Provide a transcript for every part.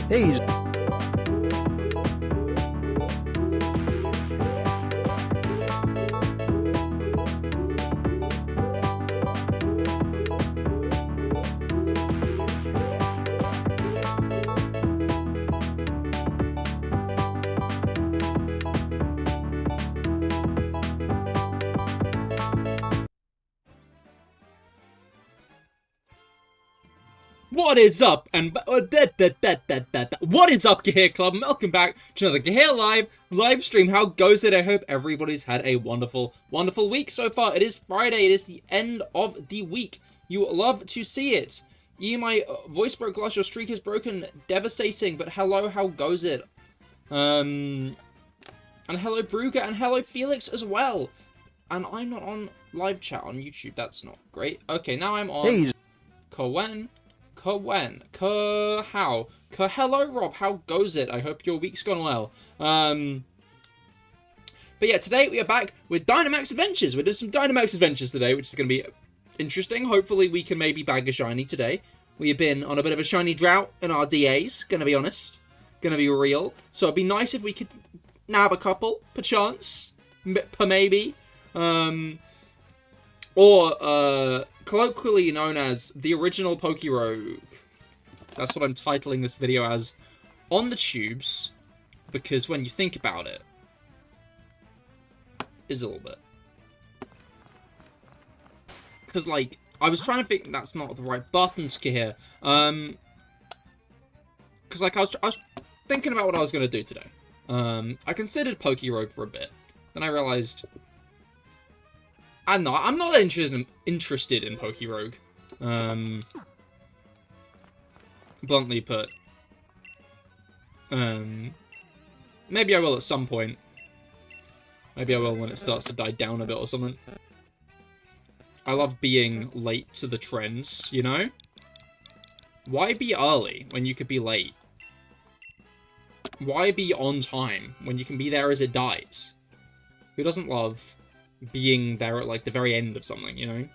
Hey, What is up? And what is up, Cahir Club? Welcome back to another CahirLIVE live stream. How goes it? I hope everybody's had a wonderful, wonderful week so far. It is Friday. It is the end of the week. You love to see it. My voice broke glass. Your streak is broken. Devastating. But hello, how goes it? And hello, Brugger, and hello, Felix as well. And I'm not on live chat on YouTube. That's not great. Okay, now I'm on. hey, How? Hello, Rob. How goes it? I hope your week's gone well. But yeah, today we are back with Dynamax Adventures. We're doing some Dynamax Adventures today, which is going to be interesting. Hopefully we can maybe bag a shiny today. We have been on a bit of a shiny drought in our DAs, going to be honest. Going to be real. So it'd be nice if we could nab a couple, perchance. Per maybe. Or, colloquially known as the original PokeRogue. That's what I'm titling this video as on the tubes, because when you think about it, is a little bit. Because, like, I was trying to think that's not the right buttons here. Because, like, I was thinking about what I was going to do today. I considered PokeRogue for a bit. Then I realized I'm not interested in PokeRogue. Bluntly put. Maybe I will at some point. Maybe I will when it starts to die down a bit or something. I love being late to the trends, you know? Why be early when you could be late? Why be on time when you can be there as it dies? Who doesn't love being there at, like, the very end of something, you know?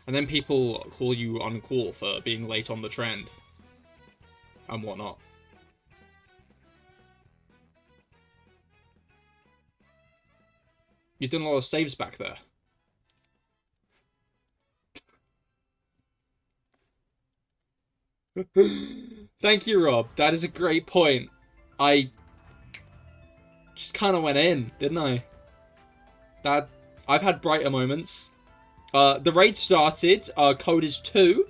And then people call you uncool for being late on the trend. And whatnot. You've done a lot of saves back there. Thank you, Rob. That is a great point. I just kind of went in, didn't I? That I've had brighter moments. The raid started. Code is 2.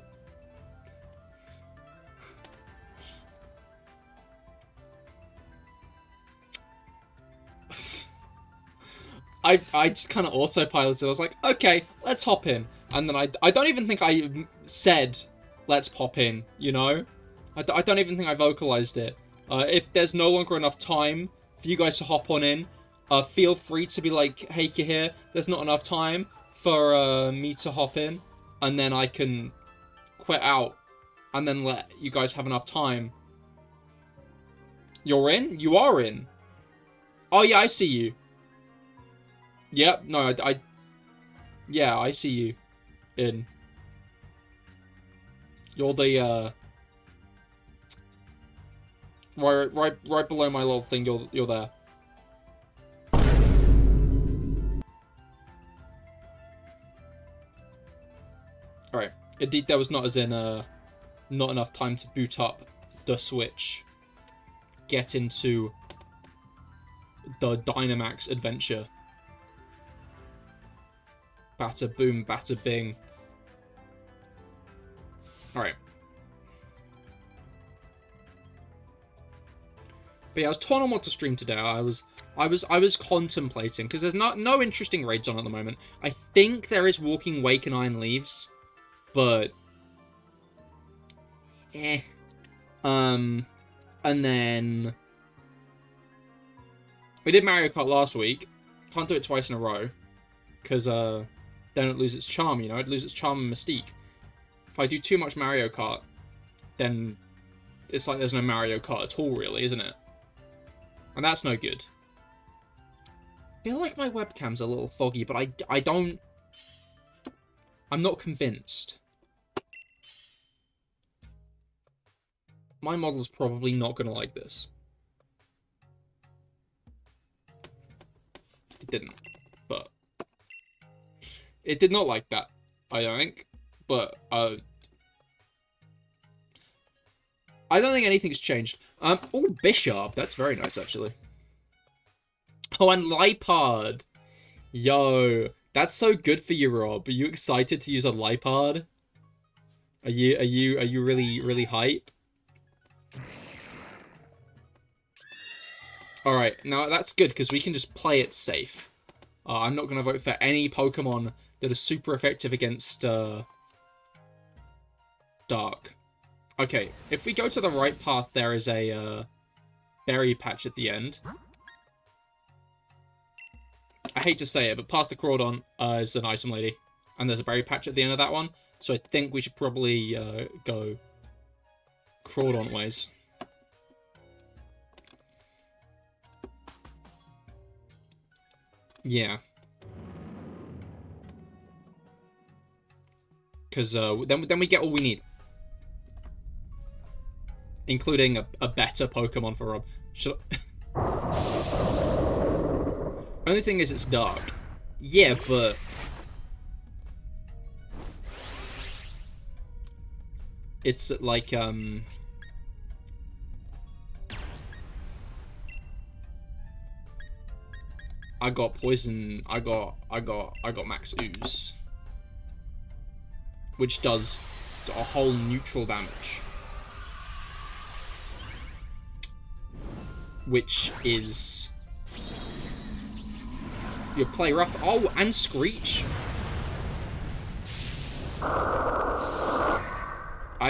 I just kind of autopiloted. I was like, okay, let's hop in. And then I don't even think I said, let's pop in, you know? I don't even think I vocalized it. If there's no longer enough time for you guys to hop on in, feel free to be like, hey, Cahir, there's not enough time for me to hop in, and then I can quit out, and then let you guys have enough time. You're in? You are in. Oh, yeah, I see you. Yep, no, yeah, I see you. In. You're the, right below my little thing, you're there. Alright, indeed there was not as in, not enough time to boot up the Switch. Get into the Dynamax adventure. Batter boom, batter bing. Alright. But yeah, I was torn on what to stream today. I was contemplating, because there's no interesting raids on at the moment. I think there is Walking Wake and Iron Leaves. But, and then we did Mario Kart last week. Can't do it twice in a row, because then it loses its charm, you know? It loses its charm and mystique. If I do too much Mario Kart, then it's like there's no Mario Kart at all, really, isn't it? And that's no good. I feel like my webcam's a little foggy, but I'm not convinced. My model's probably not going to like this. It didn't, but... It did not like that, I don't think. But, I don't think anything's changed. Oh, Bishop. That's very nice, actually. Oh, and Lipard. Yo, that's so good for you, Rob. Are you excited to use a Lipard? Are you really hype? Alright, now that's good, because we can just play it safe. I'm not going to vote for any Pokemon that are super effective against, Dark. Okay, if we go to the right path, there is a, berry patch at the end. I hate to say it, but past the Crawdon, is an item lady. And there's a berry patch at the end of that one. So I think we should probably, go Crawdon ways. Yeah. Because then we get all we need. Including a better Pokemon for Rob. Should I... Only thing is it's dark. Yeah, but... It's like, I got poison. I got max ooze, which does a whole neutral damage, which is your play rough. Oh, and Screech.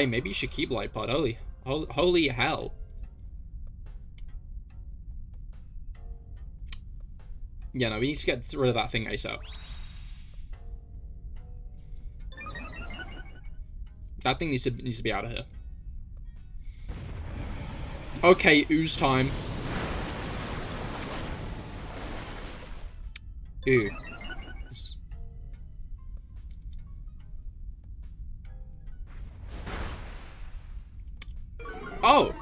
Maybe you should keep Lipard. Holy hell. Yeah, no, we need to get rid of that thing ASAP. That thing needs to be out of here. Okay, ooze time. Ew. Oh!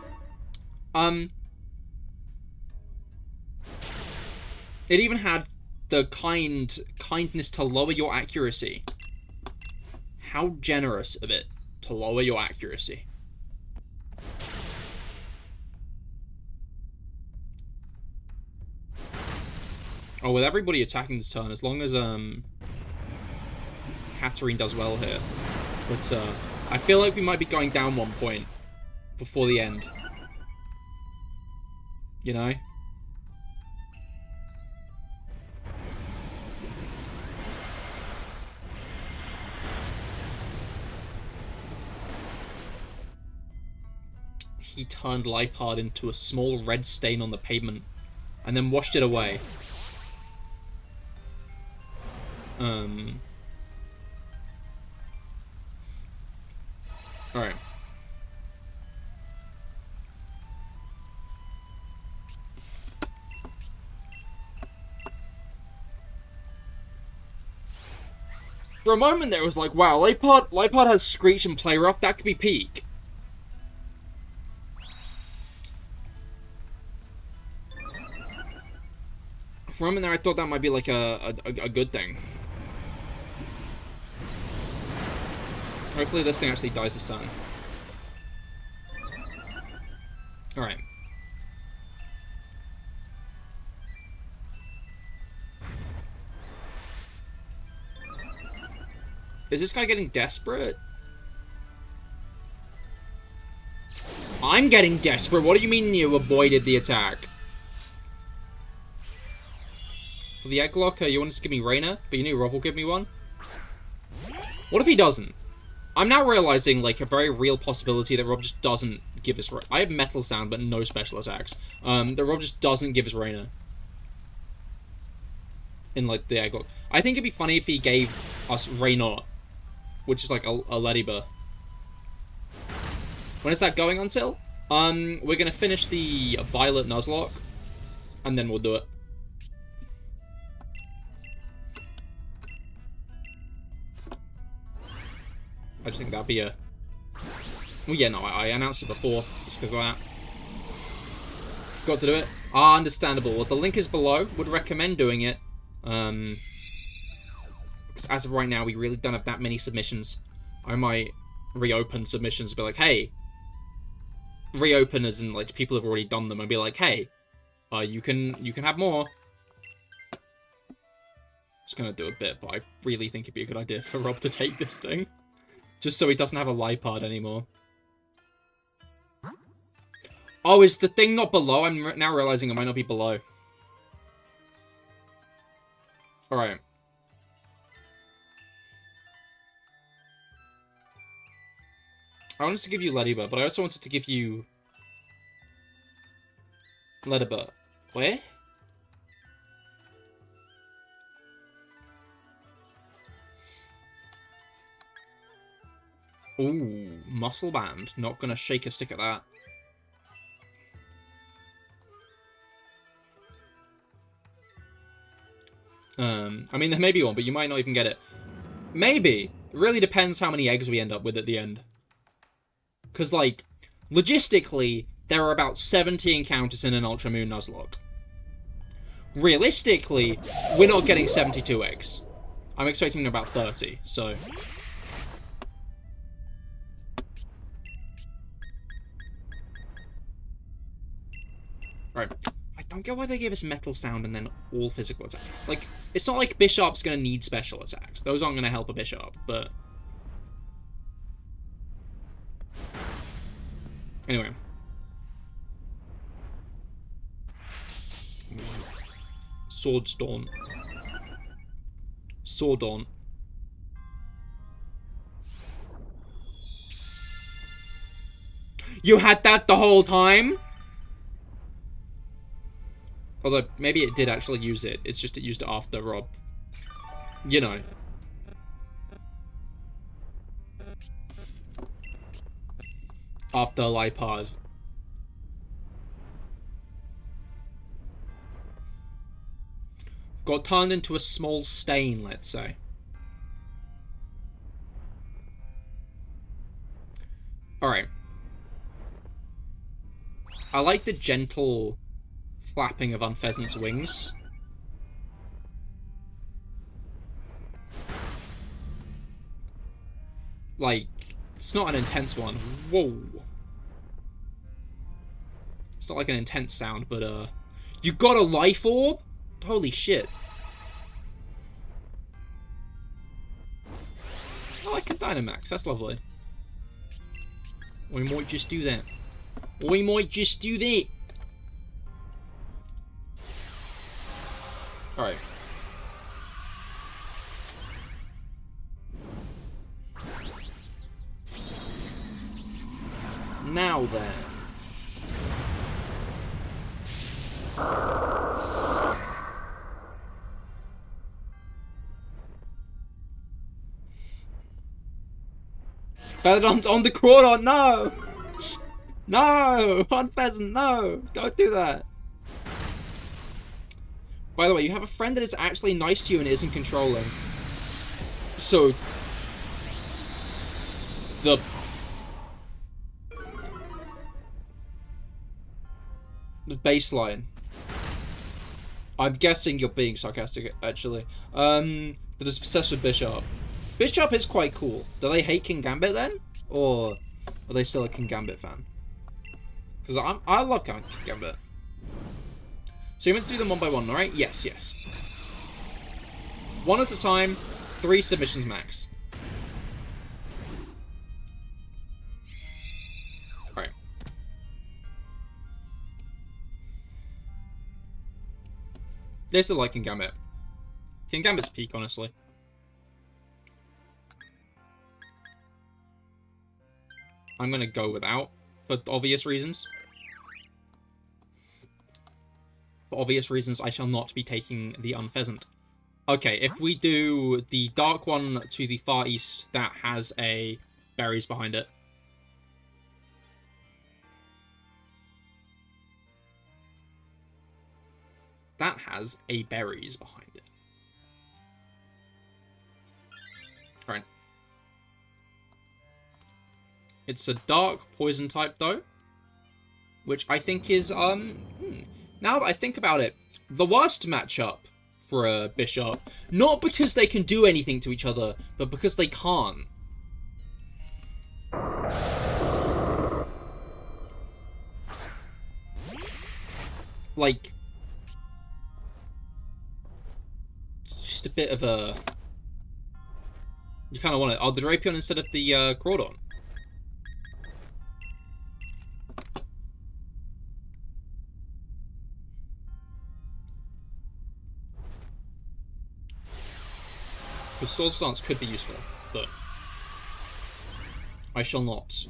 It even had the kindness to lower your accuracy. How generous of it to lower your accuracy. Oh, with everybody attacking this turn, as long as Katarine does well here. But I feel like we might be going down 1 point before the end. You know? He turned Lipard into a small red stain on the pavement and then washed it away. Alright. For a moment there, it was like, wow, Lipard has Screech and Play Rough, that could be peak. For a moment there, I thought that might be like a good thing. Hopefully this thing actually dies this turn. Alright. Is this guy getting desperate? I'm getting desperate. What do you mean you avoided the attack? For the egg locker, you want to give me Rainer, but you knew Rob will give me one? What if he doesn't? I'm now realizing, like, a very real possibility that Rob just doesn't give us... I have Metal Sound, but no special attacks. That Rob just doesn't give us Rainer. In, like, the egg lock. I think it'd be funny if he gave us Raynor, which is like a Ladybird. When is that going until? We're gonna finish the Violet Nuzlocke, and then we'll do it. I just think that'd be a... Well, yeah, no, I announced it before. It's because of that. Got to do it. Ah, understandable. Well, the link is below. Would recommend doing it. Because as of right now, we really don't have that many submissions. I might reopen submissions and be like, hey, reopen as in like people have already done them and be like, hey, you can have more. Just gonna do a bit, but I really think it'd be a good idea for Rob to take this thing, just so he doesn't have a Lipard anymore. Oh, is the thing not below? I'm now realizing it might not be below. Alright. I wanted to give you Ladybird, but I also wanted to give you... Ladybird. Where? Ooh, Muscle Band. Not gonna shake a stick at that. I mean, there may be one, but you might not even get it. Maybe. It really depends how many eggs we end up with at the end. Because, like, logistically, there are about 70 encounters in an Ultra Moon Nuzlocke. Realistically, we're not getting 72 eggs. I'm expecting about 30, so... Right. I don't get why they gave us Metal Sound and then all physical attack. Like, it's not like Bishop's gonna need special attacks. Those aren't gonna help a Bishop, but... Anyway. Swords Daunt. Sword Daunt. You had that the whole time? Although, maybe it did actually use it. It's just it used it after Rob. You know. After Lipard. Got turned into a small stain, let's say. Alright. I like the gentle flapping of Unpheasant's wings. Like, it's not an intense one. Whoa. It's not like an intense sound, but, you got a life orb? Holy shit. I like a Dynamax, that's lovely. We might just do that. We might just do that. Alright. Now then. Battledon's on the Crawdon, no! No! Unpheasant, no! Don't do that! By the way, you have a friend that is actually nice to you and isn't controlling. So... The baseline. I'm guessing you're being sarcastic, actually. That is obsessed with Bishop. Bishop is quite cool. Do they hate King Gambit then? Or are they still a King Gambit fan? Because I love King Gambit. So you meant to do them one by one, right? Yes, yes. One at a time, 3 submissions max. Alright. They still like King Gambit. King Gambit's peak, honestly. I'm gonna go without, for obvious reasons. For obvious reasons, I shall not be taking the Unpheasant. Okay, if we do the dark one to the far east, that has a berries behind it. That has a berries behind it. Alright. It's a dark poison type, though. which I think is, now that I think about it, the worst matchup for a Bishop. Not because they can do anything to each other, but because they can't. Like, just a bit of a... You kind of want it. Oh, the Drapion instead of the Crawdon. The Sword Stance could be useful, but I shall not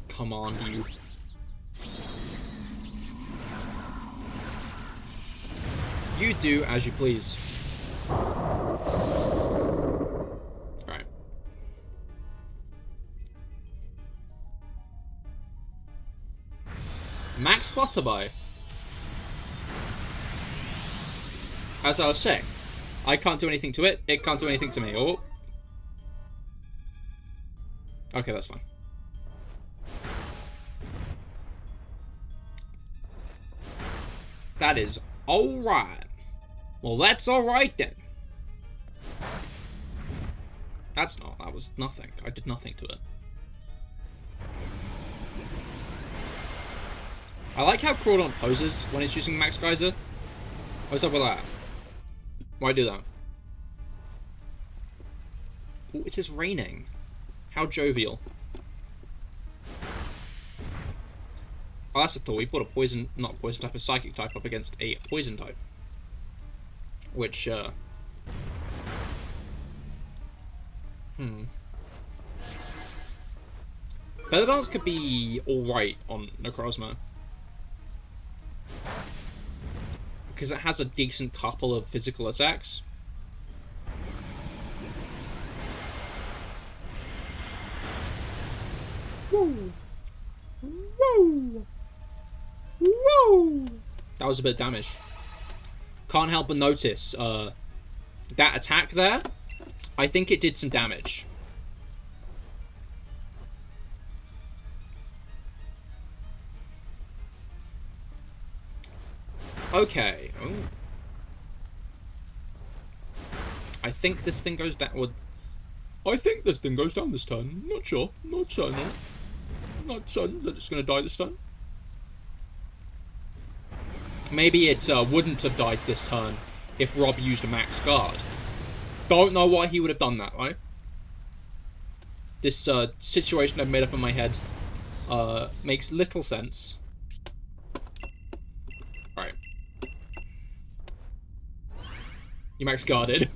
command you. You do as you please. Alright. Max Flutterby. As I was saying, I can't do anything to it, it can't do anything to me. Oh. Okay, that's fine. That is alright. Well, that's alright then. That's not, that was nothing. I did nothing to it. I like how Crawdon poses when he's using Max Geyser. What's up with that? Why do that? Oh, it is raining. How jovial. Oh, that's a thought. We put a poison, not poison type, a psychic type up against a poison type. Which, Feather Dance could be alright on Necrozma. Because it has a decent couple of physical attacks. Woo! Woo! Woo! That was a bit of damage. Can't help but notice, that attack there, I think it did some damage. Okay. Oh. I think this thing goes down. I think this thing goes down this turn. Not sure. Not certain. Not certain that it's going to die this turn. Maybe it wouldn't have died this turn if Rob used a max guard. Don't know why he would have done that, right? This situation I've made up in my head makes little sense. Right. You max guarded.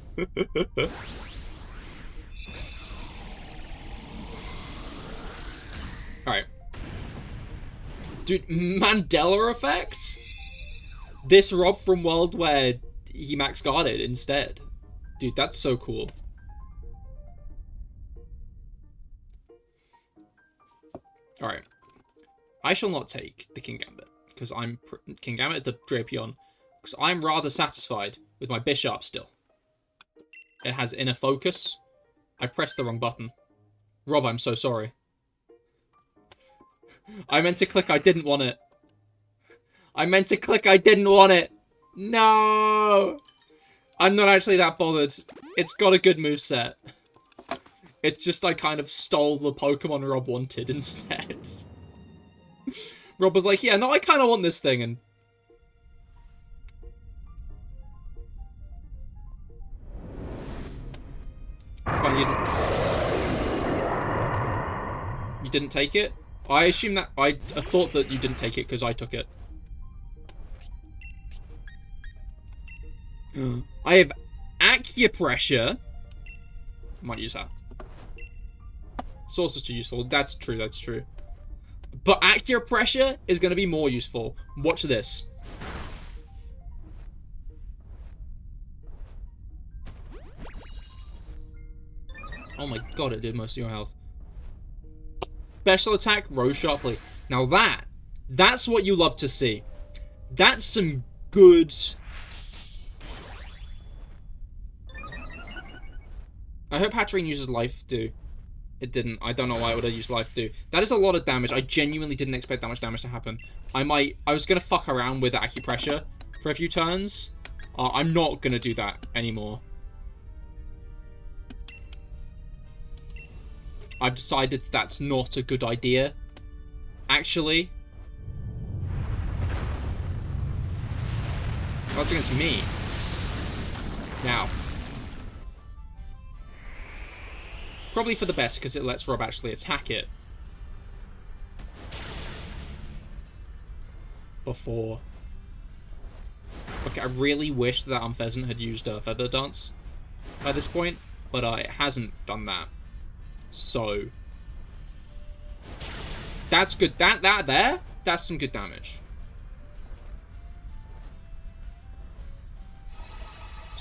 Alright. Dude, Mandela effect? This Rob from World where he max guarded instead. Dude, that's so cool. Alright. I shall not take the King Gambit, because I'm King Gambit, the Drapion, because I'm rather satisfied with my Bishop still. It has inner focus. I pressed the wrong button. Rob, I'm so sorry. I meant to click, I didn't want it. I meant to click, I didn't want it. No! I'm not actually that bothered. It's got a good moveset. It's just I kind of stole the Pokemon Rob wanted instead. Rob was like, yeah, no, I kind of want this thing, and... It's fine, you didn't take it? I assume that... I thought that you didn't take it because I took it. I have Acupressure. Might use that. Source is too useful. That's true, that's true. But Acupressure is going to be more useful. Watch this. Oh my god, it did most of your health. Special attack, rose sharply. Now that's what you love to see. That's some good... I hope Hatterene uses Life Do. It didn't. I don't know why it would have used Life Do. That is a lot of damage. I genuinely didn't expect that much damage to happen. I was going to fuck around with acupressure for a few turns. I'm not going to do that anymore. I've decided that's not a good idea, actually. That's against me. Now. Probably for the best, because it lets Rob actually attack it. Before. Okay, I really wish that Unpheasant had used Feather Dance by this point, but it hasn't done that. So. That's good. That's some good damage.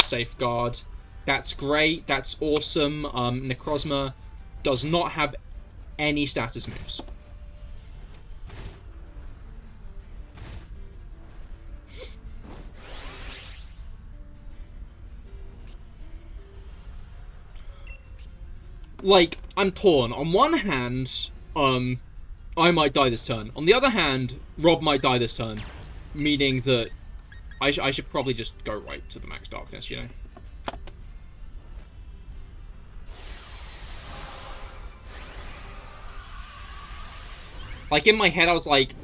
Safeguard. That's great. That's awesome. Necrozma does not have any status moves. Like, I'm torn. On one hand, I might die this turn. On the other hand, Rob might die this turn. Meaning that I should probably just go right to the Max Darkness, you know? Like, in my head, I was like,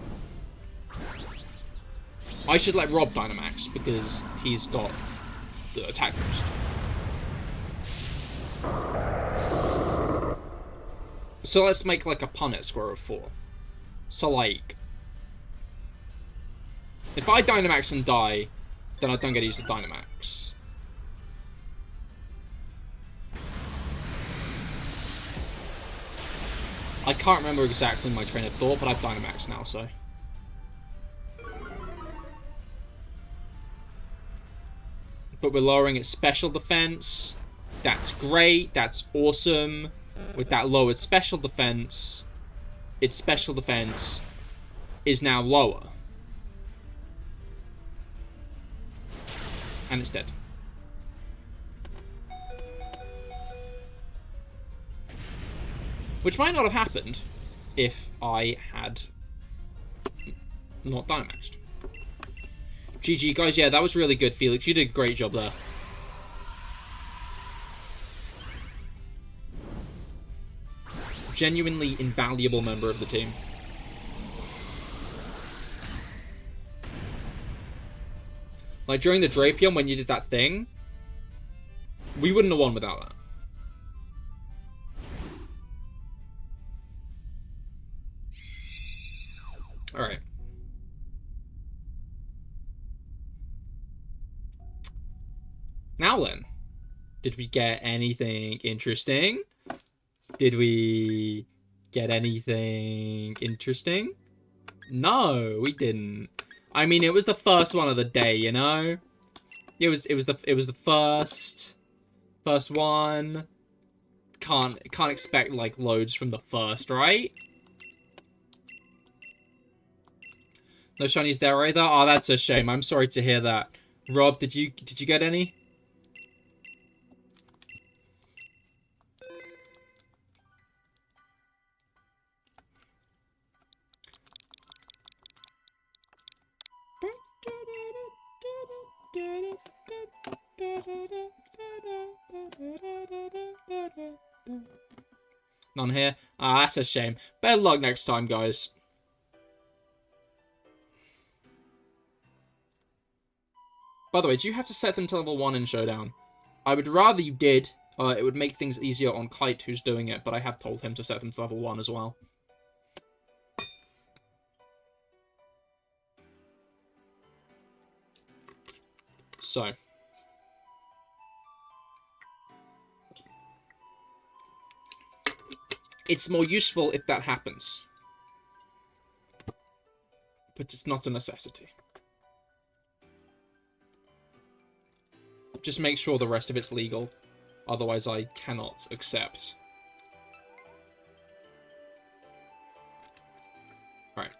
I should let Rob Dynamax, because he's got the attack boost. So let's make, like, a Punnet score of 4. So, like, if I Dynamax and die, then I don't get to use the Dynamax. I can't remember exactly my train of thought, but I've Dynamax now, so. But we're lowering its special defense. That's great. That's awesome. With that lowered special defense, its special defense is now lower. And it's dead. Which might not have happened if I had not Dynamaxed. GG, guys. Yeah, that was really good, Felix. You did a great job there. Genuinely invaluable member of the team. Like, during the Drapion, when you did that thing, we wouldn't have won without that. Alright. Now then, did we get anything interesting? Did we get anything interesting? No, we didn't. I mean, it was the first one of the day, you know? It was the first one. Can't expect like loads from the first, right? No shinies there either. Oh, that's a shame. I'm sorry to hear that. Rob, did you get any? None here. Ah, that's a shame. Better luck next time, guys. By the way, do you have to set them to level 1 in Showdown? I would rather you did. It would make things easier on Kite, who's doing it, but I have told him to set them to level 1 as well. So. It's more useful if that happens. But it's not a necessity. Just make sure the rest of it's legal. Otherwise, I cannot accept. Right.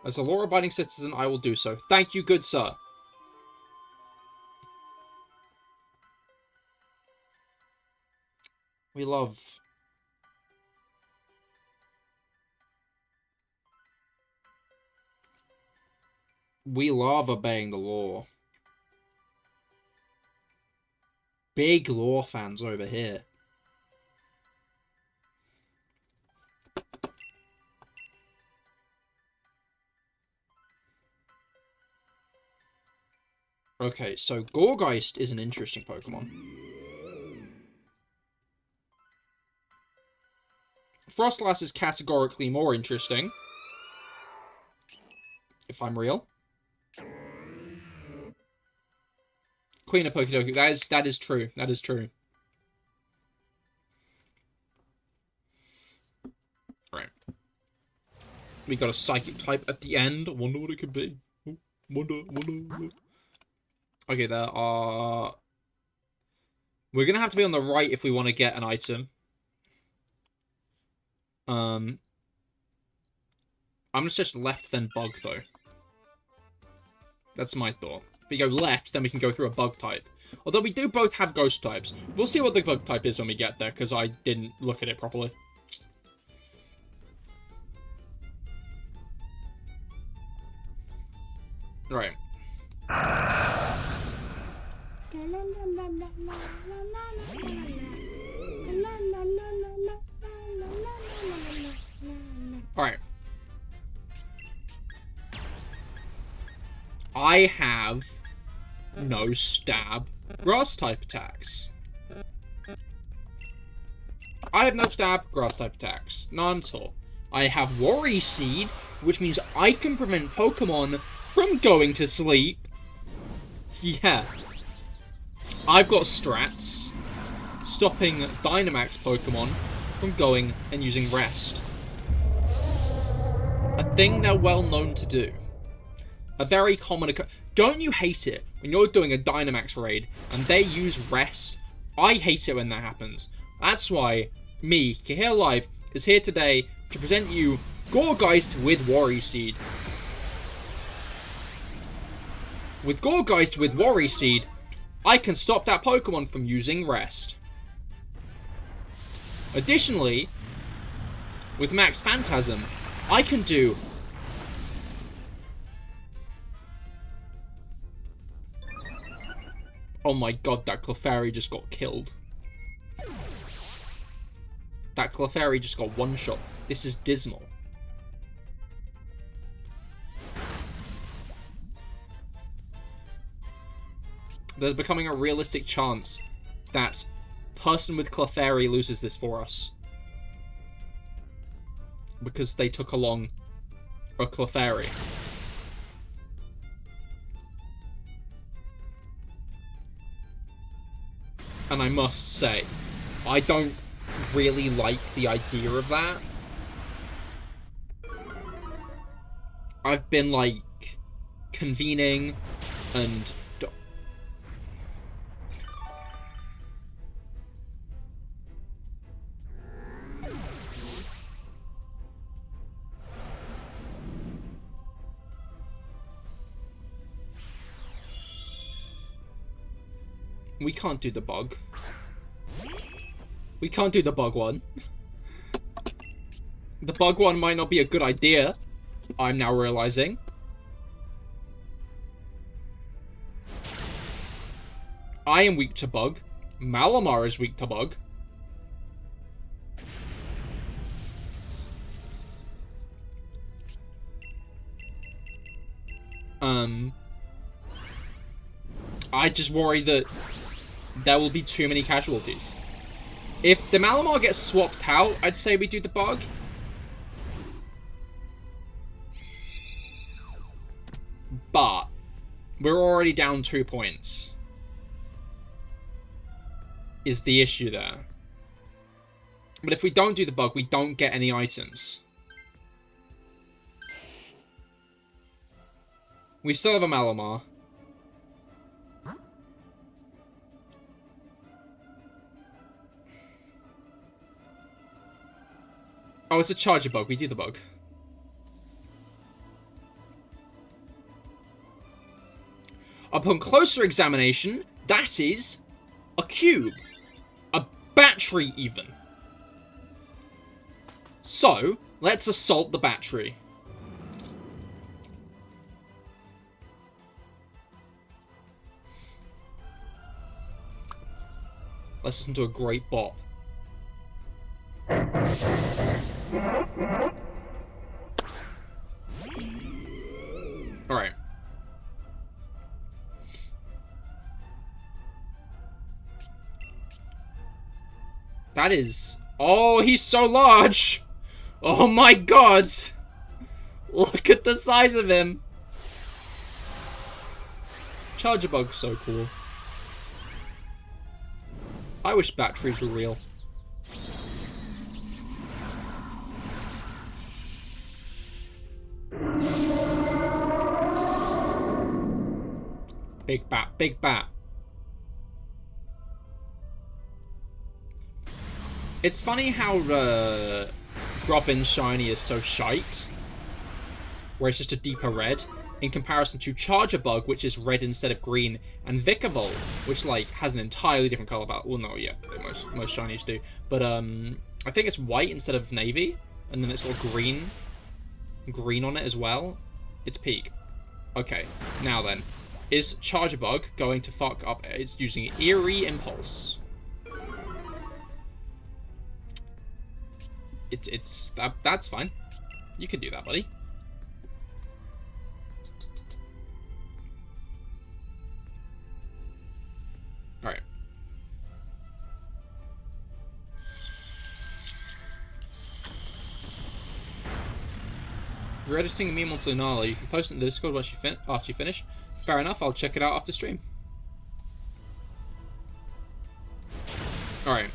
As a law-abiding citizen, I will do so. Thank you, good sir. We love... We love obeying the law. Big law fans over here. Okay, so Gourgeist is an interesting Pokemon. Frostlass is categorically more interesting. If I'm real. Queen of Pokedoku. That is true. That is true. Right. We got a Psychic type at the end. I wonder what it could be. Wonder. Okay, there are... We're going to have to be on the right if we want to get an item. I'm going to search left, then bug, though. That's my thought. If we go left, then we can go through a bug type. Although we do both have ghost types. We'll see what the bug type is when we get there, because I didn't look at it properly. Right. Alright. I have no stab grass type attacks. I have no stab grass type attacks. None at all. I have Worry Seed, which means I can prevent Pokemon from going to sleep. Yeah. I've got strats stopping Dynamax Pokemon from going and using rest. A thing they're well known to do. A very common... Don't you hate it when you're doing a Dynamax raid and they use rest? I hate it when that happens. That's why me, CahirLIVE, is here today to present you Gourgeist with Worry Seed. With Gourgeist with Worry Seed, I can stop that Pokemon from using rest. Additionally, with Max Phantasm, I can do... Oh my god, that Clefairy just got killed. That Clefairy just got one-shot. This is dismal. There's becoming a realistic chance that person with Clefairy loses this for us. Because they took along a Clefairy. And I must say, I don't really like the idea of that. I've been, like, convening and... We can't do the bug. We can't do the bug one. The bug one might not be a good idea, I'm now realizing. I am weak to bug. Malamar is weak to bug. I just worry that there will be too many casualties. If the Malamar gets swapped out, I'd say we do the bug. But we're already down 2 points. Is the issue there. But if we don't do the bug, we don't get any items. We still have a Malamar. Oh, it's a Charger bug. We do the bug. Upon closer examination, that is a cube. A battery, even. So, let's assault the battery. Let's listen to a great bop. Alright. That is... Oh, he's so large! Oh my god! Look at the size of him! Charger Bug's so cool. I wish batteries were real. Big bat, big bat. It's funny how Drop-In Shiny is so shite, where it's just a deeper red, in comparison to Charger Bug, which is red instead of green, and Vikavolt, which like has an entirely different color. Well, no, yeah, most shinies do, but I think it's white instead of navy, and then it's got green on it as well. It's peak. Okay, now then, is Charger Bug going to fuck up? It's using Eerie Impulse. That's fine. You can do that, buddy. Alright. You're editing a meme onto Lunala. You can post it in the Discord after you finish. Fair enough, I'll check it out after stream. Alright.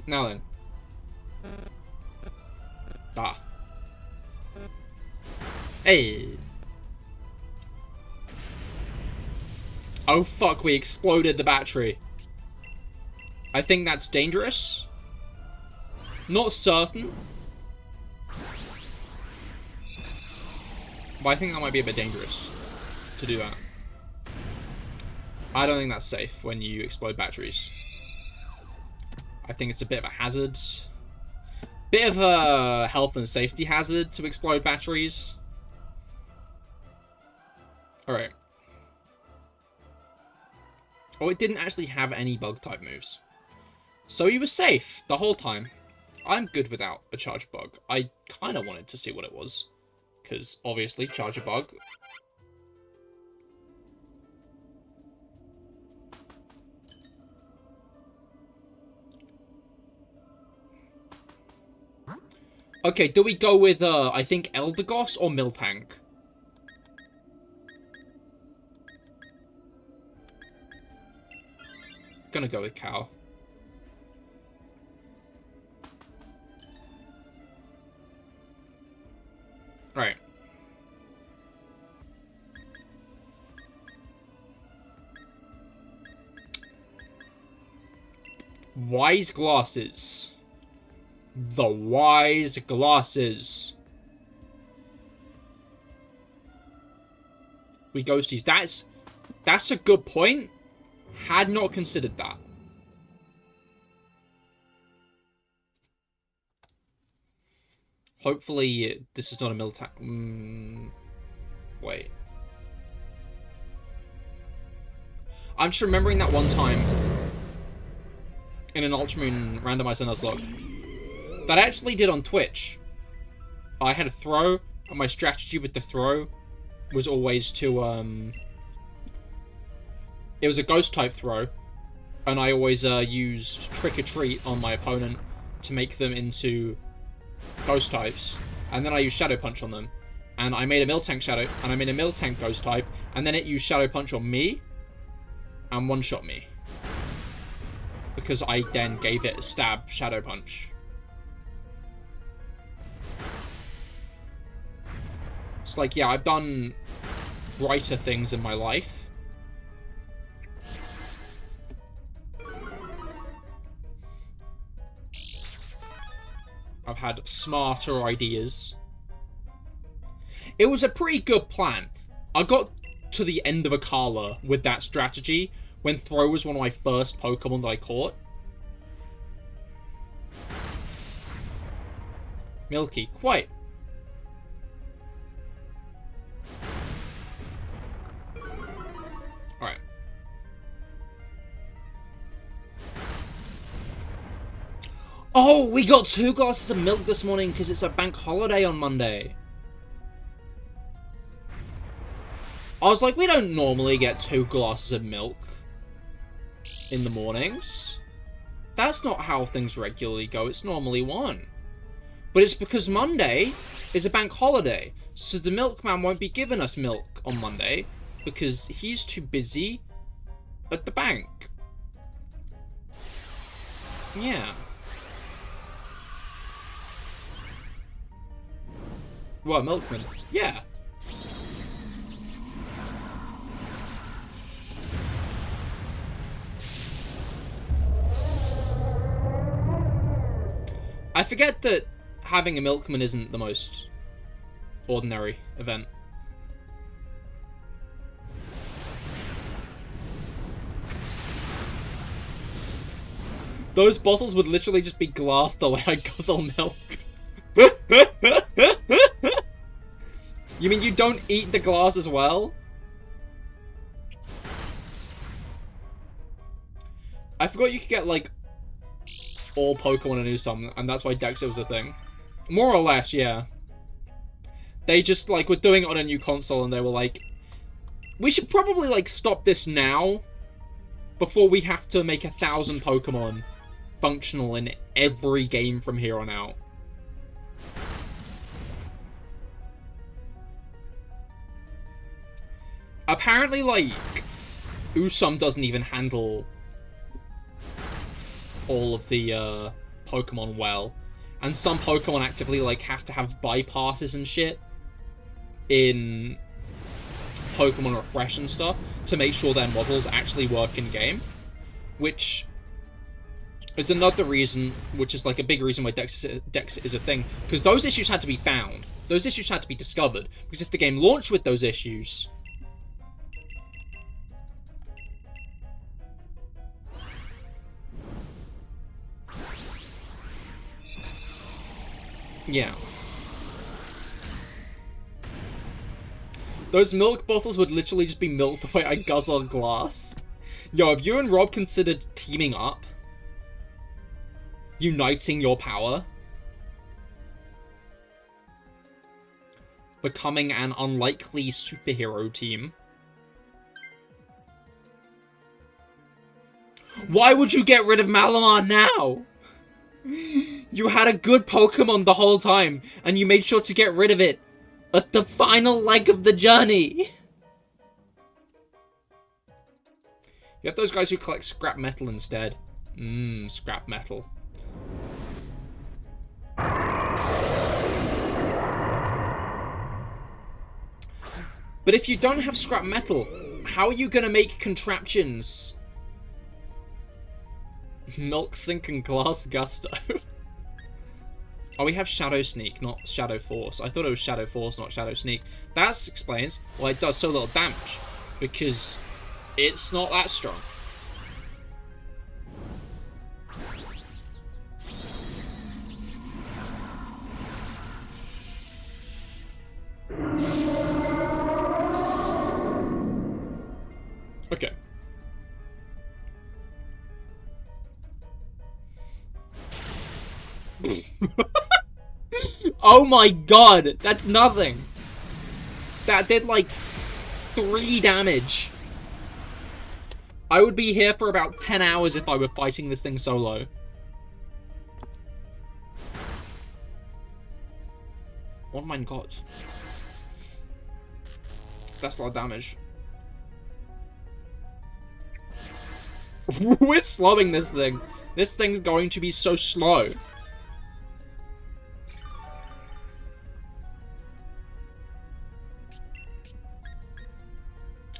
Now then. Ah. Hey. Oh fuck, we exploded the battery. I think that's dangerous. Not certain. But I think that might be a bit dangerous to do that. I don't think that's safe when you explode batteries. I think it's a bit of a hazard. Bit of a health and safety hazard to explode batteries. Alright. Oh, it didn't actually have any bug-type moves. So he was safe the whole time. I'm good without a Charge Bug. I kind of wanted to see what it was. Because, obviously, Charge Bug... Okay, do we go with, I think, Eldegoss or Miltank? Gonna go with Cow. Right. Wise glasses. The wise glasses. We ghosties. That's a good point. Had not considered that. Hopefully this is not a Miltank. Wait. I'm just remembering that one time in an Ultramoon randomized Nuzlocke that I actually did on Twitch. I had a throw, and my strategy with the throw was always to, it was a ghost type throw, and I always used Trick or Treat on my opponent to make them into ghost types, and then I used Shadow Punch on them, and I made a Miltank Shadow, and I made a Miltank ghost type, and then it used Shadow Punch on me, and one-shot me. Because I then gave it a stab Shadow Punch. It's like, yeah, I've done brighter things in my life. I've had smarter ideas. It was a pretty good plan. I got to the end of Akala with that strategy when Throw was one of my first Pokemon that I caught. Milky, quite. Alright. Oh, we got 2 glasses of milk this morning because it's a bank holiday on Monday. I was like, we don't normally get 2 glasses of milk in the mornings. That's not how things regularly go. It's normally 1. But it's because Monday is a bank holiday. So the milkman won't be giving us milk on Monday because he's too busy at the bank. Yeah. Well, milkman. Yeah. I forget that having a milkman isn't the most ordinary event. Those bottles would literally just be glassed the way I guzzle milk. You mean you don't eat the glass as well? I forgot you could get, like, all Pokemon in Usum, and that's why Dexa was a thing. More or less, yeah. They just, like, were doing it on a new console, and they were like, we should probably, like, stop this now, before we have to make 1,000 Pokemon functional in every game from here on out. Apparently, like, Usum doesn't even handle all of the Pokemon well, and some Pokemon actively, like, have to have bypasses and shit in Pokemon Refresh and stuff to make sure their models actually work in game, which is another reason, which is like a big reason why Dex is a thing, because those issues had to be found, those issues had to be discovered, because if the game launched with those issues, yeah. Those milk bottles would literally just be milked the way I guzzle glass. Yo, have you and Rob considered teaming up? Uniting your power? Becoming an unlikely superhero team? Why would you get rid of Malamar now? You had a good Pokemon the whole time, and you made sure to get rid of it at the final leg of the journey. You have those guys who collect scrap metal instead. Scrap metal. But if you don't have scrap metal, how are you gonna make contraptions? Milk Sink and Glass Gusto. Oh, we have Shadow Sneak, not Shadow Force. I thought it was Shadow Force, not Shadow Sneak. That explains why it does so little damage. Because it's not that strong. Okay. Oh my god, that's nothing. That did like 3 damage. I would be here for about 10 hours if I were fighting this thing solo. Oh my god. That's a lot of damage. We're slowing this thing. This thing's going to be so slow.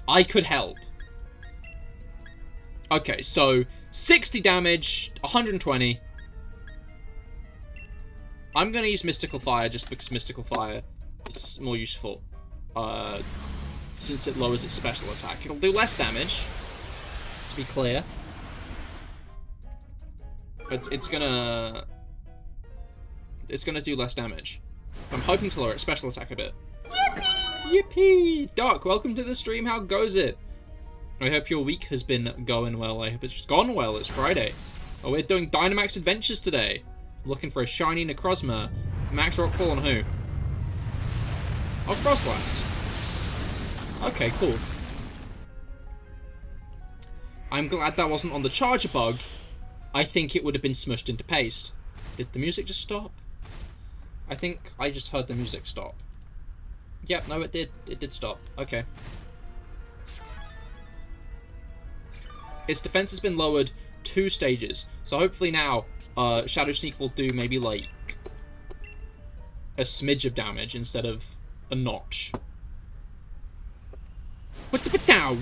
I could help. Okay, so 60 damage, 120. I'm gonna use Mystical Fire just because Mystical Fire is it's more useful. Since it lowers its special attack. It'll do less damage, to be clear. It's gonna do less damage. I'm hoping to lower its special attack a bit. Yippee! Yippee! Doc, welcome to the stream. How goes it? I hope your week has been going well. I hope it's gone well. It's Friday. Oh, we're doing Dynamax Adventures today. Looking for a shiny Necrozma. Max Rockfall on who? Oh, Frostlass. Okay, cool. I'm glad that wasn't on the charger bug. I think it would have been smushed into paste. Did the music just stop? I think I just heard the music stop. Yep, no, it did. It did stop. Okay. Its defense has been lowered 2 stages. So hopefully now, Shadow Sneak will do maybe like a smidge of damage instead of a notch.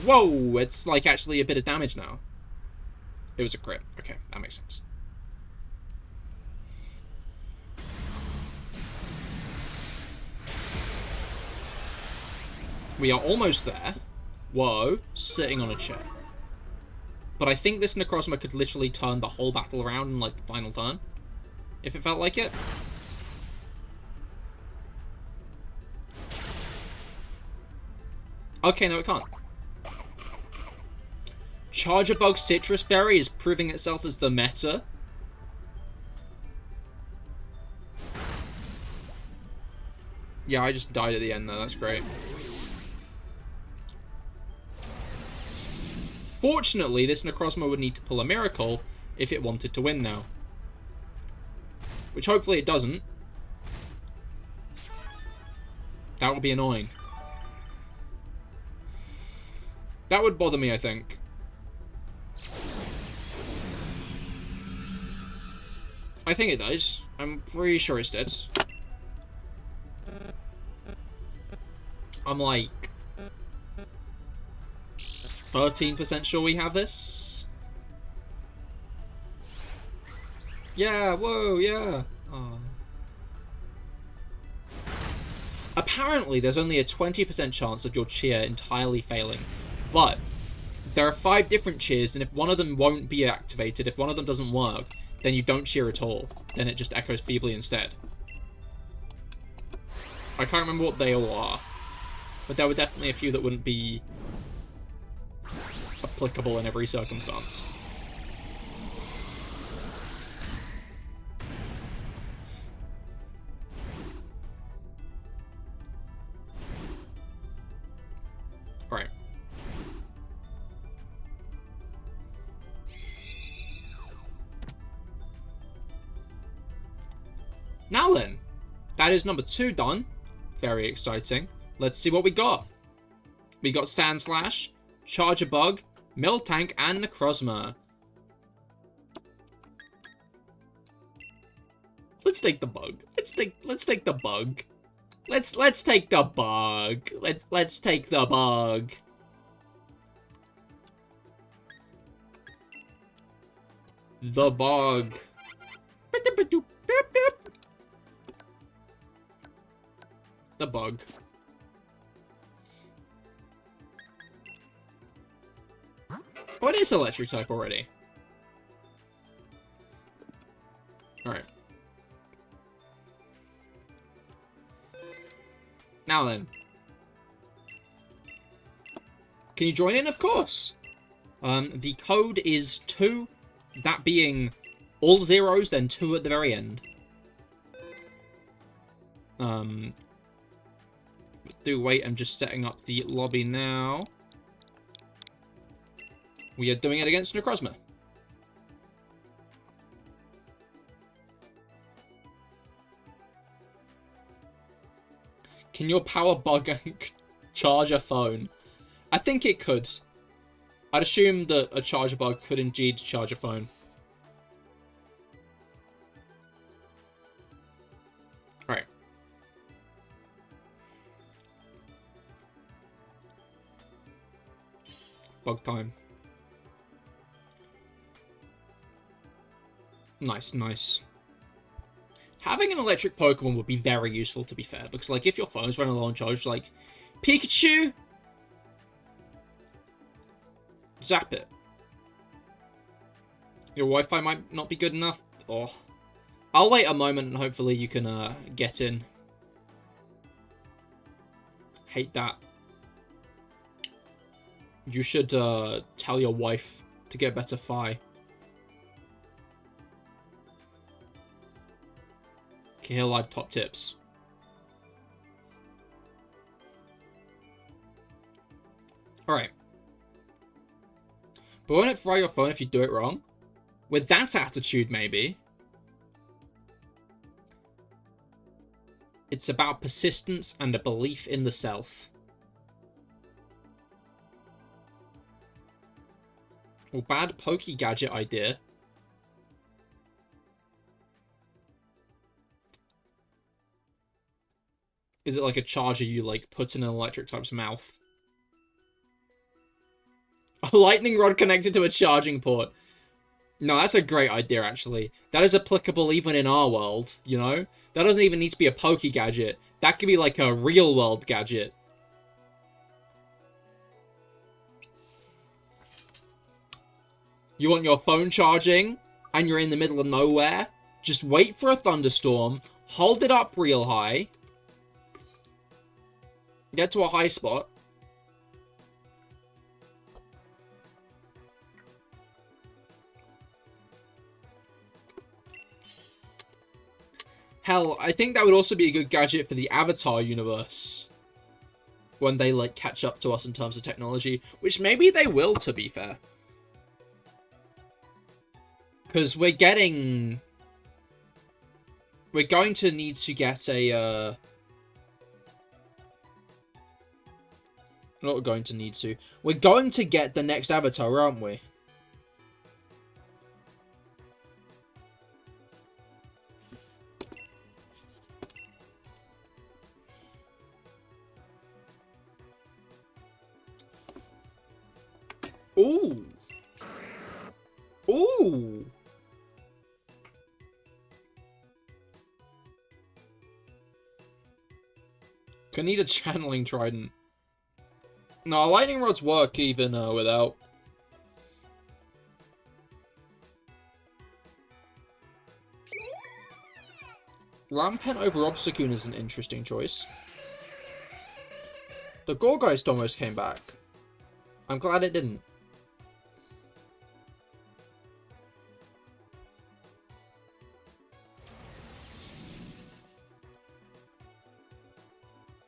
Whoa! It's like actually a bit of damage now. It was a crit. Okay, that makes sense. We are almost there. Whoa, sitting on a chair. But I think this Necrozma could literally turn the whole battle around in like the final turn. If it felt like it. Okay, no it can't. Charger Bug Citrus Berry is proving itself as the meta. Yeah, I just died at the end there, that's great. Fortunately, this Necrozma would need to pull a miracle if it wanted to win now. Which hopefully it doesn't. That would be annoying. That would bother me, I think. I think it does. I'm pretty sure it's dead. I'm like 13% sure we have this. Yeah, whoa, yeah. Oh. Apparently, there's only a 20% chance of your cheer entirely failing. But there are 5 different cheers, and if one of them won't be activated, if one of them doesn't work, then you don't cheer at all. Then it just echoes feebly instead. I can't remember what they all are. But there were definitely a few that wouldn't be applicable in every circumstance. Alright. Now then, that is number 2 done. Very exciting. Let's see what we got. We got Sandslash, Charger Bug, Miltank, and Necrozma. Let's take the bug. Let's take the bug. Let's take the bug. Let's take the bug. The bug. The bug. Oh, it is electric type already. Alright. Now then. Can you join in? Of course. The code is 2, that being all zeros, then 2 at the very end. Do wait, I'm just setting up the lobby now. We are doing it against Necrozma. Can your power bug charge a phone? I think it could. I'd assume that a charger bug could indeed charge a phone. Alright. Bug time. Nice, nice. Having an electric Pokemon would be very useful, to be fair. Because, like, if your phone's running low on charge, like, Pikachu, zap it. Your Wi-Fi might not be good enough, or I'll wait a moment and hopefully you can get in. Hate that. You should tell your wife to get better Fi. CahirLIVE top tips. Alright. But won't it fry your phone if you do it wrong? With that attitude, maybe. It's about persistence and a belief in the self. Well, bad Poke Gadget idea. Is it like a charger you, like, put in an electric type's mouth? A lightning rod connected to a charging port. No, that's a great idea, actually. That is applicable even in our world, you know? That doesn't even need to be a Poke Gadget. That could be like a real-world gadget. You want your phone charging, and you're in the middle of nowhere? Just wait for a thunderstorm, hold it up real high, get to a high spot. Hell, I think that would also be a good gadget for the Avatar universe. When they, like, catch up to us in terms of technology. Which maybe they will, to be fair. Because we're going to need to get a, Not going to need to. We're going to get the next Avatar, aren't we? Ooh. Ooh. Can need a channeling trident. No, lightning rods work even without. Rampant over Obstacoon is an interesting choice. The Gorgeist almost came back. I'm glad it didn't.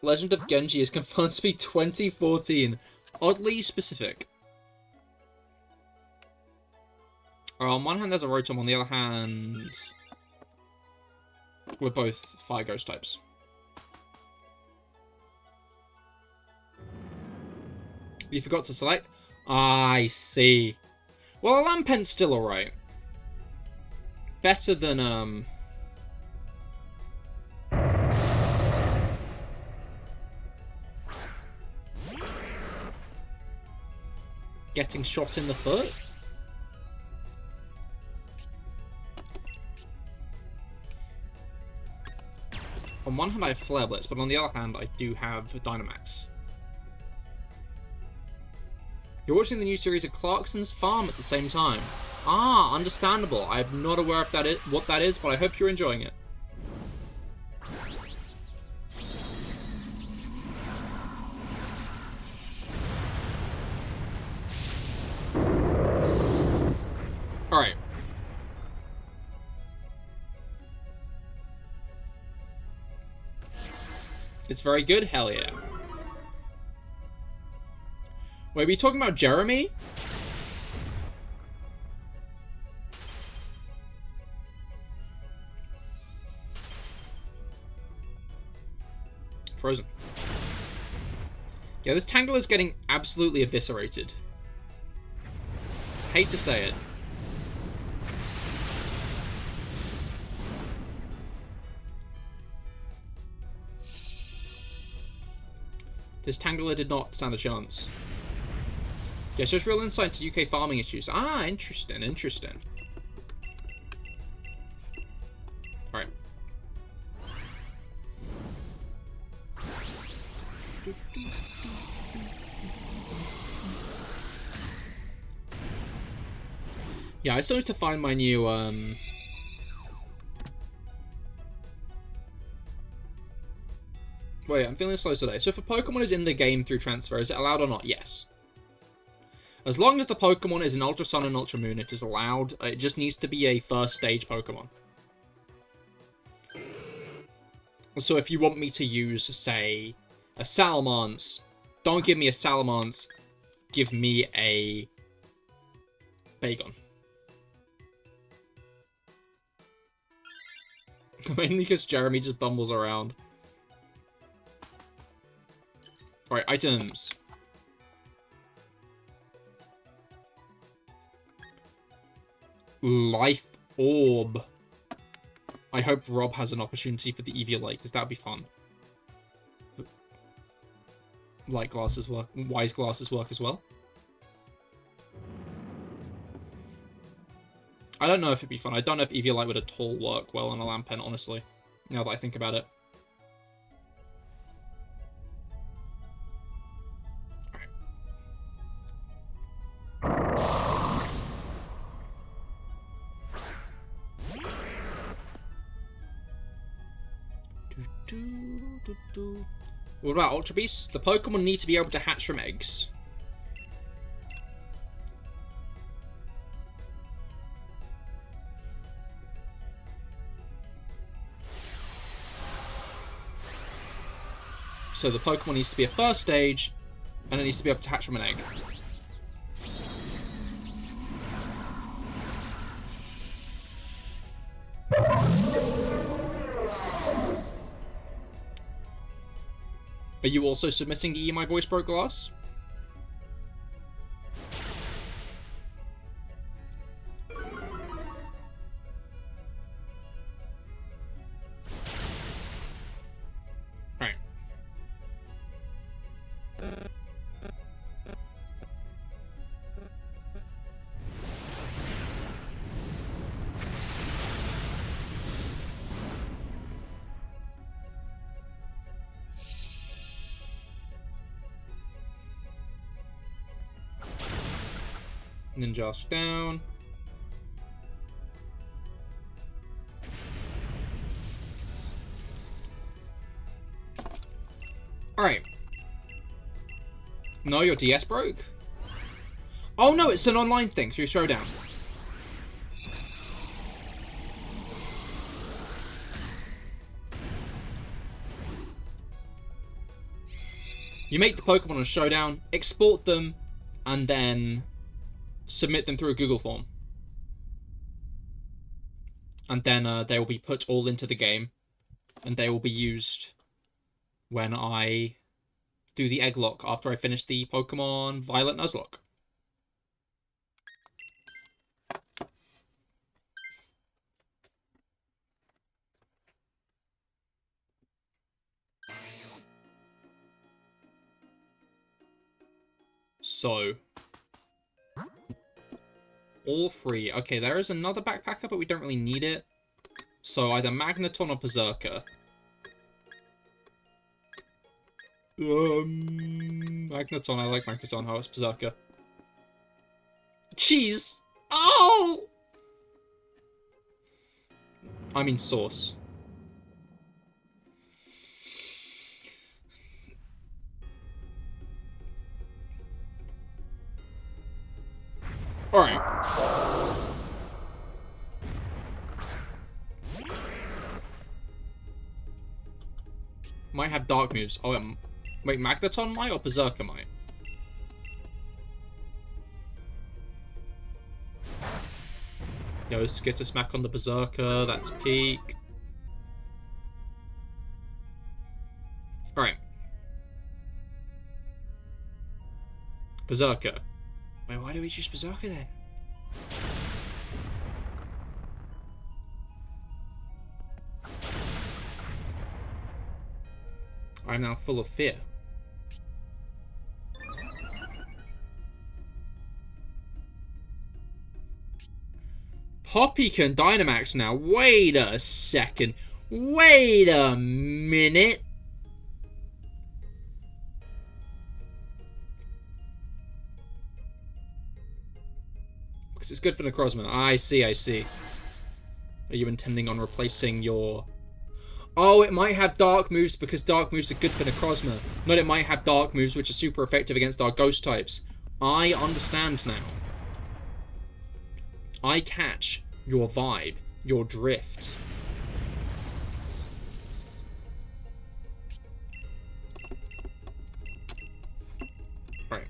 Legend of Genji is confirmed to be 2014. Oddly specific. On one hand, there's a Rotom. On the other hand, we're both Fire Ghost types. You forgot to select? I see. Well, Lampent's still alright. Better than, getting shot in the foot? On one hand I have Flare Blitz, but on the other hand I do have Dynamax. You're watching the new series of Clarkson's Farm at the same time. Ah, understandable. I'm not aware of what that is, but I hope you're enjoying it. Alright. It's very good? Hell yeah. Wait, are we talking about Jeremy? Frozen. Yeah, this Tangle is getting absolutely eviscerated. Hate to say it. This Tangler did not stand a chance. Yes, just real insight into UK farming issues. Ah, interesting, interesting. Alright. Yeah, I still need to find my new, Wait, I'm feeling slow today. So if a Pokemon is in the game through transfer, is it allowed or not? Yes. As long as the Pokemon is an Ultra Sun and Ultra Moon, it is allowed. It just needs to be a first stage Pokemon. So if you want me to use, say, a Salamence, don't give me a Salamence, give me a Bagon. Mainly because Jeremy just bumbles around. Alright, items. Life Orb. I hope Rob has an opportunity for the Eviolite, because that would be fun. Light glasses work. Wise glasses work as well. I don't know if it'd be fun. I don't know if Eviolite would at all work well on a Lampen, honestly. Now that I think about it. What about Ultra Beasts? The Pokemon need to be able to hatch from eggs. So the Pokemon needs to be a first stage, and it needs to be able to hatch from an egg. Are you also submitting the My Voice Broke Glass? Right. Ninjask down. Alright. No, your DS broke? Oh no, it's an online thing through Showdown. You make the Pokemon on Showdown, export them, and then submit them through a Google form. And then they will be put all into the game. And they will be used when I do the egg lock after I finish the Pokemon Violet Nuzlocke. So all three. Okay, there is another backpacker, but we don't really need it. So either Magneton or Berserker. Magneton. I like Magneton. How it's Berserker. Cheese. Oh. I mean sauce. Alright. Might have dark moves. Oh, wait, Magneton might or Berserker might? Yo, get a smack on the Berserker. That's peak. Alright. Berserker. Wait, why do we choose Berserker then? I'm now full of fear. Poppy can Dynamax now. Wait a second. Wait a minute. Because it's good for Necrozma. I see, I see. Are you intending on replacing your... Oh, it might have dark moves because dark moves are good for Necrozma. Not it might have dark moves which are super effective against our ghost types. I understand now. I catch your vibe, your drift. Right.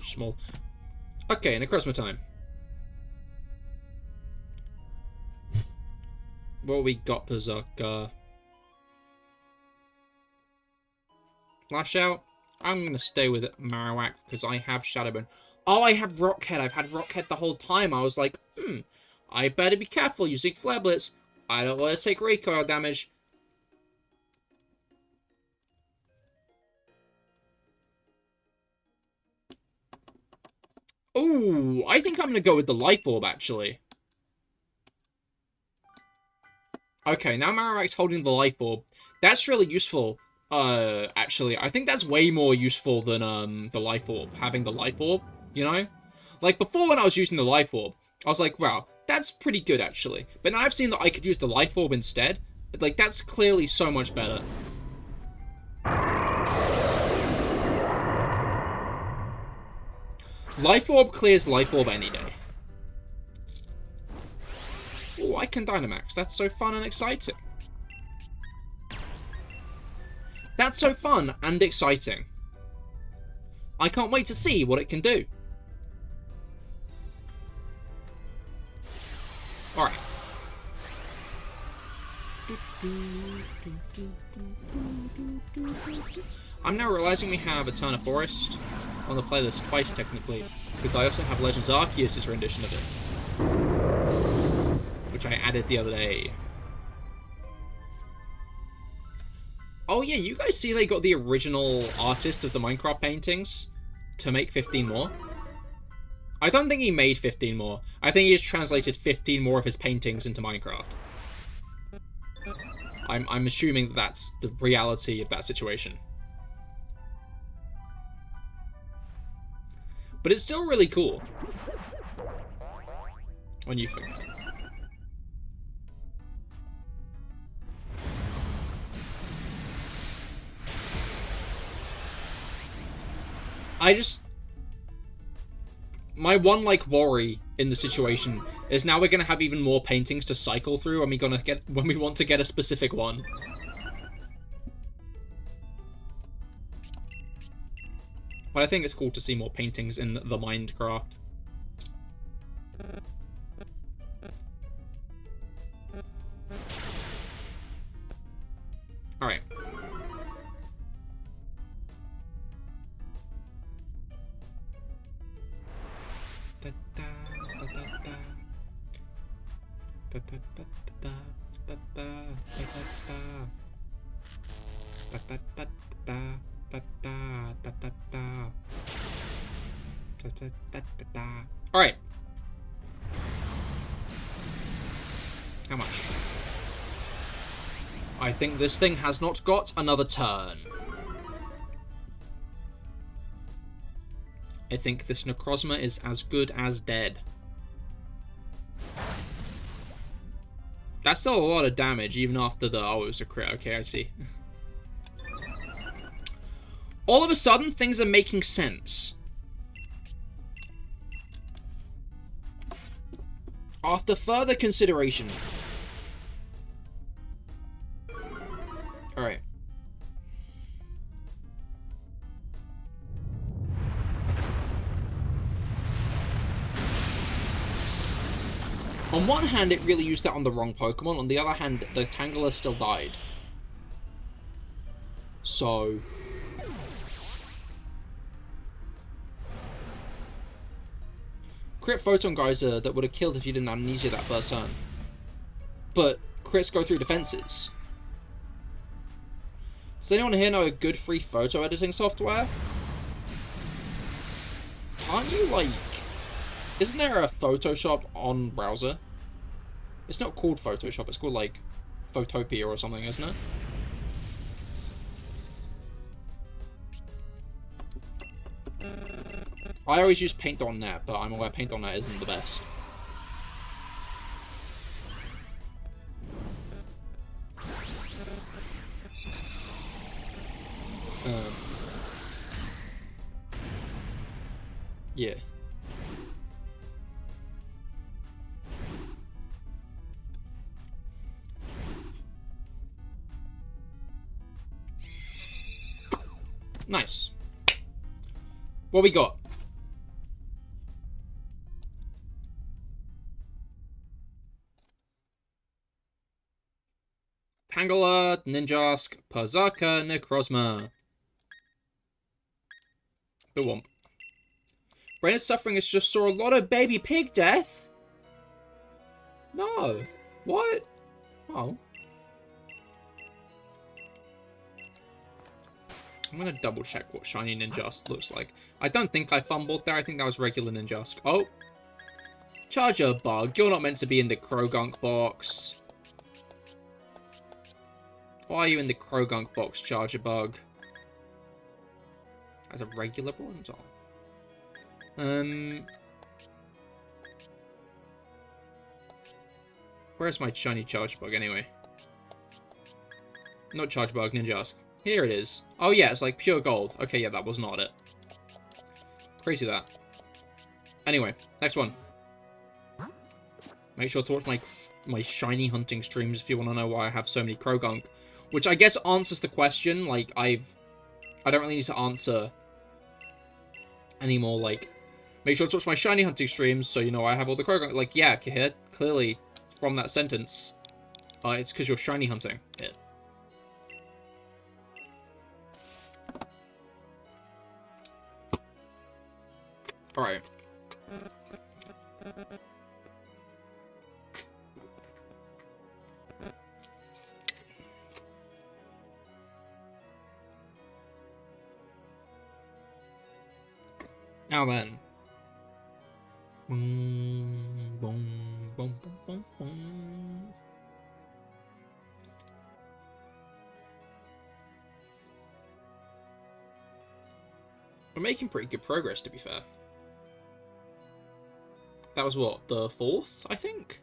Small. Okay, Necrozma time. What we got, Berserker? Lash out. I'm gonna stay with it, Marowak, because I have Shadowbone. Oh, I have Rockhead. I've had Rockhead the whole time. I was like, I better be careful using Flare Blitz. I don't want to take recoil damage. Ooh, I think I'm gonna go with the Life Orb, actually. Okay, now Marowak's holding the Life Orb. That's really useful, actually. I think that's way more useful than, the Life Orb. Having the Life Orb, you know? Like, before when I was using the Life Orb, I was like, wow, that's pretty good, actually. But now I've seen that I could use the Life Orb instead. Like, that's clearly so much better. Life Orb clears Life Orb any day. Oh, I can Dynamax. That's so fun and exciting. That's so fun and exciting. I can't wait to see what it can do. Alright. I'm now realizing we have Eterna Forest on the playlist twice, technically, because I also have Legends Arceus' rendition of it, which I added the other day. Oh yeah, you guys see they got the original artist of the Minecraft paintings to make 15 more? I don't think he made 15 more. I think he just translated 15 more of his paintings into Minecraft. I'm assuming that that's the reality of that situation. But it's still really cool. When you think. My one, like, worry in the situation is now we're gonna have even more paintings to cycle through when we want to get a specific one. But I think it's cool to see more paintings in the Minecraft. Alright. Alright. How much? I think this thing has not got another turn. I think this Necrozma is as good as dead. That's still a lot of damage, even after the... Oh, it was a crit. Okay, I see. All of a sudden, things are making sense. After further consideration. Alright. On one hand, it really used that on the wrong Pokemon. On the other hand, the Tangela still died. So... Crit Photon Geyser that would have killed if you didn't Amnesia that first turn. But crits go through defenses. Does anyone here know a good free photo editing software? Can't you, like... Isn't there a Photoshop on browser? It's not called Photoshop, it's called, like, Photopia or something, isn't it? I always use Paint.net, but I'm aware Paint.net isn't the best. Yeah. Nice. What we got? Tangela, Ninjask, Pazaka, Necrozma. The Womp. Brain is suffering as just saw a lot of baby pig death? No. What? Oh. I'm gonna double check what Shiny Ninjask looks like. I don't think I fumbled there. I think that was regular Ninjask. Oh. Charger Bug. You're not meant to be in the Krogunk box. Why are you in the Krogunk box, Charger Bug? As a regular Bronzor. Where's my shiny Charge Bug anyway? Not Charge Bug, Ninjask. Here it is. Oh yeah, it's like pure gold. Okay, yeah, that was not it. Crazy that. Anyway, next one. Make sure to watch my shiny hunting streams if you want to know why I have so many Krogunk. Which I guess answers the question. Like, I don't really need to answer anymore, like, make sure to watch my shiny hunting streams so you know I have all the Krogunk. Like, yeah, Cahir, clearly from that sentence, it's because you're shiny hunting. Yeah. Alright. Now then. Boom, boom, boom, boom, boom, boom. We're making pretty good progress, to be fair. That was what, the 4th, I think?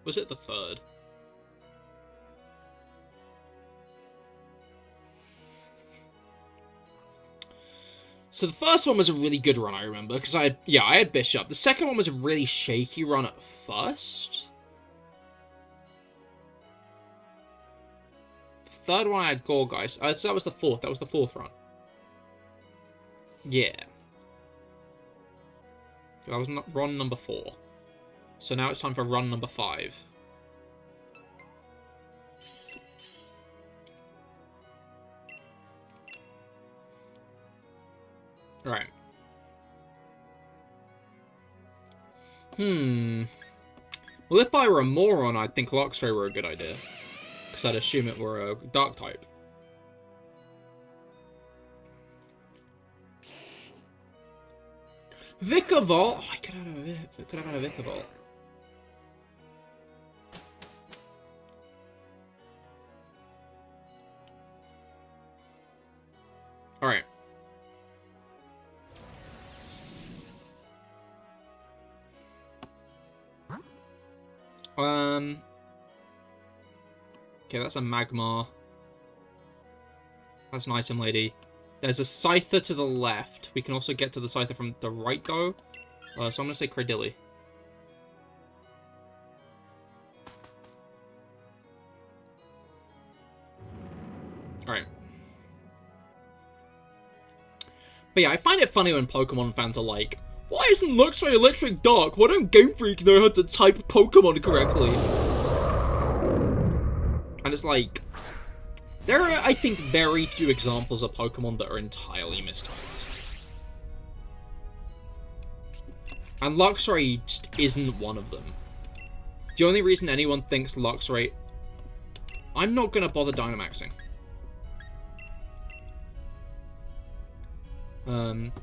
Was it the 3rd? So the first one was a really good run, I remember, because I had Bishop. The second one was a really shaky run at first. The third one I had Gorgeist. So that was the 4th. That was the 4th run. Yeah. That was run number 4. So now it's time for run number 5. Right. Well, if I were a moron, I'd think Luxray were a good idea. Because I'd assume it were a dark type. Vikavolt! Oh, I could have had a Vikavolt. Alright. Okay, that's a Magmar. That's an item lady. There's a Scyther to the left. We can also get to the Scyther from the right, though. So I'm going to say Cradilly. Alright. But yeah, I find it funny when Pokemon fans are like, why isn't Luxray Electric Dark? Why don't Game Freak know how to type Pokemon correctly? And it's like, there are, I think, very few examples of Pokemon that are entirely mistyped. And Luxray just isn't one of them. The only reason anyone thinks Luxray... I'm not going to bother Dynamaxing.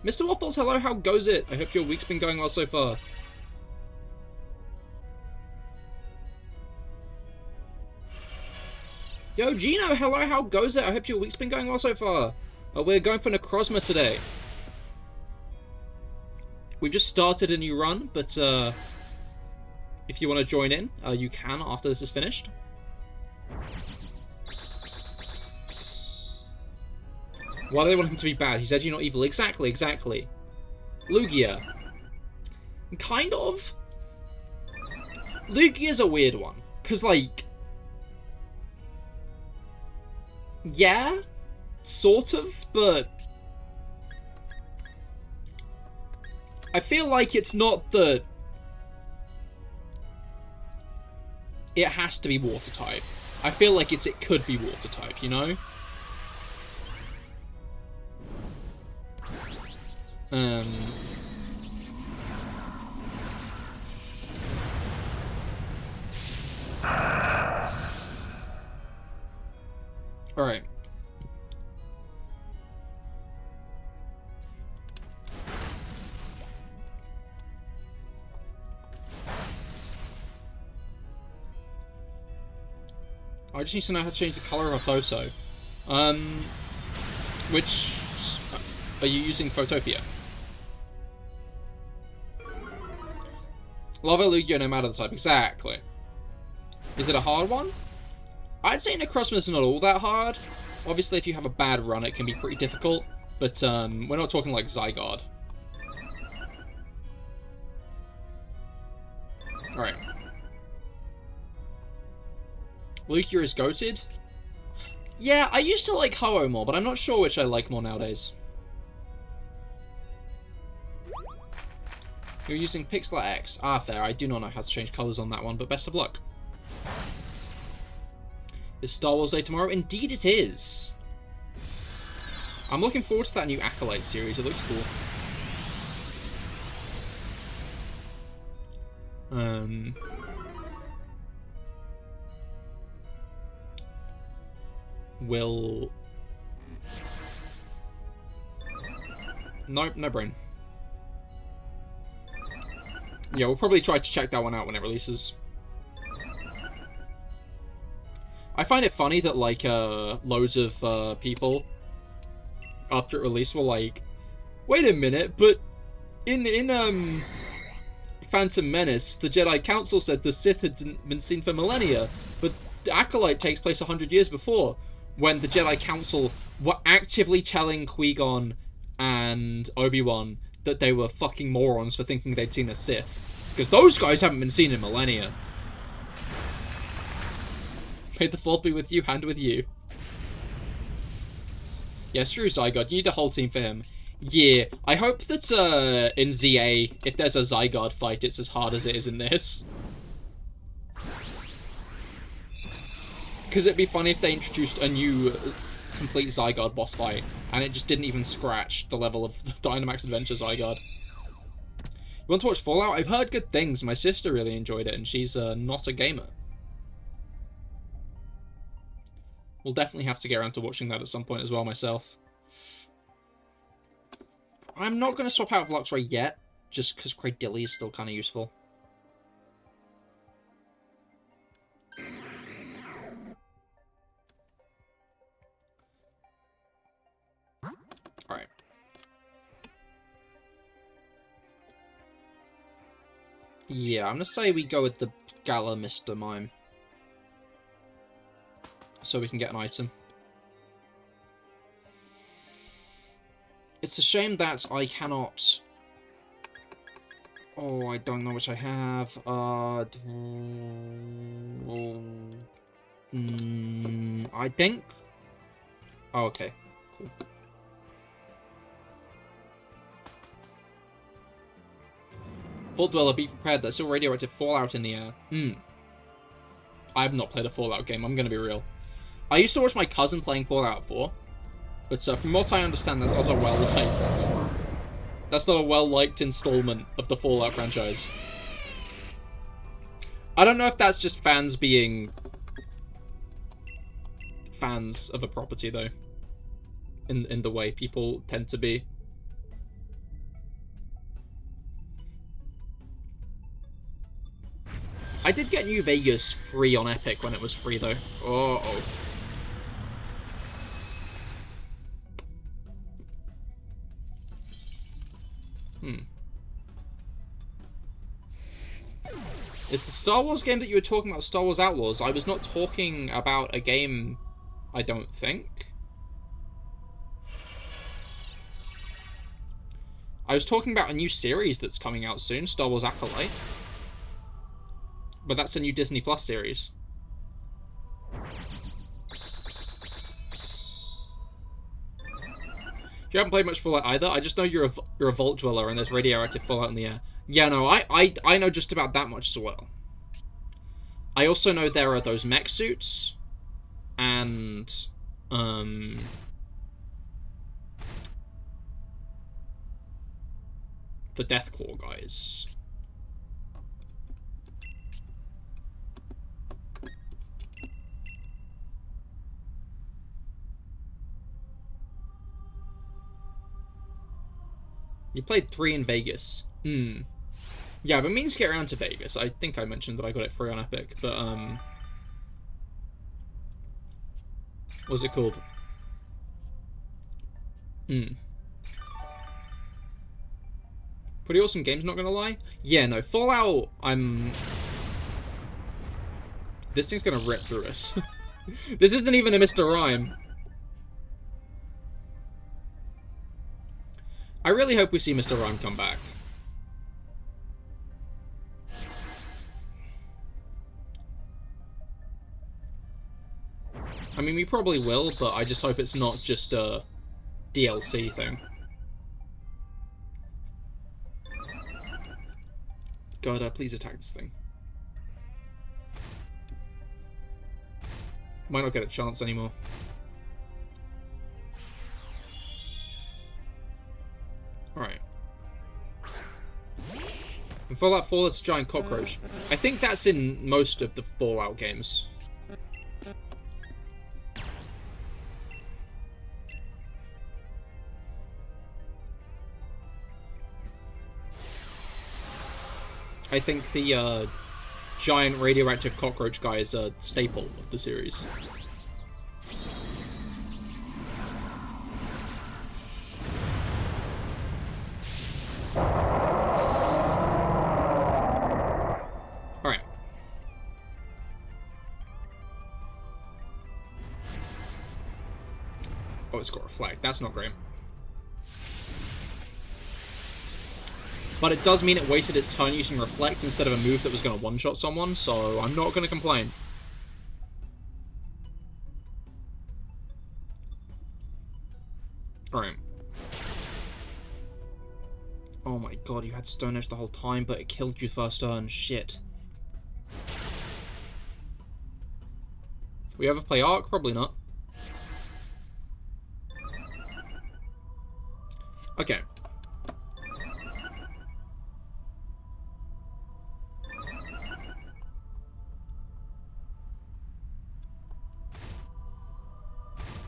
Mr. Waffles, hello, how goes it? I hope your week's been going well so far. Yo, Gino, hello, how goes it? I hope your week's been going well so far. We're going for Necrozma today. We've just started a new run, but if you want to join in, you can after this is finished. Why do they want him to be bad? He said you're not evil. Exactly, exactly. Lugia. Kind of. Lugia's a weird one. Because, like... yeah? Sort of, but... I feel like it's not that... it has to be water type. I feel like it could be water type, you know? Alright. I just need to know how to change the colour of a photo. Which... are you using Photopia? Lava Lugia no matter the type, exactly. Is it a hard one? I'd say Necrozma's not all that hard. Obviously, if you have a bad run, it can be pretty difficult. But, we're not talking like Zygarde. Alright. Lugia is goated? Yeah, I used to like Ho-Oh more, but I'm not sure which I like more nowadays. You're using Pixel X. Ah, fair. I do not know how to change colours on that one, but best of luck. Is Star Wars Day tomorrow? Indeed it is. I'm looking forward to that new Acolyte series. It looks cool. Nope, no brain. Yeah, we'll probably try to check that one out when it releases. I find it funny that, like, loads of people, after it released, were like, wait a minute, but in Phantom Menace, the Jedi Council said the Sith had been seen for millennia, but the Acolyte takes place 100 years before, when the Jedi Council were actively telling Qui-Gon and Obi-Wan that they were fucking morons for thinking they'd seen a Sith. Because those guys haven't been seen in millennia. May the fault be with you and with you. Yeah, screw Zygarde. You need a whole team for him. Yeah, I hope that in ZA, if there's a Zygarde fight, it's as hard as it is in this. Because it'd be funny if they introduced a new complete Zygarde boss fight, and it just didn't even scratch the level of the Dynamax Adventures Zygarde. You want to watch Fallout? I've heard good things. My sister really enjoyed it, and she's not a gamer. We'll definitely have to get around to watching that at some point as well myself. I'm not going to swap out of Luxray yet, just because Cradilly is still kind of useful. Alright. Yeah, I'm going to say we go with the Gala Mr. Mime. So we can get an item. It's a shame that I cannot... oh, I don't know which I have. I think... oh, okay. Cool. Full Dweller, be prepared. There's still radioactive fallout in the air. I have not played a Fallout game, I'm gonna be real. I used to watch my cousin playing Fallout 4, but from what I understand, that's not a well-liked... that's not a well-liked installment of the Fallout franchise. I don't know if that's just fans being fans of a property, though, in the way people tend to be. I did get New Vegas free on Epic when it was free, though. Uh-oh. It's the Star Wars game that you were talking about, Star Wars Outlaws. I was not talking about a game, I don't think. I was talking about a new series that's coming out soon, Star Wars Acolyte. But that's a new Disney Plus series. You haven't played much Fallout either. I just know you're a vault dweller and there's radioactive fallout in the air. Yeah, no, I know just about that much as well. I also know there are those mech suits and the Deathclaw guys. You played 3 in Vegas. Yeah, I've been meaning to get around to Vegas. I think I mentioned that I got it free on Epic, but, what's it called? Pretty awesome games, not gonna lie. Yeah, no, Fallout, This thing's gonna rip through us. This isn't even a Mr. Rhyme. I really hope we see Mr. Rhyme come back. I mean, we probably will, but I just hope it's not just a DLC thing. God, please attack this thing. Might not get a chance anymore. Alright. In Fallout 4, it's a giant cockroach. I think that's in most of the Fallout games. I think the giant radioactive cockroach guy is a staple of the series. Alright. Oh, it's got reflect. That's not great. But it does mean it wasted its turn using Reflect instead of a move that was going to one-shot someone, so I'm not going to complain. Alright. Oh my god, you had Stone Edge the whole time, but it killed you first turn. Shit. We ever play Arc? Probably not. Okay.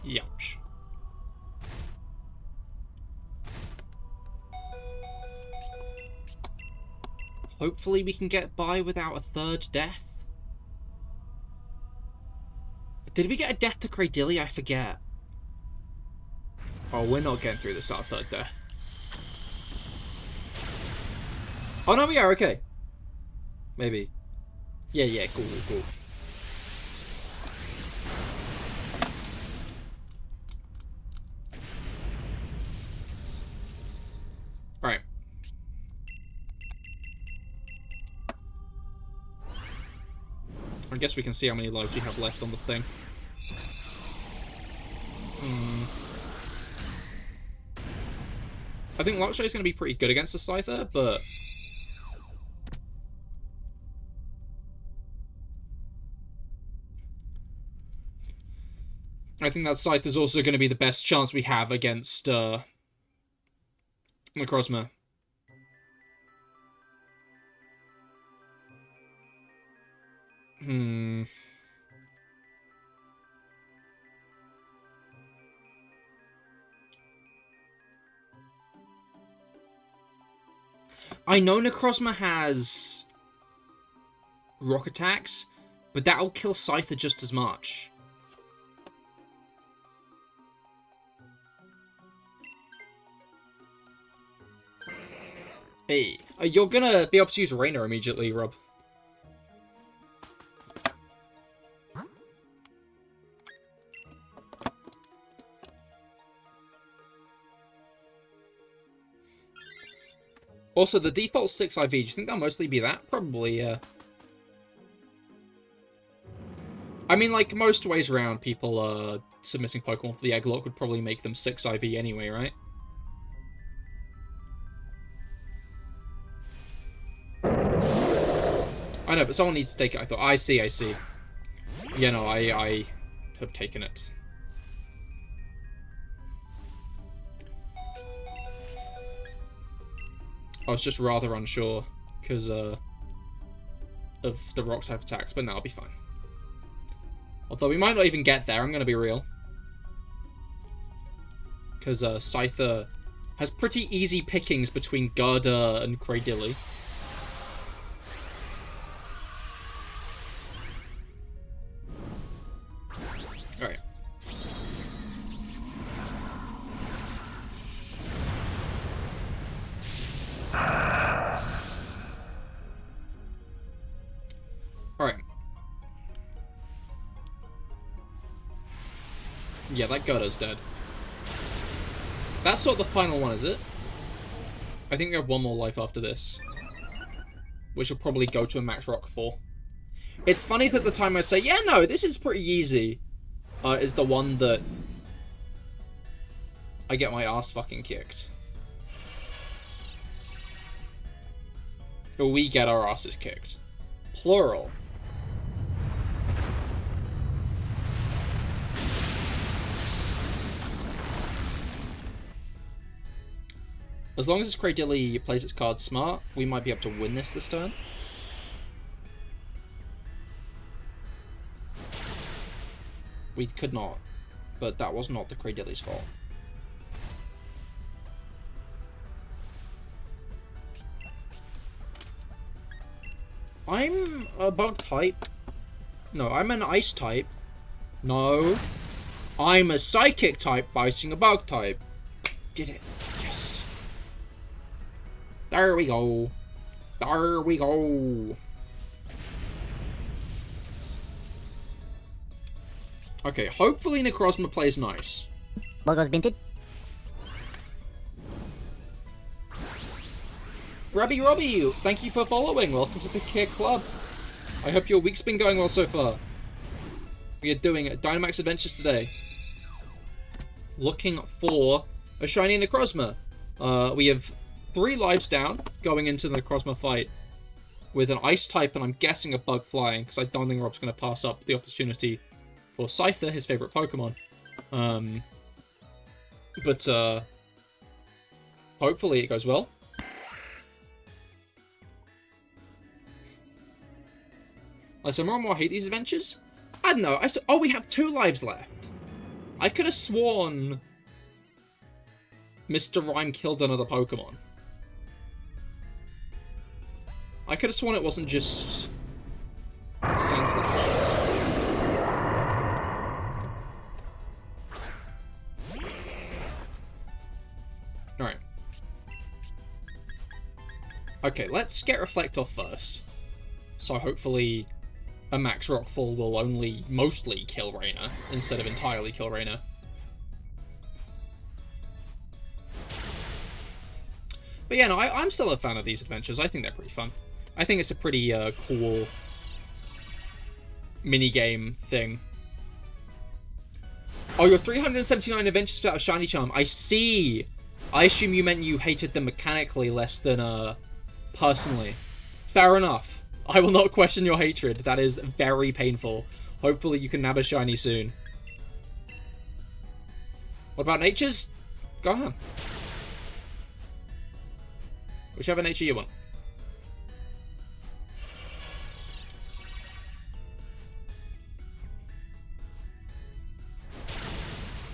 Youch. Hopefully we can get by without a third death. Did we get a death to Cradilly? I forget. Oh, we're not getting through this without a third death. Oh no, we are, okay. Maybe. Yeah, cool. Alright. I guess we can see how many lives we have left on the thing. I think Lockshot is going to be pretty good against the Scyther, but... I think that Scythe is also going to be the best chance we have against, Necrozma. I know Necrozma has rock attacks, but that'll kill Scyther just as much. Hey, you're gonna be able to use Rainer immediately, Rob. Also, the default 6 IV, do you think that'll mostly be that? Probably, yeah. I mean, like, most ways around, people submitting Pokemon for the Egglocke would probably make them 6 IV anyway, right? I know, but someone needs to take it, I thought. I see. Yeah, no, I have taken it. I was just rather unsure, because, of the rock-type attacks, but now I'll be fine. Although we might not even get there, I'm going to be real. Because, Scyther has pretty easy pickings between Garda and Cradilly. Alright. Alright. Yeah, that Garda's dead. That's not the final one, is it? I think we have one more life after this. Which will probably go to a max rock 4. It's funny that the time I say, yeah, no, this is pretty easy, is the one that I get my ass fucking kicked. But we get our asses kicked. Plural. As long as Cradilly plays its card smart, we might be able to win this turn. We could not, but that was not the Cradilly's fault. I'm a bug type. No, I'm an ice type. No. I'm a psychic type fighting a bug type. Did it. Yes. There we go. There we go. Okay, hopefully Necrozma plays nice. Logos minted. Robbie, thank you for following. Welcome to the Cahir Club. I hope your week's been going well so far. We are doing Dynamax Adventures today. Looking for a shiny Necrozma. We have 3 lives down going into the Necrozma fight with an Ice type and I'm guessing a Bug Flying because I don't think Rob's going to pass up the opportunity for Scyther, his favourite Pokemon. But hopefully it goes well. So more and more hate these adventures. I don't know. Oh, we have 2 lives left. I could have sworn Mr. Rhyme killed another Pokemon. I could have sworn it wasn't just Sandslash. Alright. Okay, let's get Reflect off first. So hopefully a Max Rock Fall will only mostly kill Raina, instead of entirely kill Raina. But yeah, no, I'm still a fan of these adventures. I think they're pretty fun. I think it's a pretty cool minigame thing. Oh, your 379 adventures without a shiny charm. I see. I assume you meant you hated them mechanically less than personally. Fair enough. I will not question your hatred. That is very painful. Hopefully you can nab a shiny soon. What about natures? Go on. Whichever nature you want.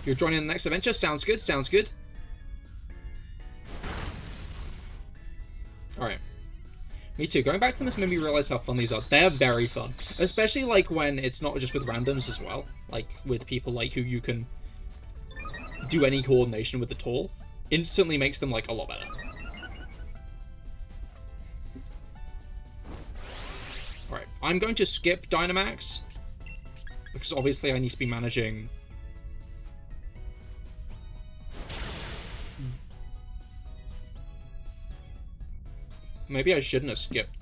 You're joining the next adventure? Sounds good, sounds good. Alright. Me too. Going back to them has made me realize how fun these are. They're very fun. Especially, like, when it's not just with randoms as well. Like, with people, like, who you can do any coordination with at all. Instantly makes them, like, a lot better. Alright. I'm going to skip Dynamax. Because, obviously, I need to be managing Maybe I shouldn't have skipped.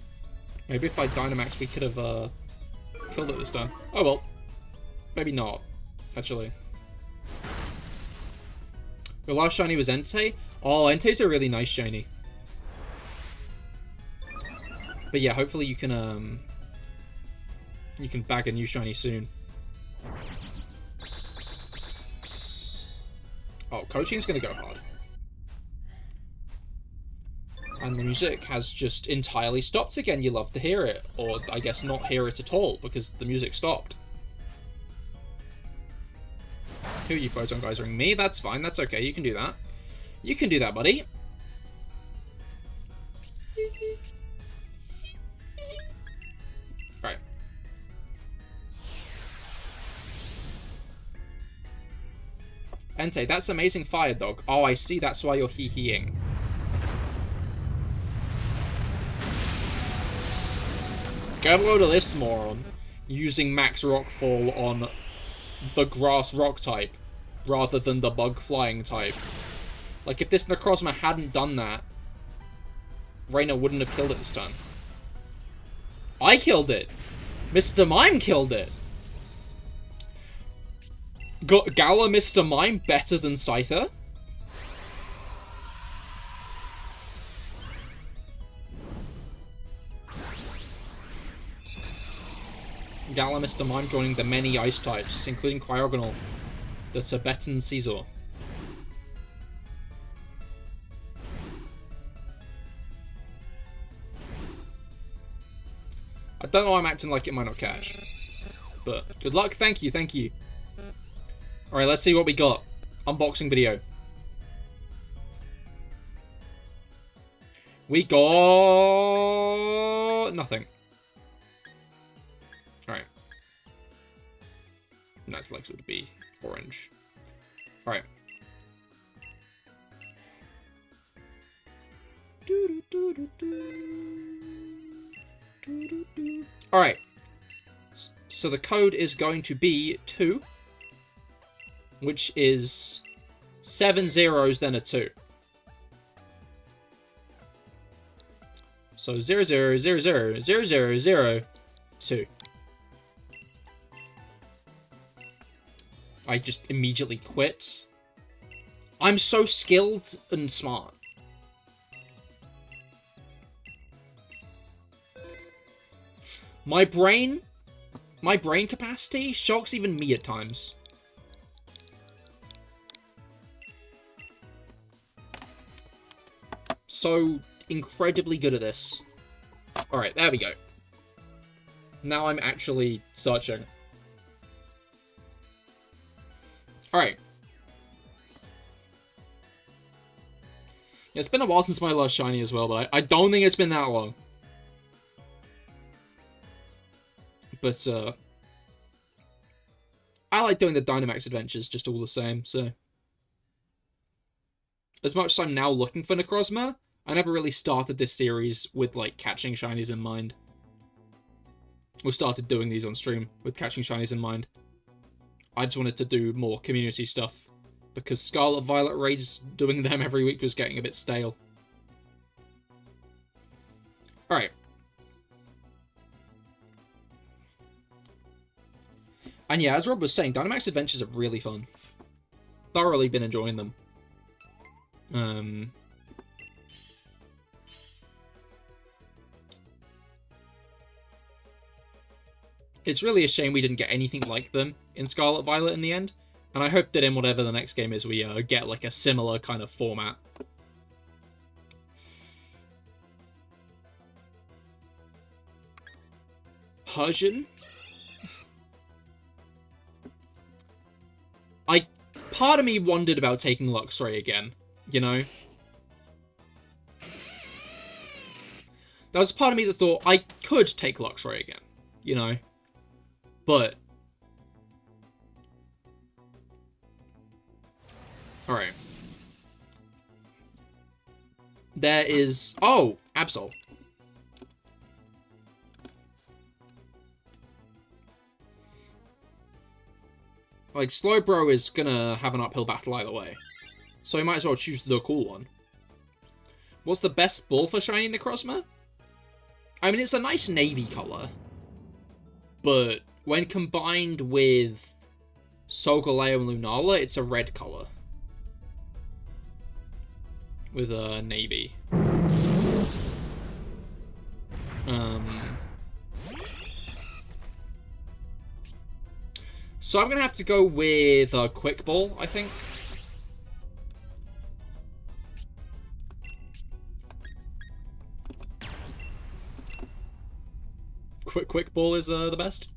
Maybe if I Dynamax, we could have killed it this time. Oh well. Maybe not, actually. The last shiny was Entei. Oh, Entei's a really nice shiny. But yeah, hopefully you can bag a new shiny soon. Oh, coaching's gonna go hard. And the music has just entirely stopped again. You love to hear it. Or, I guess, not hear it at all, because the music stopped. Who are you photon guys ring? Me? That's fine. That's okay. You can do that. You can do that, buddy. Right. Entei, that's amazing fire, dog. Oh, I see. That's why you're hee-heeing. Get a load of this moron using Max Rockfall on the Grass Rock type rather than the Bug Flying type. Like, if this Necrozma hadn't done that, Reina wouldn't have killed it this time. I killed it! Mr. Mime killed it! Gala Mr. Mime better than Scyther? Gala Mr. Mime joining the many ice types, including Cryogonal, the Tibetan Caesar. I don't know why I'm acting like it might not catch. But good luck, thank you, thank you. Alright, let's see what we got. Unboxing video. We got nothing. Alright. Nice legs would be orange. Alright. Alright. So the code is going to be 2. Which is 7 zeros, then a 2. So 0, 0, 0, 0, 0, 0, 0, 2. I just immediately quit. I'm so skilled and smart. My brain capacity shocks even me at times. So incredibly good at this. Alright, there we go. Now I'm actually searching. Alright. Yeah, it's been a while since my last shiny as well, but I don't think it's been that long. But, I like doing the Dynamax Adventures just all the same, so... As much as I'm now looking for Necrozma, I never really started this series with, like, catching shinies in mind. Or started doing these on stream with catching shinies in mind. I just wanted to do more community stuff, because Scarlet Violet raids, doing them every week was getting a bit stale. Alright. And yeah, as Rob was saying, Dynamax Adventures are really fun. Thoroughly been enjoying them. It's really a shame we didn't get anything like them in Scarlet Violet in the end, and I hope that in whatever the next game is, we get like a similar kind of format. Persian? Part of me wondered about taking Luxray again, you know? There was a part of me that thought I could take Luxray again, you know? But... Alright. There is... Oh! Absol. Like, Slowbro is gonna have an uphill battle either way. So I might as well choose the cool one. What's the best ball for shiny Necrozma? I mean, it's a nice navy color, but when combined with Solgaleo and Lunala, it's a red color with a navy. So I'm gonna have to go with Quick Ball, I think. Quick Ball is the best.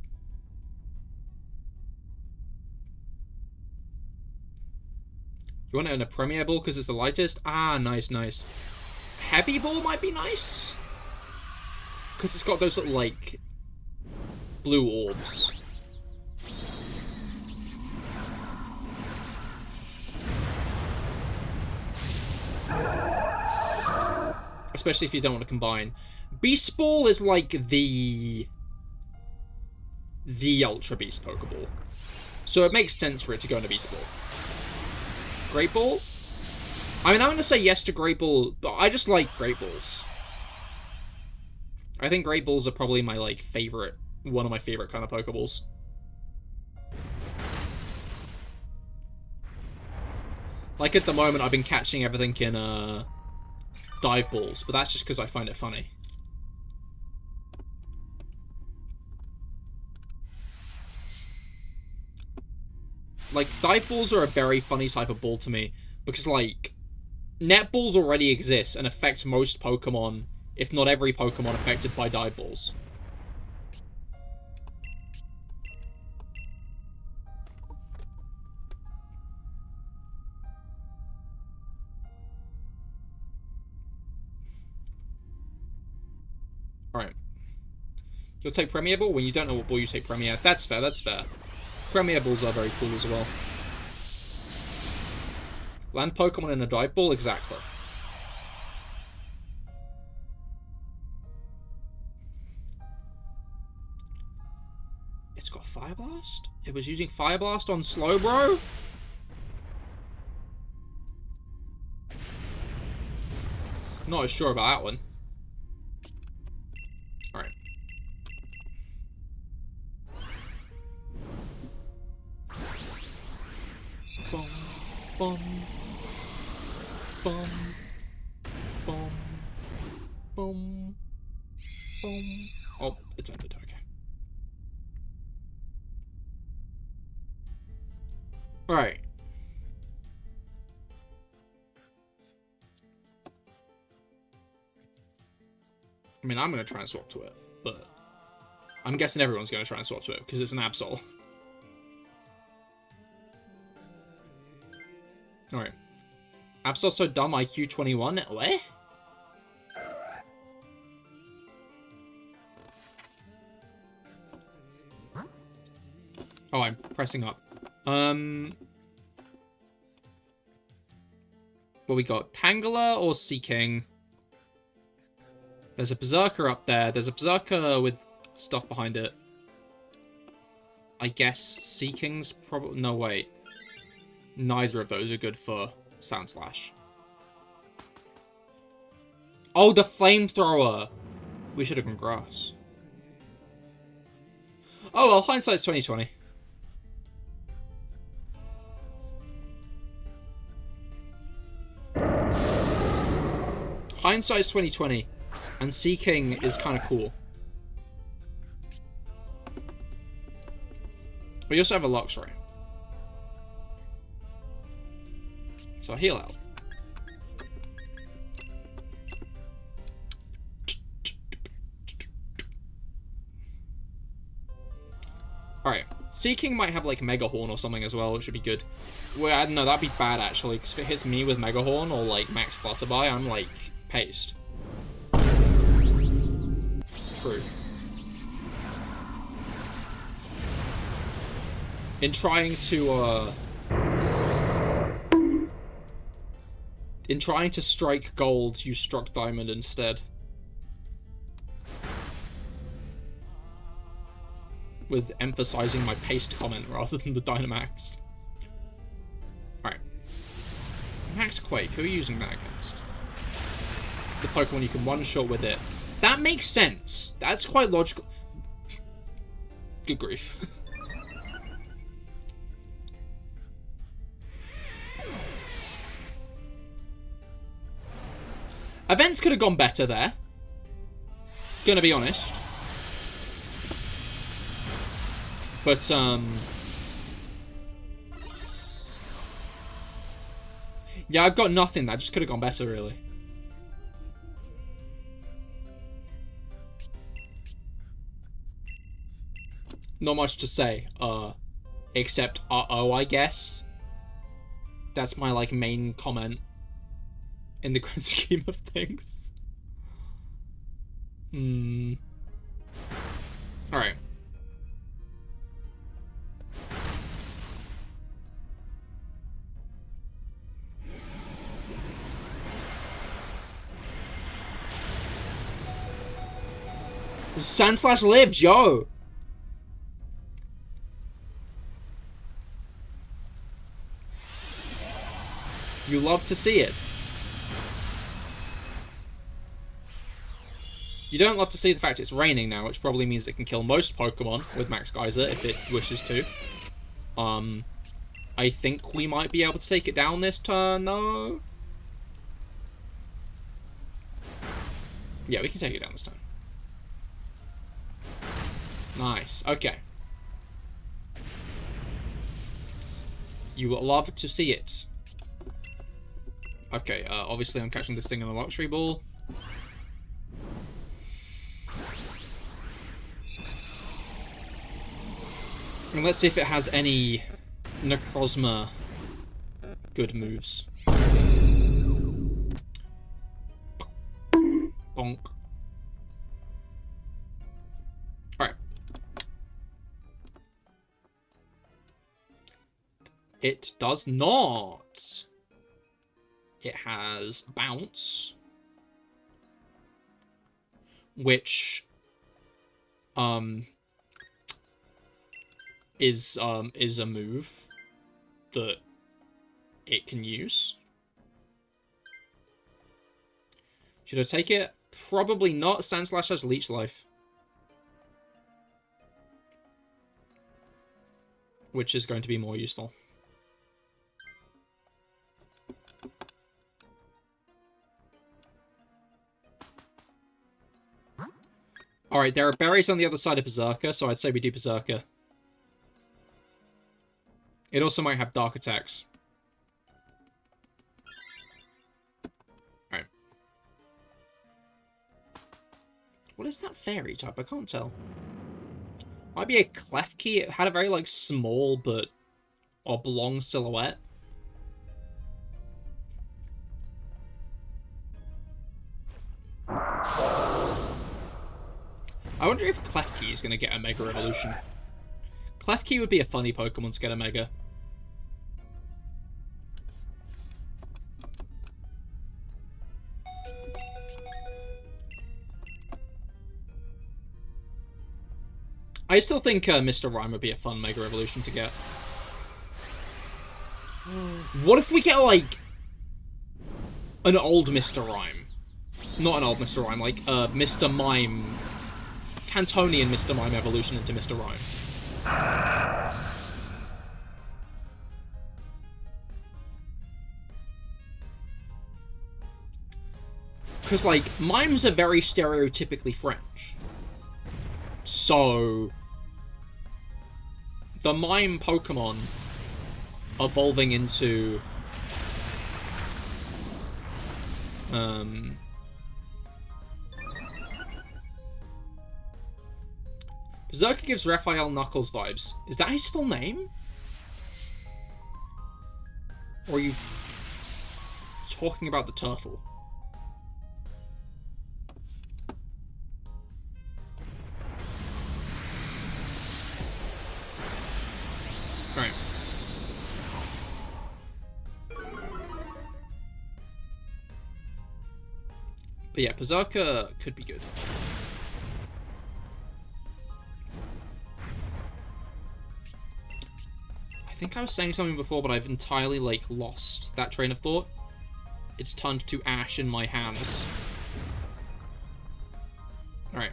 You want it in a Premier Ball because it's the lightest? Ah, nice, nice. Heavy Ball might be nice. Because it's got those little, like, blue orbs. Especially if you don't want to combine. Beast Ball is like the Ultra Beast Pokeball. So it makes sense for it to go in a Beast Ball. Great Ball? I mean, I'm going to say yes to Great Ball, but I just like Great Balls. I think Great Balls are probably my, like, favorite, one of my favorite kind of Pokeballs. Like, at the moment, I've been catching everything in, Dive Balls, but that's just because I find it funny. Like, Dive Balls are a very funny type of ball to me, because, like, Net Balls already exist and affect most Pokemon, if not every Pokemon affected by Dive Balls. Alright. You'll take Premier Ball when you don't know what ball you take Premier. That's fair, that's fair. Premier Balls are very cool as well. Land Pokemon in a Dive Ball? Exactly. It's got Fire Blast? It was using Fire Blast on Slowbro? Not as sure about that one. Alright. Boom, boom, boom, boom, boom, boom. Oh, it's ended, okay. Alright. I mean, I'm going to try and swap to it, but I'm guessing everyone's going to try and swap to it, because it's an Absol. Alright. Absol's so dumb, IQ 21? What? Oh, I'm pressing up. What we got? Tangela or Seaking? There's a Berserker up there. There's a Berserker with stuff behind it. I guess Seaking's probably... No, wait. Neither of those are good for Sand Slash. Oh, the Flamethrower! We should have gone Grass. Oh, well, hindsight's 20/20. Hindsight's 20/20. And Seaking is kind of cool. We also have a Luxray. So heal out. Alright. Seaking might have like Mega Horn or something as well, which should be good. Well, I don't know, that'd be bad actually, because if it hits me with Mega Horn or like Max Flutterby, I'm like paced. True. In trying to strike gold, you struck diamond instead. With emphasizing my paced comment rather than the Dynamax. Alright. Max Quake, who are you using that against? The Pokemon you can one-shot with it. That makes sense. That's quite logical. Good grief. Events could have gone better there. Gonna be honest. But, yeah, I've got nothing. That just could have gone better, really. Not much to say, except uh-oh, I guess. That's my, like, main comment in the grand scheme of things. Alright. Sandslash lived, yo! You love to see it. You don't love to see the fact it's raining now, which probably means it can kill most Pokemon with Max Geyser if it wishes to. I think we might be able to take it down this turn, though. Yeah, we can take it down this turn. Nice. Okay. You will love to see it. Okay, obviously I'm catching this thing in the luxury ball. And let's see if it has any Necrozma good moves. Bonk. Alright. It does not. It has Bounce, which is a move that it can use. Should I take it? Probably not. Sandslash has Leech Life, which is going to be more useful. Alright, there are berries on the other side of Berserker, so I'd say we do Berserker. It also might have Dark Attacks. Alright. What is that fairy type? I can't tell. Might be a Klefki. It had a very, like, small but oblong silhouette. I wonder if Klefki is going to get a Mega Evolution. Klefki would be a funny Pokemon to get a Mega. I still think Mr. Rime would be a fun Mega Evolution to get. What if we get, like, an old Mr. Rime? Not an old Mr. Rime, like, Mr. Mime... Cantonian Mr. Mime evolution into Mr. Rime. Because, like, Mimes are very stereotypically French. So... the Mime Pokemon evolving into... Berserker gives Raphael Knuckles vibes. Is that his full name? Or are you talking about the turtle? Alright. But yeah, Berserker could be good. I think I was saying something before, but I've entirely, like, lost that train of thought. It's turned to ash in my hands. Alright.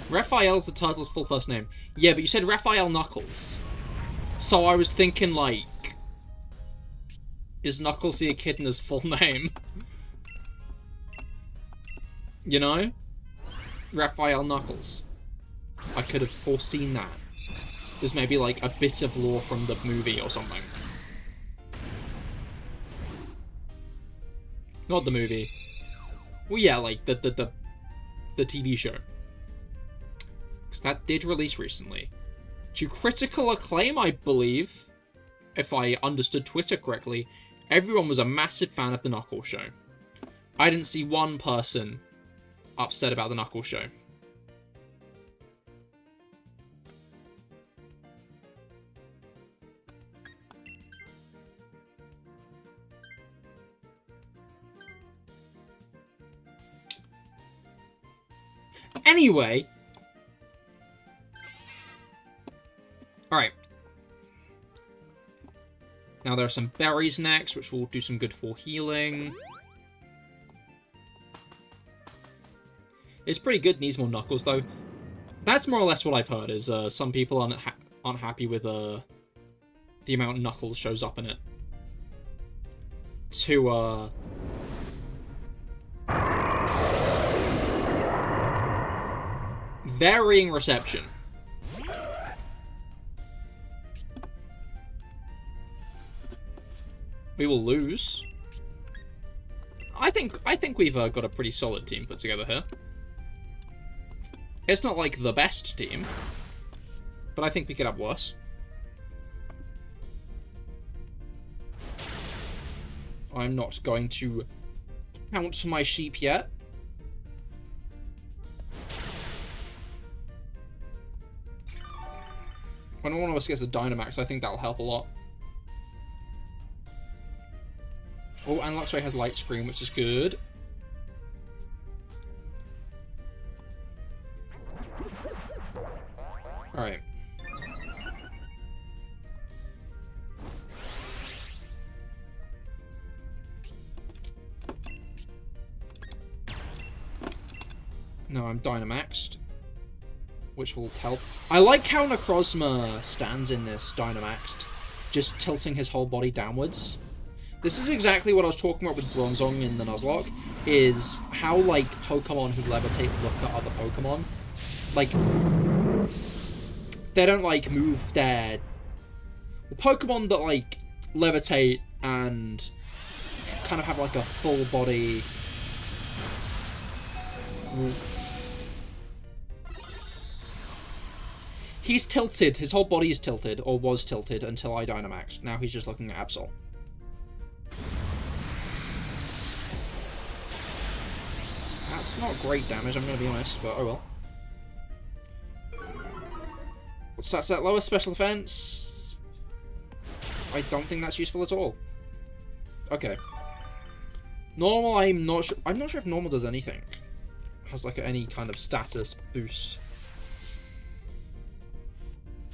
Raphael's the turtle's full first name. Yeah, but you said Raphael Knuckles. So I was thinking, like... Is Knuckles the echidna's full name? You know? Raphael Knuckles. I could have foreseen that. There's maybe, like, a bit of lore from the movie or something. Not the movie. Well, yeah, like, the TV show. Because that did release recently. To critical acclaim, I believe. If I understood Twitter correctly. Everyone was a massive fan of the Knuckles show. I didn't see one person upset about the Knuckles show. Anyway. Alright. Now there are some berries next, which will do some good for healing. It's pretty good, needs more Knuckles, though. That's more or less what I've heard, is some people aren't happy with the amount Knuckles shows up in it. To, varying reception. We will lose. I think we've got a pretty solid team put together here. It's not like the best team, but I think we could have worse. I'm not going to count my sheep yet. When one of us gets a Dynamax, I think that'll help a lot. Oh, and Luxray has Light Screen, which is good. Alright. No, I'm Dynamaxed, which will help. I like how Necrozma stands in this Dynamaxed, just tilting his whole body downwards. This is exactly what I was talking about with Bronzong in the Nuzlocke, is how, like, Pokemon who levitate look at other Pokemon. Like, they don't, like, move their... Pokemon that, like, levitate and kind of have, like, a full body... He's tilted. His whole body is tilted, or was tilted, until I Dynamaxed. Now he's just looking at Absol. That's not great damage, I'm going to be honest, but oh well. What's that lowest special defense? I don't think that's useful at all. Okay. Normal, I'm not sure if normal does anything. Has like any kind of status boost.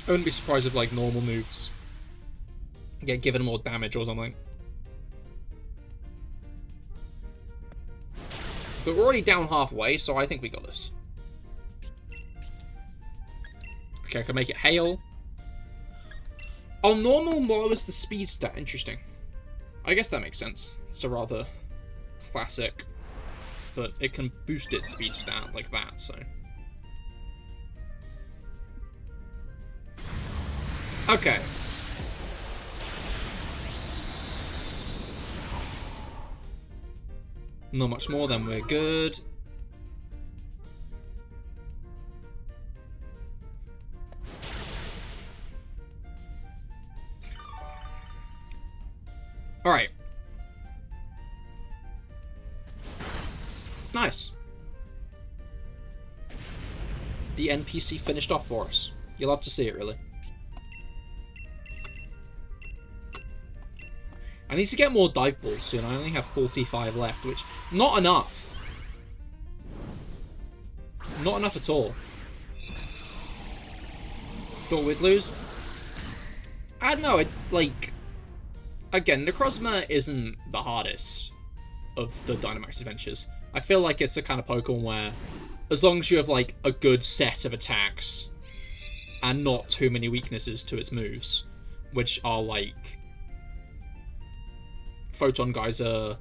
I wouldn't be surprised if like normal moves get given more damage or something. But we're already down halfway, so I think we got this. Okay, I can make it hail. Oh, normal lowers the speed stat. Interesting. I guess that makes sense. It's a rather classic, but it can boost its speed stat like that, so. Okay. Not much more, then we're good. Alright. Nice. The NPC finished off for us. You'll have to see it, really. I need to get more dive balls soon. I only have 45 left, which... Not enough. Not enough at all. Thought we'd lose? I don't know, like... again, Necrozma isn't the hardest of the Dynamax Adventures. I feel like it's the kind of Pokemon where, as long as you have, like, a good set of attacks and not too many weaknesses to its moves, which are, like, Photon Geyser,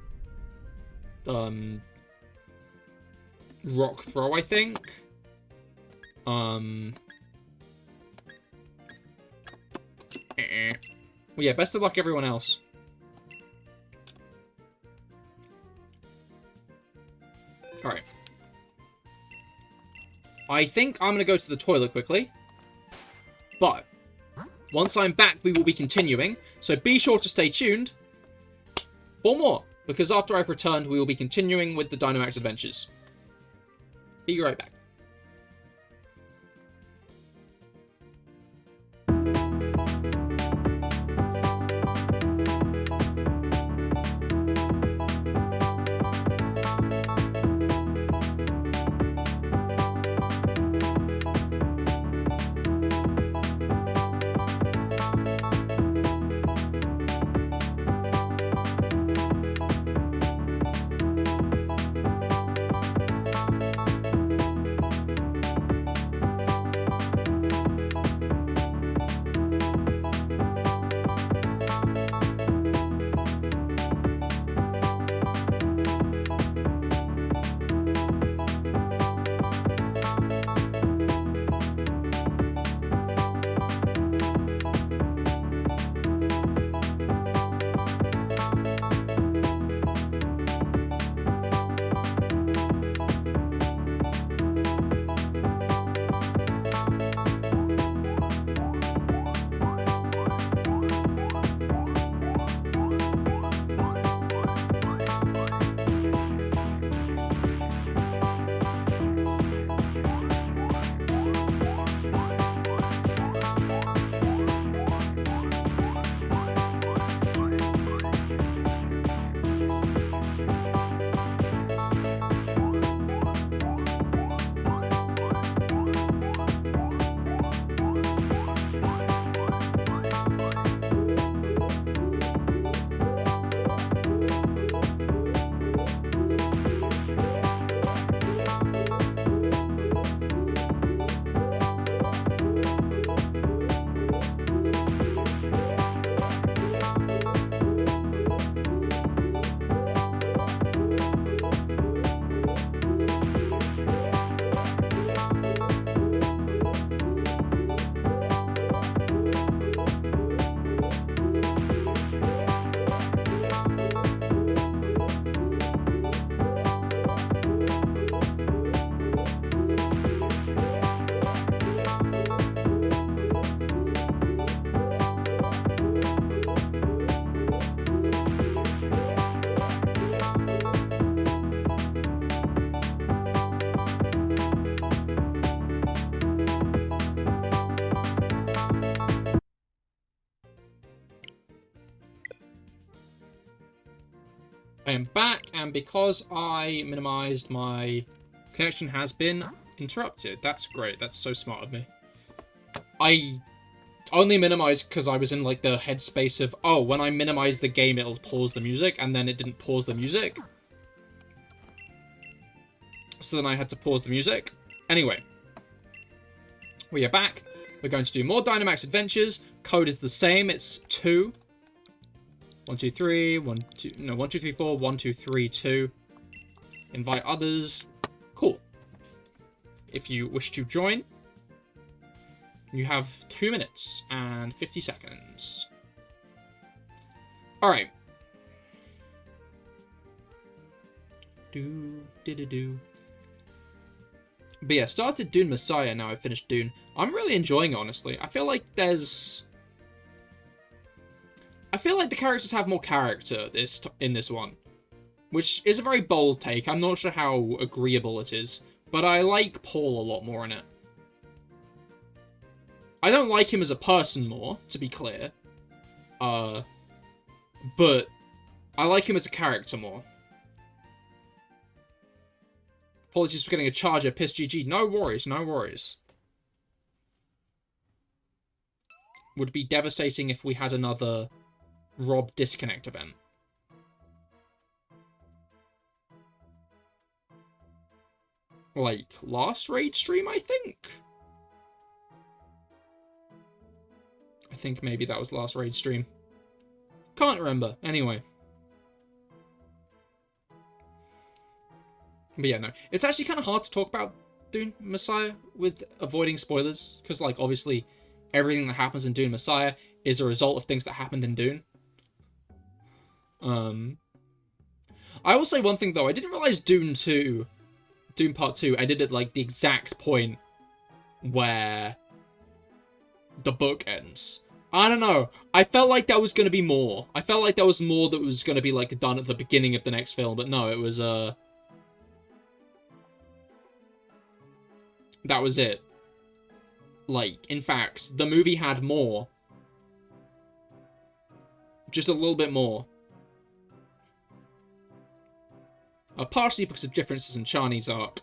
Rock Throw, I think. Well, yeah, best of luck, everyone else. Alright. I think I'm going to go to the toilet quickly. But, once I'm back, we will be continuing. So be sure to stay tuned for more. Because after I've returned, we will be continuing with the Dynamax Adventures. Be right back. I am back, and because I minimized, my connection has been interrupted. That's great. That's so smart of me. I only minimized because I was in, like, the headspace of, oh, when I minimize the game, it'll pause the music, and then it didn't pause the music. So then I had to pause the music. Anyway, we are back. We're going to do more Dynamax Adventures. Code is the same. It's 2. 1, 2, 3, 1, 2, no, 1, 2, 3, 4, 1, 2, 3, 2. Invite others. Cool. If you wish to join, you have 2 minutes and 50 seconds. Alright. Do. But yeah, started Dune Messiah, now I've finished Dune. I'm really enjoying it, honestly. I feel like the characters have more character in this one, which is a very bold take. I'm not sure how agreeable it is, but I like Paul a lot more in it. I don't like him as a person more, to be clear, but I like him as a character more. Apologies for getting a charger, piss GG. No worries, no worries. Would be devastating if we had another Rob disconnect event. Like, last raid stream, I think? I think maybe that was last raid stream. Can't remember. Anyway. But yeah, no. It's actually kind of hard to talk about Dune Messiah with avoiding spoilers. Because, like, obviously, everything that happens in Dune Messiah is a result of things that happened in Dune. I will say one thing, though. I didn't realize Dune Part 2 ended at, like, the exact point where the book ends. I don't know. I felt like that was going to be more. I felt like there was more that was going to be, like, done at the beginning of the next film. But no, it was, that was it. Like, in fact, the movie had more. Just a little bit more. Partially because of differences in Chani's arc.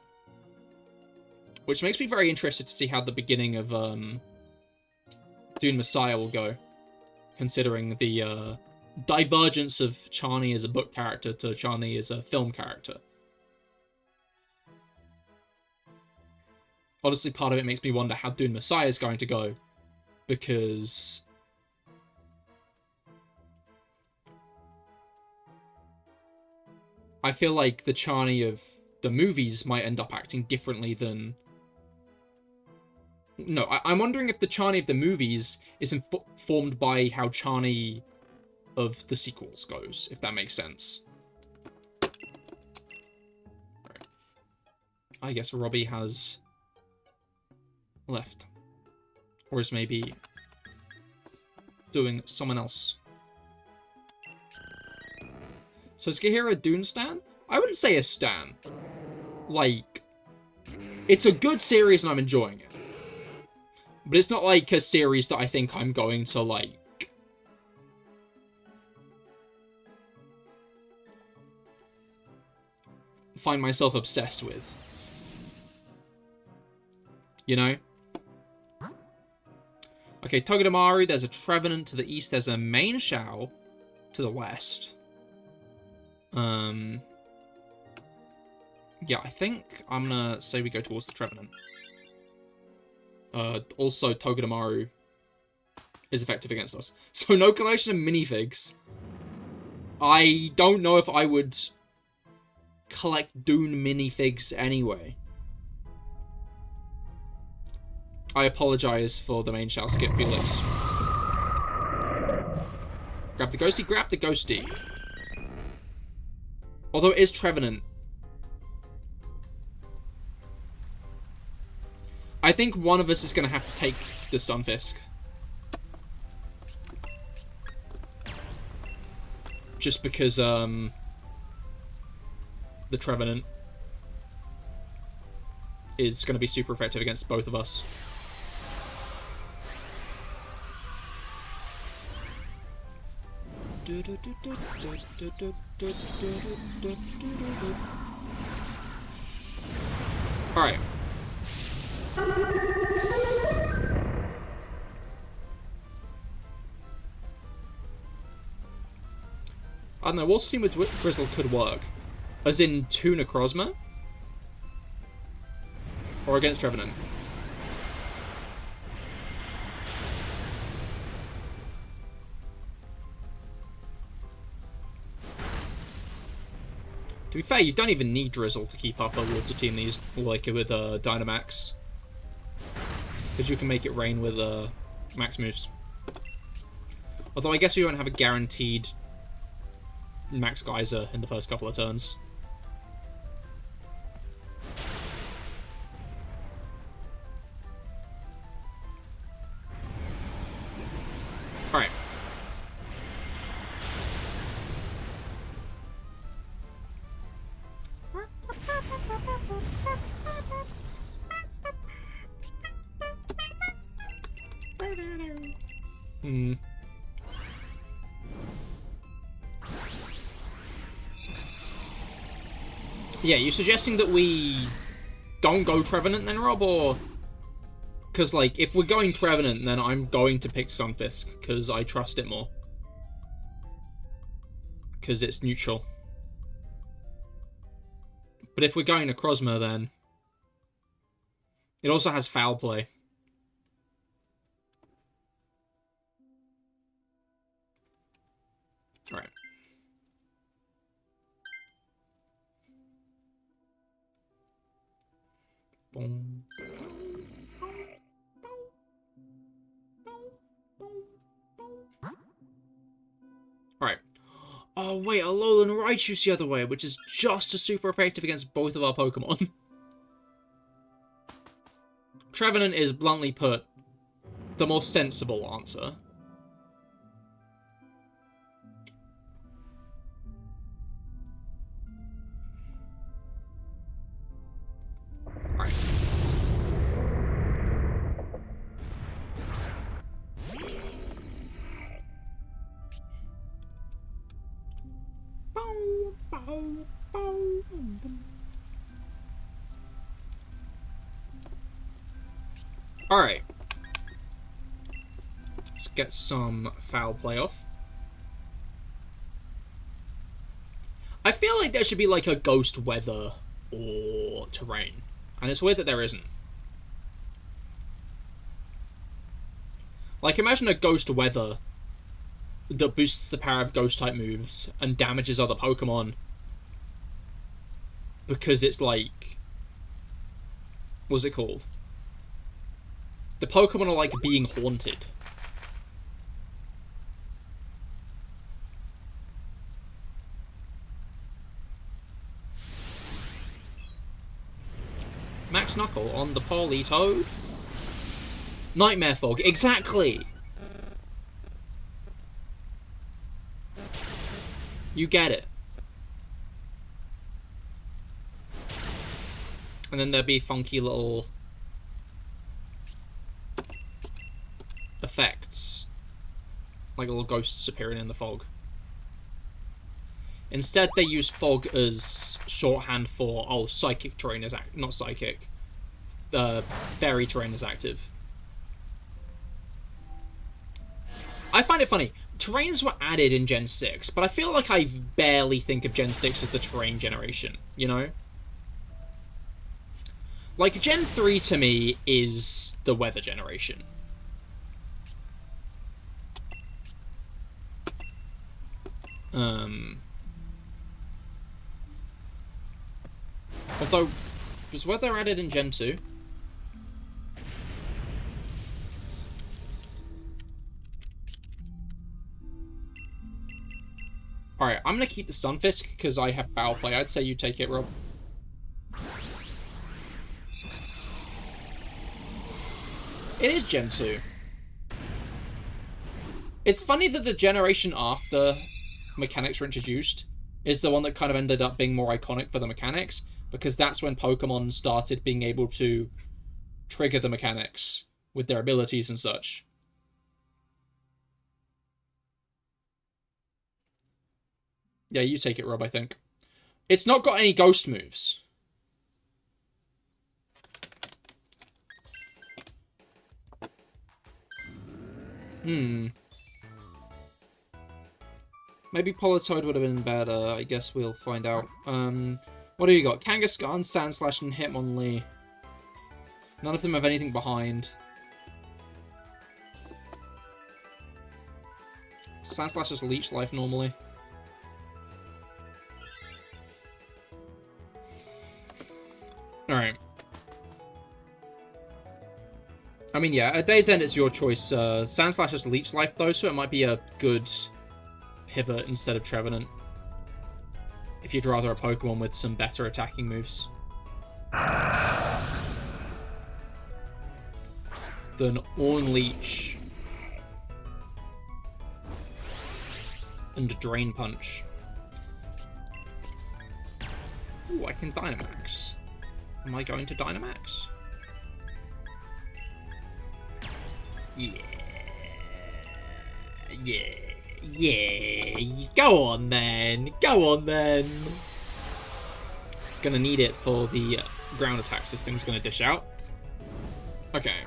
Which makes me very interested to see how the beginning of Dune Messiah will go. Considering the divergence of Chani as a book character to Chani as a film character. Honestly, part of it makes me wonder how Dune Messiah is going to go. Because I feel like the Chani of the movies might end up acting differently than... No, I'm wondering if the Chani of the movies is informed by how Chani of the sequels goes, if that makes sense. Right. I guess Robbie has left. Or is maybe doing someone else. So is Cahir a Dune stan? I wouldn't say a stan. Like, it's a good series and I'm enjoying it. But it's not like a series that I think I'm going to, like, find myself obsessed with. You know? Okay, Togedemaru, there's a Trevenant to the east, there's a Main Shao to the west. Yeah, I think I'm gonna say we go towards the Trevenant. Also, Togedemaru is effective against us. So no collection of minifigs. I don't know if I would collect Dune minifigs anyway. I apologize for the main Shao skip, Felix. Grab the ghosty, grab the ghosty. Although it is Trevenant. I think one of us is going to have to take the Sunfisk. Just because, the Trevenant is going to be super effective against both of us. Alright. I don't know, what team with Drizzle could work? As in two Necrozma? Or against Trevenant? To be fair, you don't even need Drizzle to keep up a water team these, like with Dynamax. Because you can make it rain with max moves. Although I guess we won't have a guaranteed Max Geyser in the first couple of turns. Alright. Yeah, you suggesting that we don't go Trevenant then, Rob, or... Because, like, if we're going Trevenant, then I'm going to pick Sunfisk, because I trust it more. because it's neutral. But if we're going to Necrozma, then it also has Foul Play. Alright. Boom. Alright. Oh wait, Alolan Raichu's the other way, which is just as super effective against both of our Pokemon. Trevenant is, bluntly put, the more sensible answer. Alright. Alright. Let's get some Foul Play off. I feel like there should be like a Ghost Weather or Terrain. And it's weird that there isn't. Like, imagine a Ghost Weather that boosts the power of Ghost-type moves and damages other Pokemon. Because it's like... what's it called? The Pokemon are like being haunted. Max Knuckle on the Politoad. Nightmare Fog, exactly! You get it. And then there'd be funky little effects. Like little ghosts appearing in the fog. Instead, they use fog as shorthand for, oh, psychic terrain is not psychic. Fairy terrain is active. I find it funny. Terrains were added in Gen 6, but I feel like I barely think of Gen 6 as the terrain generation, you know? Like, Gen 3 to me is the weather generation. Although, was weather added in Gen 2? Alright, I'm gonna keep the Stunfisk because I have Foul Play. I'd say you take it, Rob. It is Gen 2. It's funny that the generation after mechanics were introduced is the one that kind of ended up being more iconic for the mechanics, because that's when Pokemon started being able to trigger the mechanics with their abilities and such. Yeah, you take it, Rob, I think. It's not got any ghost moves. Maybe Politoed would have been better. I guess we'll find out. What do you got? Kangaskhan, Sandslash, and Hitmonlee. None of them have anything behind. Sandslash has Leech Life normally. Alright. I mean, yeah, at Day's End, it's your choice. Sandslash has Leech Life, though, so it might be a good pivot instead of Trevenant. If you'd rather a Pokemon with some better attacking moves. Than Ornleech. And Drain Punch. Ooh, I can Dynamax. Am I going to Dynamax? Yeah. Yeah. Yeah. Go on then. Go on then. Gonna need it for the ground attacks this thing's gonna dish out. Okay.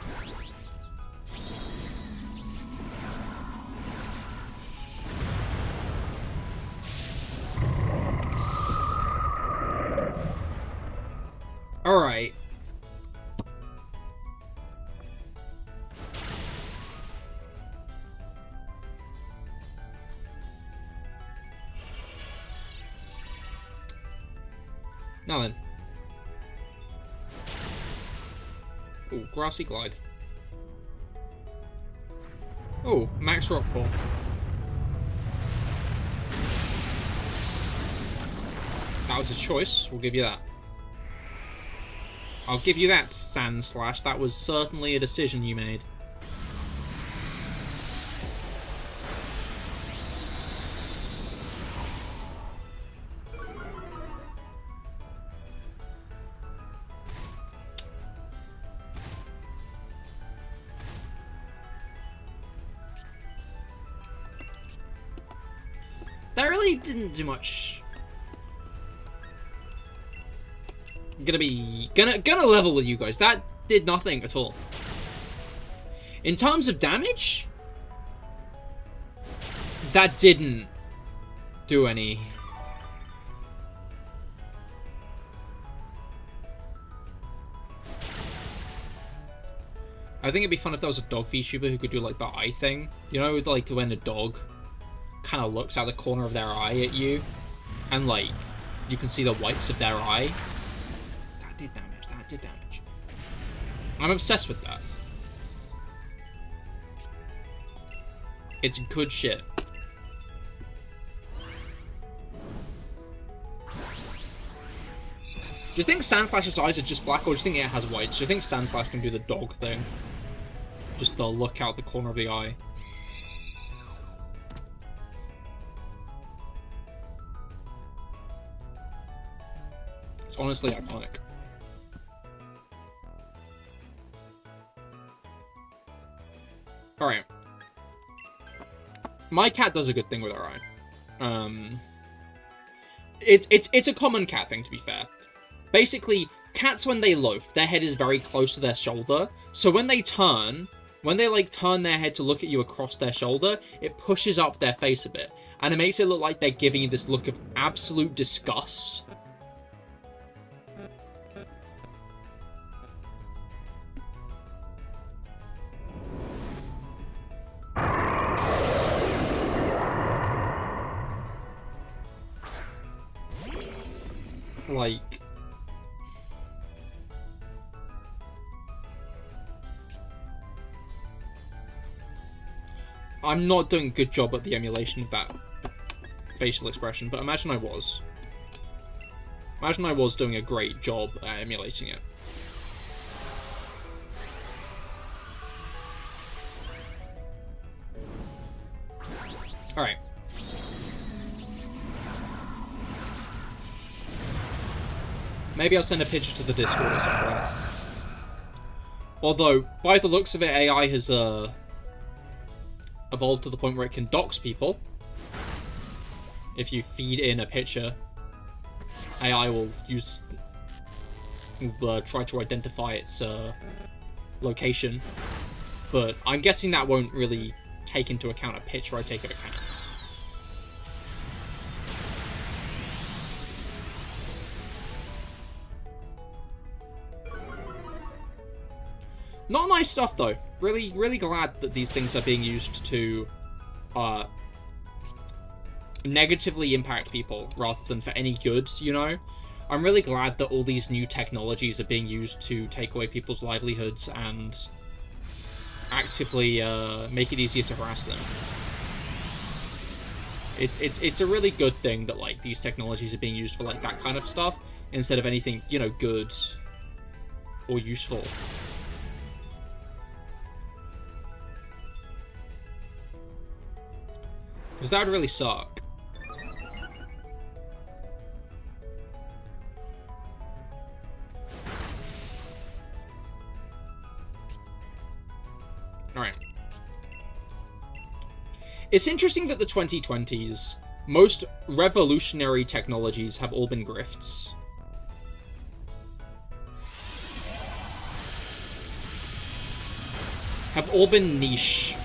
Now then. Ooh, Grassy Glide. Ooh, Max Rockfall. That was a choice, we'll give you that. I'll give you that, Sandslash. That was certainly a decision you made. That really didn't do much. Gonna level with you guys. That did nothing at all. In terms of damage, that didn't do any. I think it'd be fun if there was a dog VTuber who could do like the eye thing. You know, like when a dog kind of looks out the corner of their eye at you, and like you can see the whites of their eye. That did damage. That did damage. I'm obsessed with that. It's good shit. Do you think Sandslash's eyes are just black, or do you think it has whites? Do you think Sandslash can do the dog thing? Just the look out the corner of the eye. It's honestly iconic. Alright. My cat does a good thing with her eye. It's a common cat thing, to be fair. Basically, cats, when they loaf, their head is very close to their shoulder. So when they turn, like turn their head to look at you across their shoulder, it pushes up their face a bit. And it makes it look like they're giving you this look of absolute disgust. Like, I'm not doing a good job at the emulation of that facial expression, but imagine I was. Imagine I was doing a great job at emulating it. Alright. Maybe I'll send a picture to the Discord at some point. Although, by the looks of it, AI has evolved to the point where it can dox people. If you feed in a picture, AI will try to identify its location. But I'm guessing that won't really take into account a picture I take into account. Not nice stuff, though. Really, really glad that these things are being used to negatively impact people rather than for any good, you know? I'm really glad that all these new technologies are being used to take away people's livelihoods and actively make it easier to harass them. It's a really good thing that, like, these technologies are being used for, like, that kind of stuff instead of anything, you know, good or useful. Because that would really suck. Alright. It's interesting that the 2020s, most revolutionary technologies have all been grifts. Have all been niche.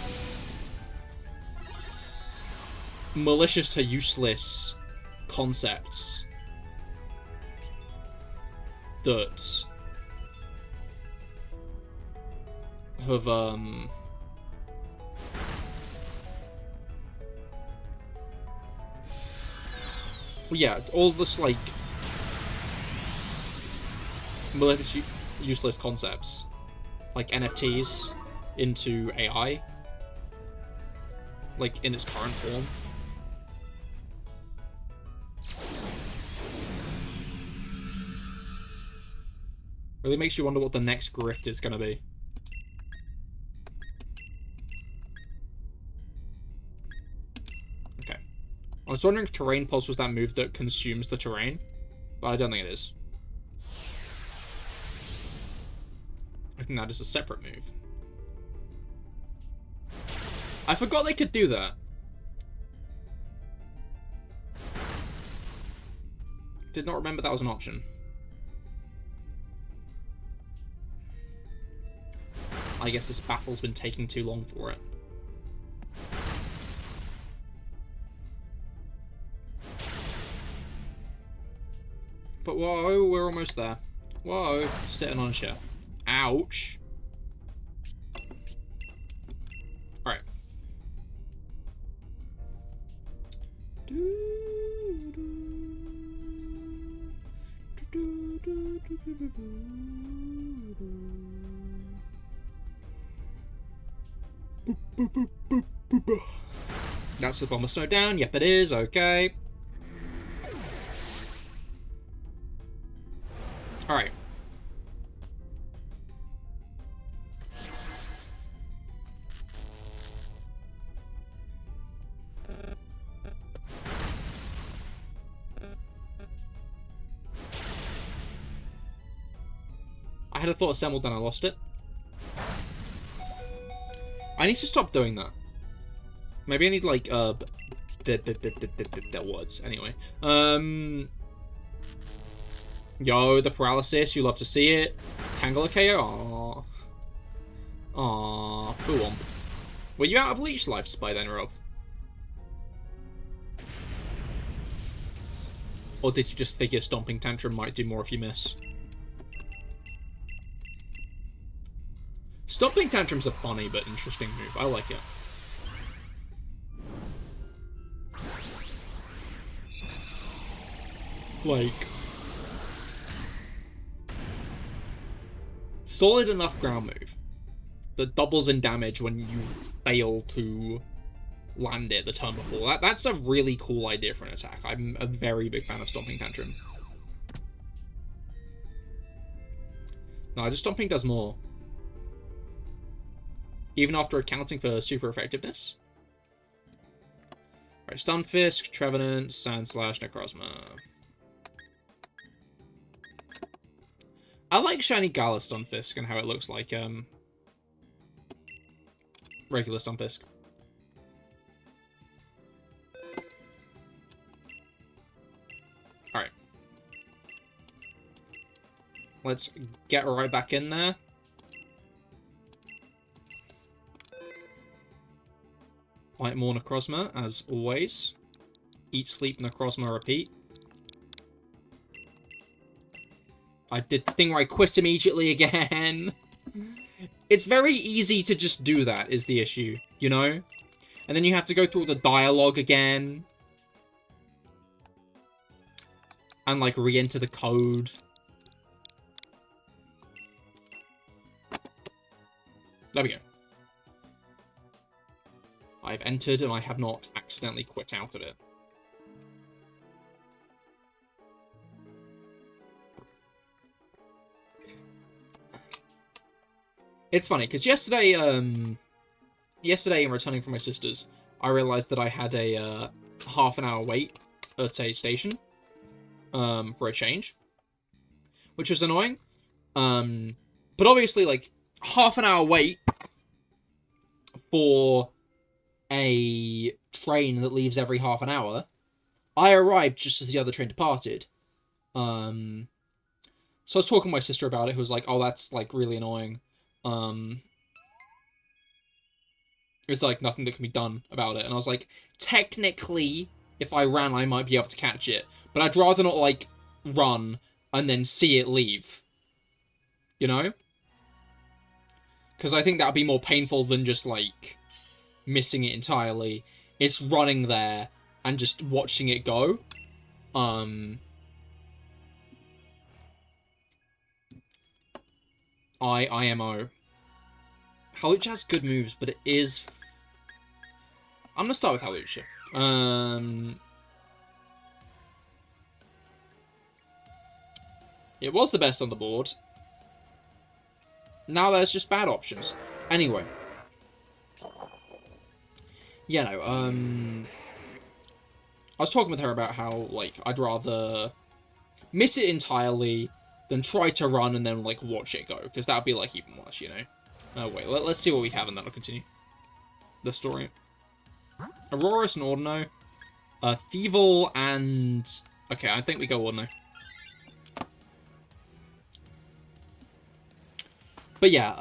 Malicious to useless concepts that have yeah, all this, like, malicious, useless concepts, like NFTs, into AI, like in its current form. Really makes you wonder what the next grift is going to be. Okay. I was wondering if Terrain Pulse was that move that consumes the terrain, but I don't think it is. I think that is a separate move. I forgot they could do that. Did not remember that was an option. I guess this battle's been taking too long for it. But whoa, we're almost there. Whoa, sitting on a chair. Ouch. Alright. That's the bomber snow down. Yep, it is. Okay. Alright. I had a thought assembled, then I lost it. I need to stop doing that. Maybe I need, like, the words. Anyway. Yo, the paralysis. You love to see it. Tangle a KO. Aww. Boo on. Were you out of leech lives by then, Rob? Or did you just figure Stomping Tantrum might do more if you miss? Stomping Tantrum's a funny but interesting move. I like it. Like, solid enough ground move that doubles in damage when you fail to land it the turn before. That's a really cool idea for an attack. I'm a very big fan of Stomping Tantrum. No, just Stomping does more. Even after accounting for super effectiveness. Right, Stunfisk, Trevenant, Sandslash, Necrozma. I like Shiny Gala Stunfisk and how it looks like regular Stunfisk. Alright. Let's get right back in there. Bite more Necrozma, as always. Eat, sleep, Necrozma, repeat. I did the thing where I quit immediately again. It's very easy to just do that, is the issue, you know? And then you have to go through the dialogue again. And, like, re-enter the code. There we go. I've entered and I have not accidentally quit out of it. It's funny, because yesterday in returning from my sister's, I realised that I had a half an hour wait at a station for a change, which was annoying. But obviously, like, half an hour wait for a train that leaves every half an hour. I arrived just as the other train departed. So I was talking to my sister about it, who was like, oh, that's, like, really annoying. There's, like, nothing that can be done about it. And I was like, technically, if I ran, I might be able to catch it. But I'd rather not, like, run and then see it leave. You know? Because I think that would be more painful than just, like, missing it entirely. It's running there and just watching it go. IMO. Hawlucha has good moves, but it is... I'm gonna start with Hawlucha. It was the best on the board. Now there's just bad options. Anyway. Yeah, no, I was talking with her about how, like, I'd rather miss it entirely than try to run and then, like, watch it go. Because that would be, like, even worse, you know? Wait, let's see what we have and then I'll continue the story. Auroras and Ordino. Thievel and... Okay, I think we go Ordino. But yeah,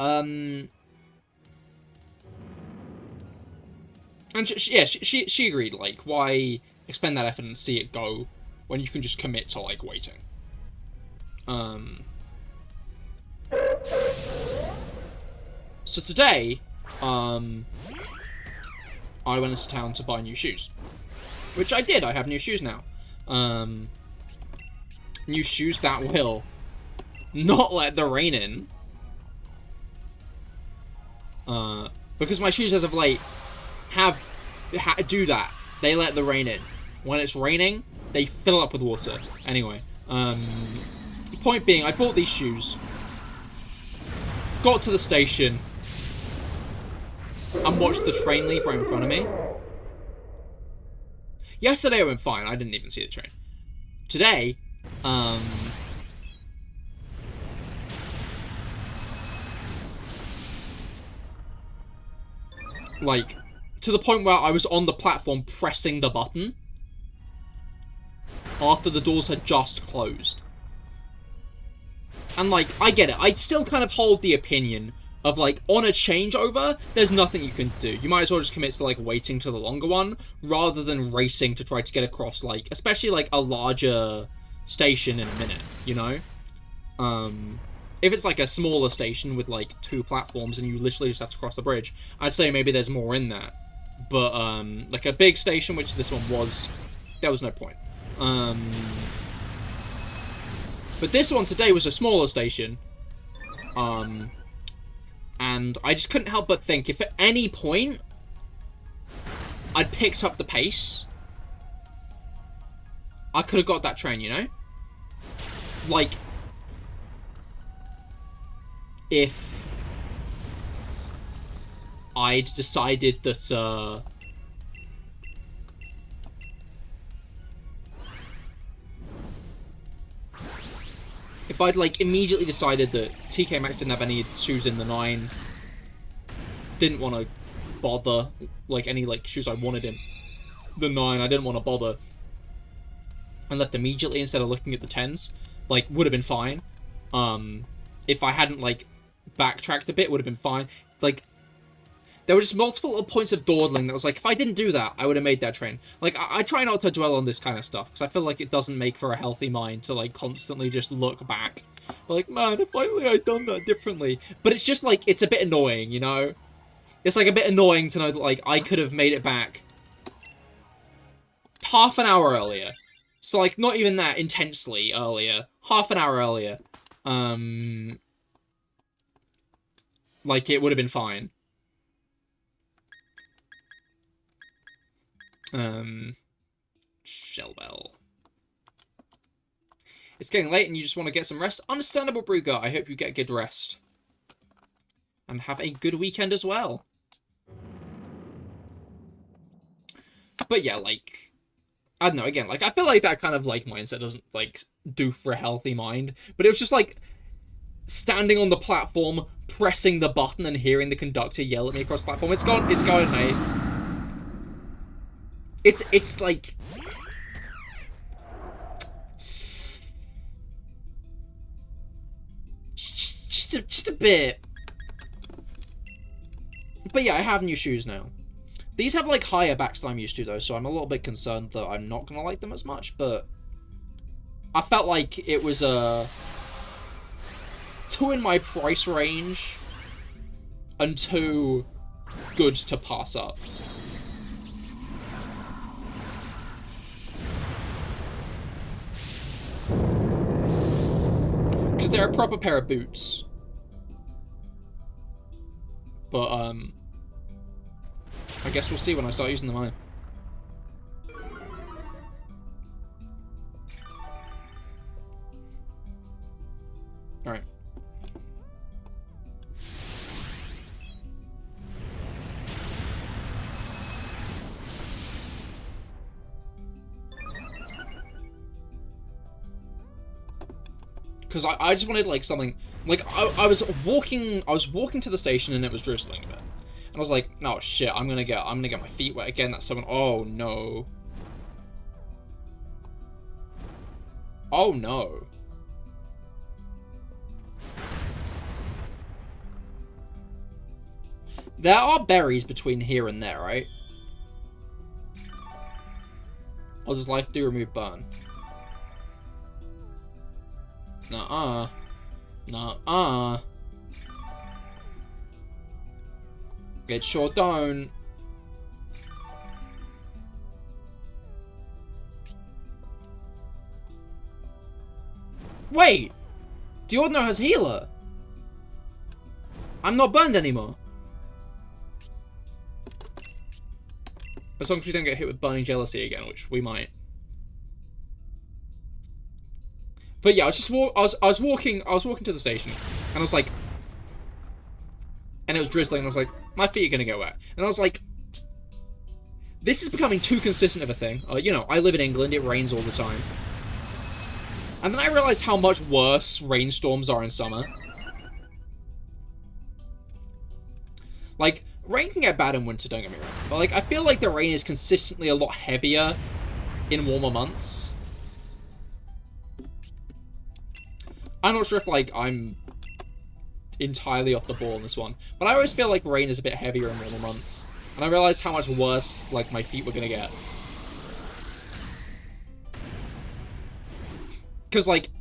and she agreed, like, why expend that effort and see it go when you can just commit to, like, waiting. So today, I went into town to buy new shoes. Which I did, I have new shoes now. New shoes that will not let the rain in. Because my shoes as of late do that. They let the rain in. When it's raining, they fill up with water. Anyway, point being, I bought these shoes, got to the station, and watched the train leave right in front of me. Yesterday it went fine. I didn't even see the train. Today, like, to the point where I was on the platform pressing the button after the doors had just closed. And, like, I get it. I still kind of hold the opinion of, like, on a changeover, there's nothing you can do. You might as well just commit to, like, waiting to the longer one, rather than racing to try to get across, like, especially, like, a larger station in a minute, you know? If it's, like, a smaller station with, like, 2 platforms and you literally just have to cross the bridge, I'd say maybe there's more in that. But, like, a big station, which this one was, there was no point. But this one today was a smaller station. And I just couldn't help but think, if at any point I'd picked up the pace, I could have got that train, you know? Like, if I'd decided that, if I'd, like, immediately decided that TK Maxx didn't have any shoes in the 9, didn't want to bother, like, any, like, shoes I wanted in the 9, I didn't want to bother, and left immediately instead of looking at the 10s, like, would have been fine. If I hadn't, like, backtracked a bit, would have been fine. Like, there were just multiple little points of dawdling that was like, if I didn't do that, I would have made that train. Like, I try not to dwell on this kind of stuff, because I feel like it doesn't make for a healthy mind to, like, constantly just look back. Like, man, if only I'd done that differently. But it's just, like, it's a bit annoying, you know? It's, like, a bit annoying to know that, like, I could have made it back half an hour earlier. So, like, not even that intensely earlier. Half an hour earlier. Like, it would have been fine. Shellbell. It's getting late and you just want to get some rest. Understandable, Brugger. I hope you get good rest. And have a good weekend as well. But yeah, like, I don't know, again, like, I feel like that kind of, like, mindset doesn't, like, do for a healthy mind. But it was just, like, standing on the platform, pressing the button and hearing the conductor yell at me across the platform. It's going, mate. It's like... Just a bit. But yeah, I have new shoes now. These have, like, higher backs than I'm used to, though, so I'm a little bit concerned that I'm not going to like them as much, but... I felt like it was, 2 in my price range, and 2 good to pass up. Because they're a proper pair of boots. But, I guess we'll see when I start using the mine. Alright. Because I just wanted, like, something... Like, I was walking to the station and it was drizzling a bit. And I was like, oh shit, I'm gonna get my feet wet again. That's someone... Oh, no. Oh, no. There are berries between here and there, right? Or does life do remove burn? Nuh-uh. Nuh-uh. It sure don't. Wait! The Ordinary has healer! I'm not burned anymore. As long as we don't get hit with burning jealousy again, which we might. But yeah, I was walking to the station, and I was like, and it was drizzling, and I was like, my feet are gonna get wet, and I was like, this is becoming too consistent of a thing. You know, I live in England; it rains all the time, and then I realized how much worse rainstorms are in summer. Like, rain can get bad in winter, don't get me wrong, but like, I feel like the rain is consistently a lot heavier in warmer months. I'm not sure if, like, I'm entirely off the ball on this one, but I always feel like rain is a bit heavier in warmer months, and I realized how much worse, like, my feet were gonna get. Because, like,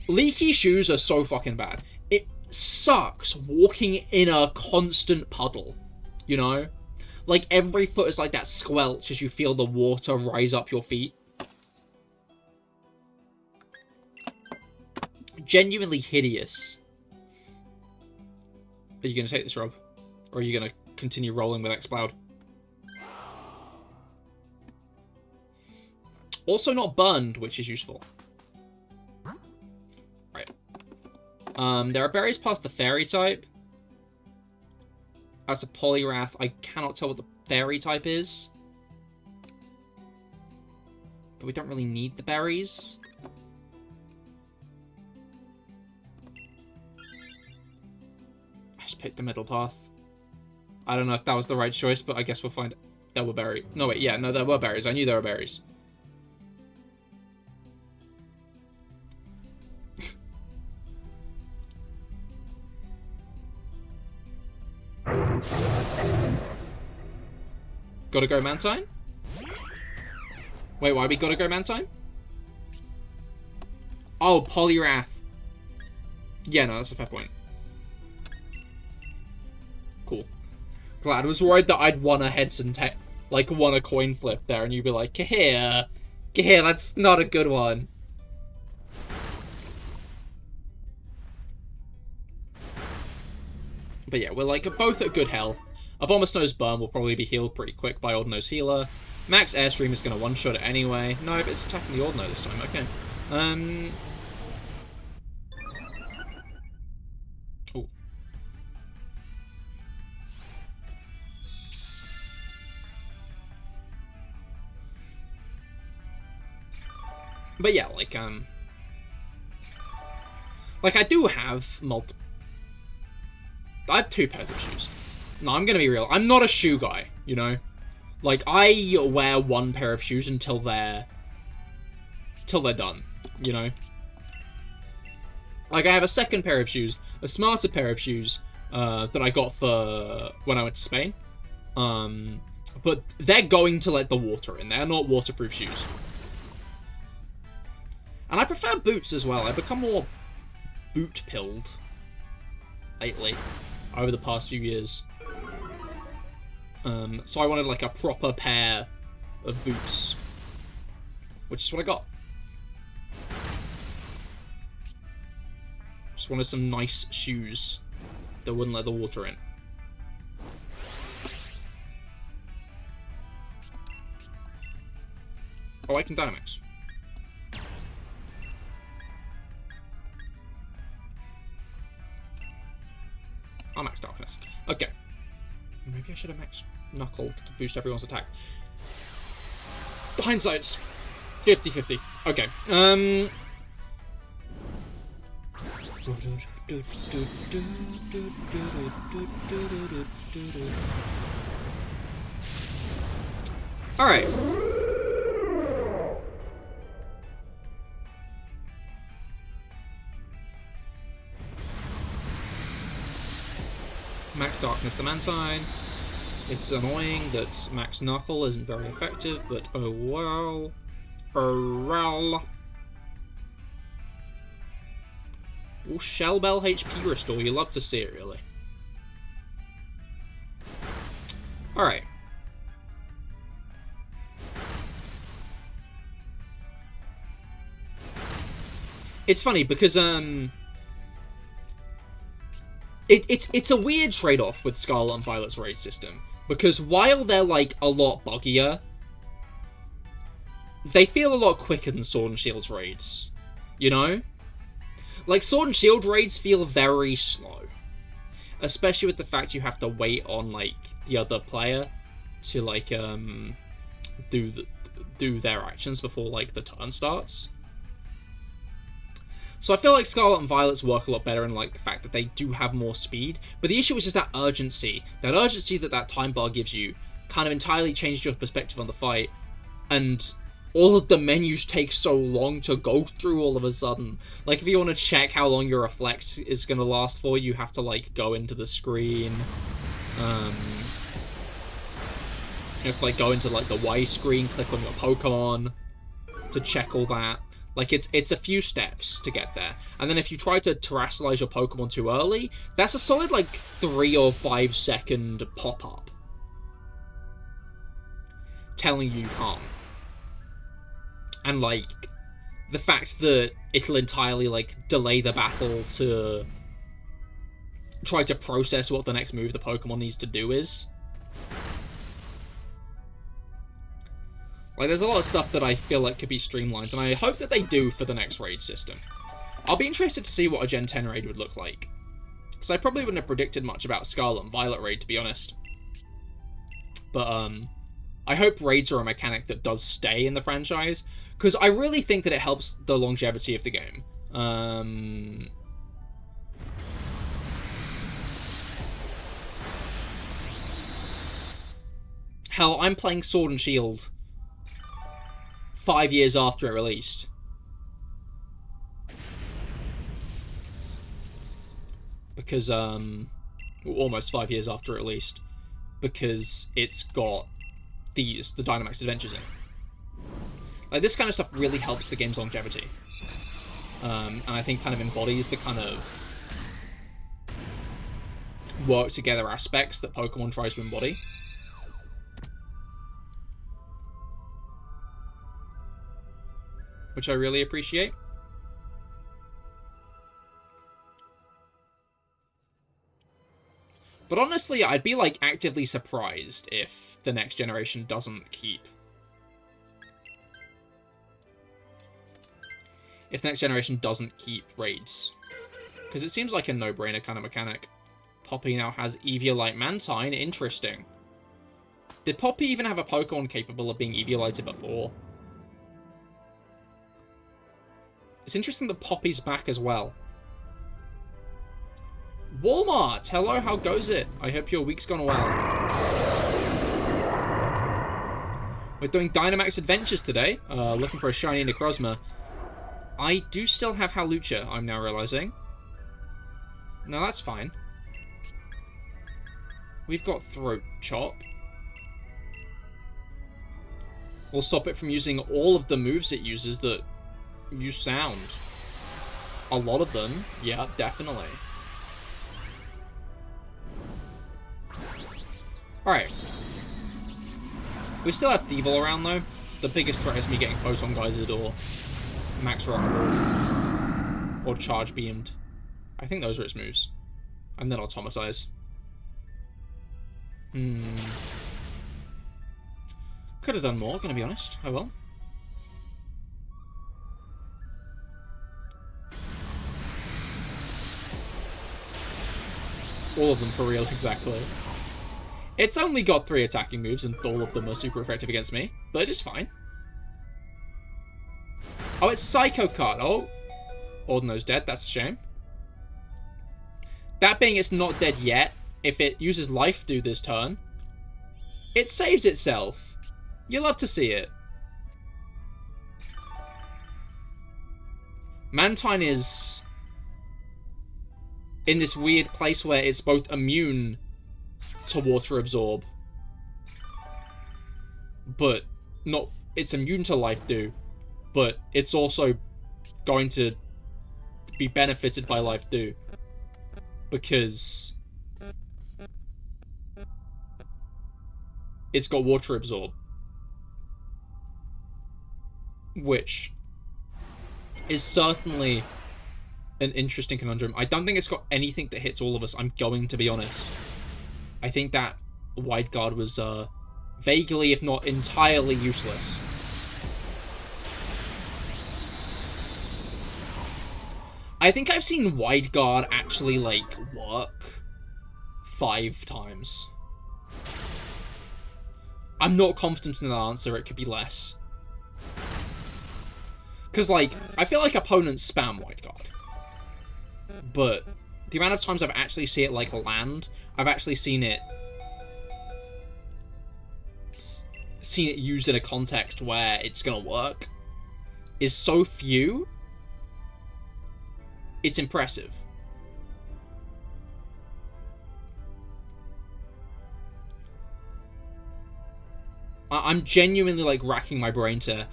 leaky shoes are so fucking bad. It sucks walking in a constant puddle, you know? Like, every foot is like that squelch as you feel the water rise up your feet. Genuinely hideous. Are you going to take this, Rob? Or are you going to continue rolling with Exploud? Also not burned, which is useful. Right. There are berries past the fairy type. As a Poliwrath, I cannot tell what the fairy type is. But we don't really need the berries. Pick the middle path. I don't know if that was the right choice, but I guess we'll find it. There were berries. No, wait, yeah, no, there were berries. I knew there were berries. Gotta go Mantine? Wait, why we gotta go Mantine? Oh, Poliwrath. Yeah, no, that's a fair point. Cool. Glad. I was worried that I'd won a heads and like won a coin flip there, and you'd be like, Cahir, that's not a good one. But yeah, we're like both at good health. Abomasnow's burn will probably be healed pretty quick by Ordinow's healer. Max Airstream is going to one-shot it anyway. No, but it's attacking the Ordinow this time. Okay. Oh. But yeah, like I do have I have 2 pairs of shoes. No, I'm gonna be real. I'm not a shoe guy, you know? Like, I wear 1 pair of shoes until they're done, you know? Like, I have a 2nd pair of shoes, a smarter pair of shoes, that I got for when I went to Spain. But they're going to let the water in. They're not waterproof shoes. And I prefer boots as well. I've become more boot-pilled lately, over the past few years. So I wanted like a proper pair of boots, which is what I got. Just wanted some nice shoes that wouldn't let the water in. Oh, I can Dynamax. I'll max Darkness. Okay. Maybe I should have maxed Knuckle to boost everyone's attack. Hindsight's 50-50. Okay. Alright. Max Darkness the Mantine. It's annoying that Max Knuckle isn't very effective, but oh well. Oh well. Oh, Shell Bell HP restore. You love to see it, really. Alright. It's funny because, It's a weird trade-off with Scarlet and Violet's raid system, because while they're, like, a lot buggier, they feel a lot quicker than Sword and Shield's raids, you know? Like, Sword and Shield raids feel very slow, especially with the fact you have to wait on, like, the other player to, like, do their actions before, like, the turn starts. So I feel like Scarlet and Violet's work a lot better in, like, the fact that they do have more speed. But the issue is just that urgency. That urgency that time bar gives you kind of entirely changes your perspective on the fight. And all of the menus take so long to go through all of a sudden. Like, if you want to check how long your Reflect is going to last for, you have to, like, go into the screen. You have to, like, go into, like, the Y screen, click on your Pokemon to check all that. Like, it's a few steps to get there. And then if you try to terrestrialize your Pokemon too early, that's a solid, like, 3 or 5 second pop-up telling you can't. And, like, the fact that it'll entirely, like, delay the battle to try to process what the next move the Pokemon needs to do is. Like, there's a lot of stuff that I feel like could be streamlined, and I hope that they do for the next raid system. I'll be interested to see what a Gen 10 raid would look like, because I probably wouldn't have predicted much about Scarlet and Violet raid, to be honest. But, I hope raids are a mechanic that does stay in the franchise, because I really think that it helps the longevity of the game. Hell, I'm playing Sword and Shield 5 years after it released. Because, almost 5 years after it released. Because it's got the Dynamax Adventures in. Like, this kind of stuff really helps the game's longevity. And I think kind of embodies the kind of work together aspects that Pokemon tries to embody. Which I really appreciate. But honestly, I'd be, like, actively surprised if the next generation doesn't keep... If the next generation doesn't keep raids. Because it seems like a no-brainer kind of mechanic. Poppy now has Eviolite Mantine. Interesting. Did Poppy even have a Pokemon capable of being Eviolited before? It's interesting that Poppy's back as well. Walmart! Hello, how goes it? I hope your week's gone well. We're doing Dynamax Adventures today. Looking for a shiny Necrozma. I do still have Hawlucha, I'm now realizing. No, that's fine. We've got Throat Chop. We'll stop it from using all of the moves it uses that use sound. A lot of them. Yeah, definitely. Alright. We still have Thievul around, though. The biggest threat is me getting Photon Geysed or Max Rock or Charge Beamed. I think those are its moves. And then Automatize. Could have done more, gonna be honest. Oh well. All of them for real, exactly. It's only got 3 attacking moves, and all of them are super effective against me, but it is fine. Oh, it's Psycho Cut. Oh, Ordino's dead. That's a shame. That being it's not dead yet, if it uses Life Dew this turn, it saves itself. You love to see it. Mantine is in this weird place where it's both immune to Water Absorb, but not. It's immune to Life Dew, but it's also going to be benefited by Life Dew because it's got Water Absorb, which is certainly an interesting conundrum. I don't think it's got anything that hits all of us, I'm going to be honest. I think that Wide Guard was vaguely, if not entirely, useless. I think I've seen Wide Guard actually, like, work 5 times. I'm not confident in that answer, it could be less. Because, like, I feel like opponents spam Wide Guard. But the amount of times I've actually seen it, like, land, I've actually seen it used in a context where it's gonna work, is so few, it's impressive. I'm genuinely, like, racking my brain to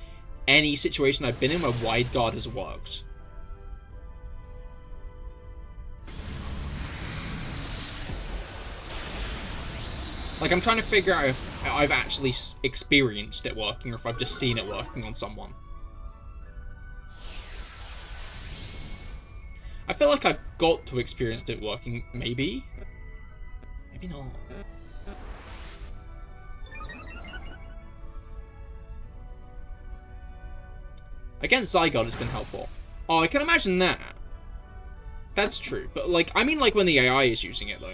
any situation I've been in where Wide Guard has worked. Like, I'm trying to figure out if I've actually experienced it working, or if I've just seen it working on someone. I feel like I've got to experience it working, maybe? Maybe not. Against Zygarde, it's been helpful. Oh, I can imagine that. That's true, but, like, I mean, like, when the AI is using it, though.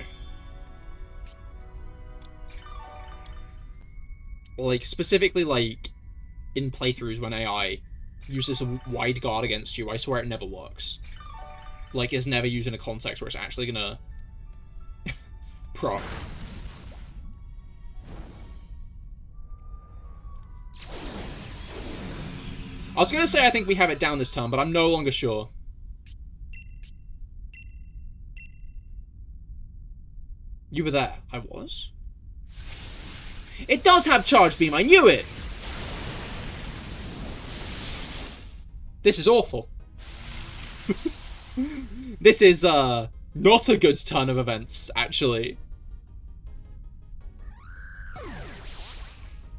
Like, specifically, like, in playthroughs when AI uses a Wide Guard against you, I swear it never works. Like, it's never used in a context where it's actually gonna proc. I was gonna say I think we have it down this turn, but I'm no longer sure. You were there. I was? It does have Charge Beam, I knew it! This is awful. This is, not a good turn of events, actually.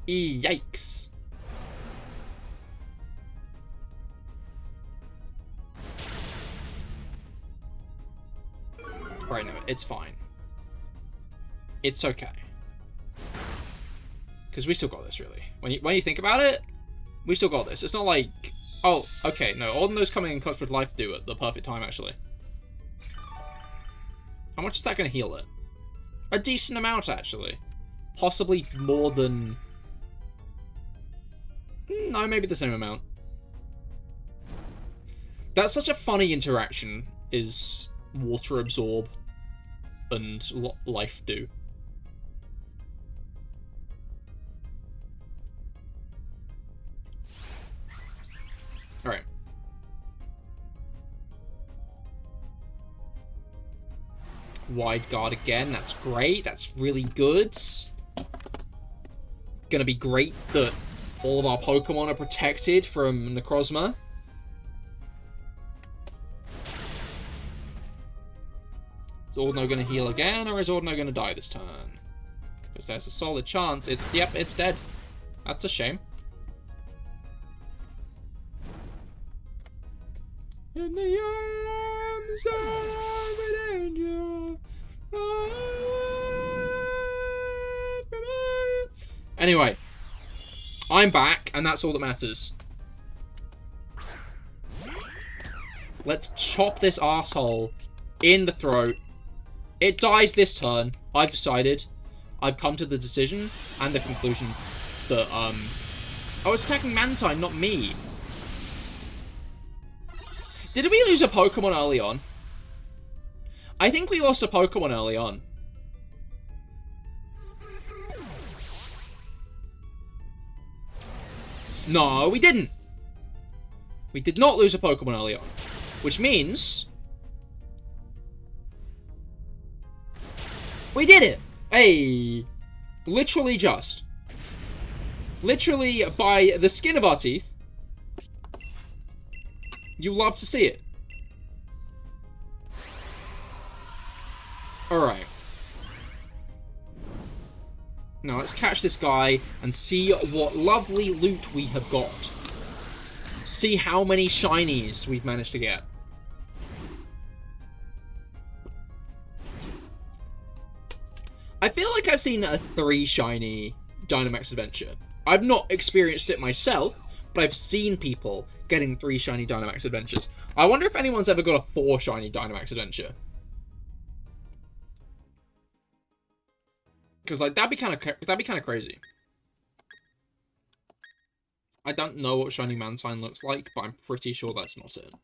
Yikes. Right, no, it's fine. It's okay. Because we still got this, really. When you think about it, we still got this. It's not like... Oh, okay, no. Ordino's coming in clutch with Life Dew at the perfect time, actually. How much is that going to heal it? A decent amount, actually. Possibly more than... No, maybe the same amount. That's such a funny interaction, is Water Absorb and Life Dew. Alright. Wide Guard again, that's great, that's really good. Gonna be great that all of our Pokemon are protected from Necrozma. Is Ordino gonna heal again, or is Ordino gonna die this turn? Because there's a solid chance yep, it's dead. That's a shame. In the arms of an angel. Anyway, I'm back, and that's all that matters. Let's chop this asshole in the throat, It dies this turn. I've decided. I've come to the decision and the conclusion that, I was attacking Mantine, not me. Did we lose a Pokemon early on? I think we lost a Pokemon early on. No, we didn't. We did not lose a Pokemon early on. Which means... we did it! Hey! Literally just. Literally by the skin of our teeth. You love to see it. Alright. Now let's catch this guy and see what lovely loot we have got. See how many shinies we've managed to get. I feel like I've seen a 3 shiny Dynamax Adventure. I've not experienced it myself, but I've seen people getting 3 shiny Dynamax Adventures. I wonder if anyone's ever got a 4 shiny Dynamax Adventure. Because like that'd be kind of crazy. I don't know what shiny Mantine looks like, but I'm pretty sure that's not it.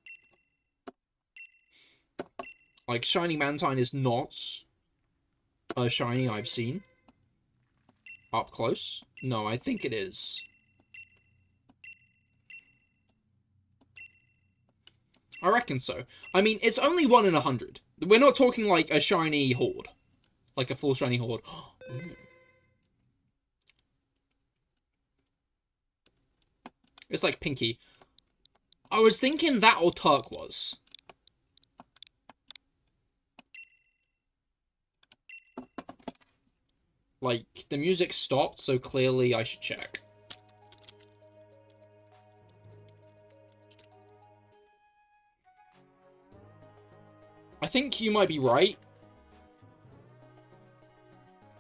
Like shiny Mantine is not a shiny I've seen up close. No, I think it is. I reckon so. I mean, it's only 1 in 100. We're not talking like a shiny horde. Like a full shiny horde. It's like Pinky. I was thinking that or Turquoise. Like, the music stopped, so clearly I should check. I think you might be right.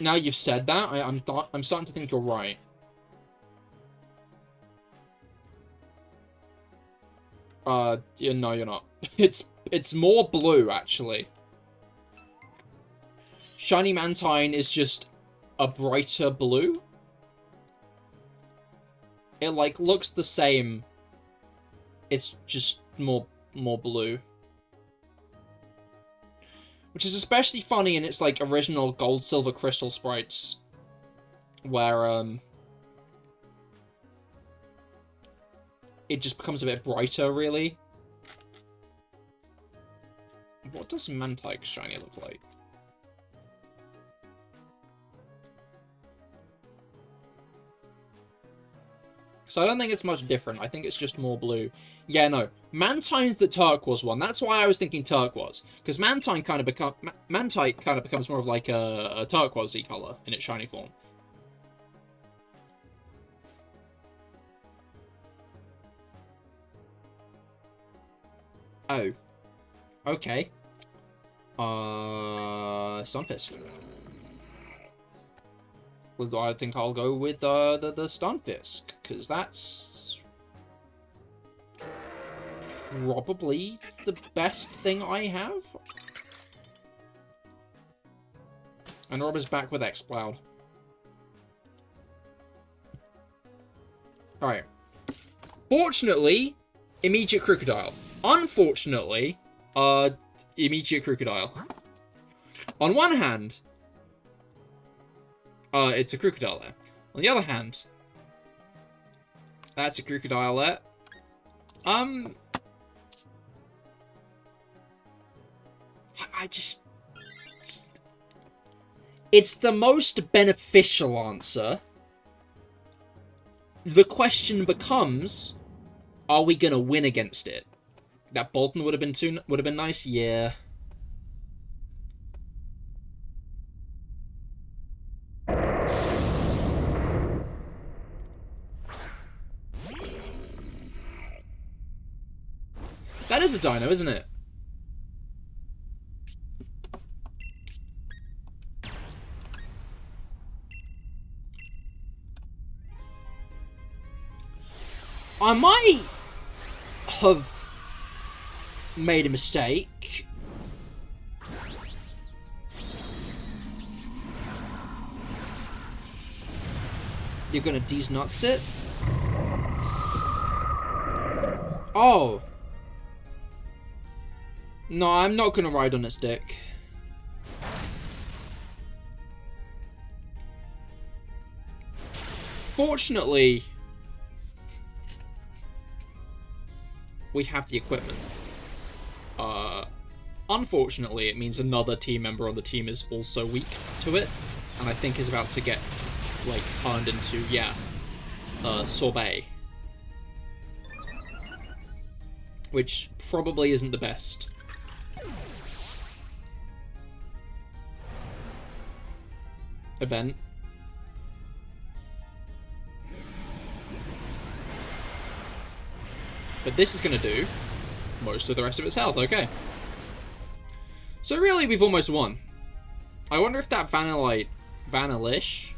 Now you've said that, I'm starting to think you're right. Yeah, no, you're not. It's more blue, actually. Shiny Mantine is just a brighter blue. It, like, looks the same. It's just more blue. Which is especially funny in its, like, original gold, silver, crystal sprites. Where, it just becomes a bit brighter, really. What does Mantike's shiny look like? So I don't think it's much different. I think it's just more blue. Yeah, no. Mantine's the turquoise one. That's why I was thinking turquoise. Because Mantike kind of becomes more of like a turquoisey color in its shiny form. Oh. Okay. Stunfisk. Well, I think I'll go with the Stunfisk, because that's probably the best thing I have. And Rob is back with X-Cloud. Alright. Fortunately, immediate Crocodile. Unfortunately, immediate Crocodile. On one hand, it's a Crocodile there. On the other hand, that's a Crocodile there. I just... It's the most beneficial answer. The question becomes, are we gonna win against it? That Bolton would have been nice, yeah. That is a dino, isn't it? I might have made a mistake You're gonna D's nuts it? Oh. No, I'm not gonna ride on its dick. Fortunately, we have the equipment. Unfortunately, it means another team member on the team is also weak to it, and I think is about to get, like, turned into, yeah, sorbet. Which probably isn't the best. Event. But this is going to do most of the rest of its health, okay. So really, we've almost won. I wonder if that Vanillish,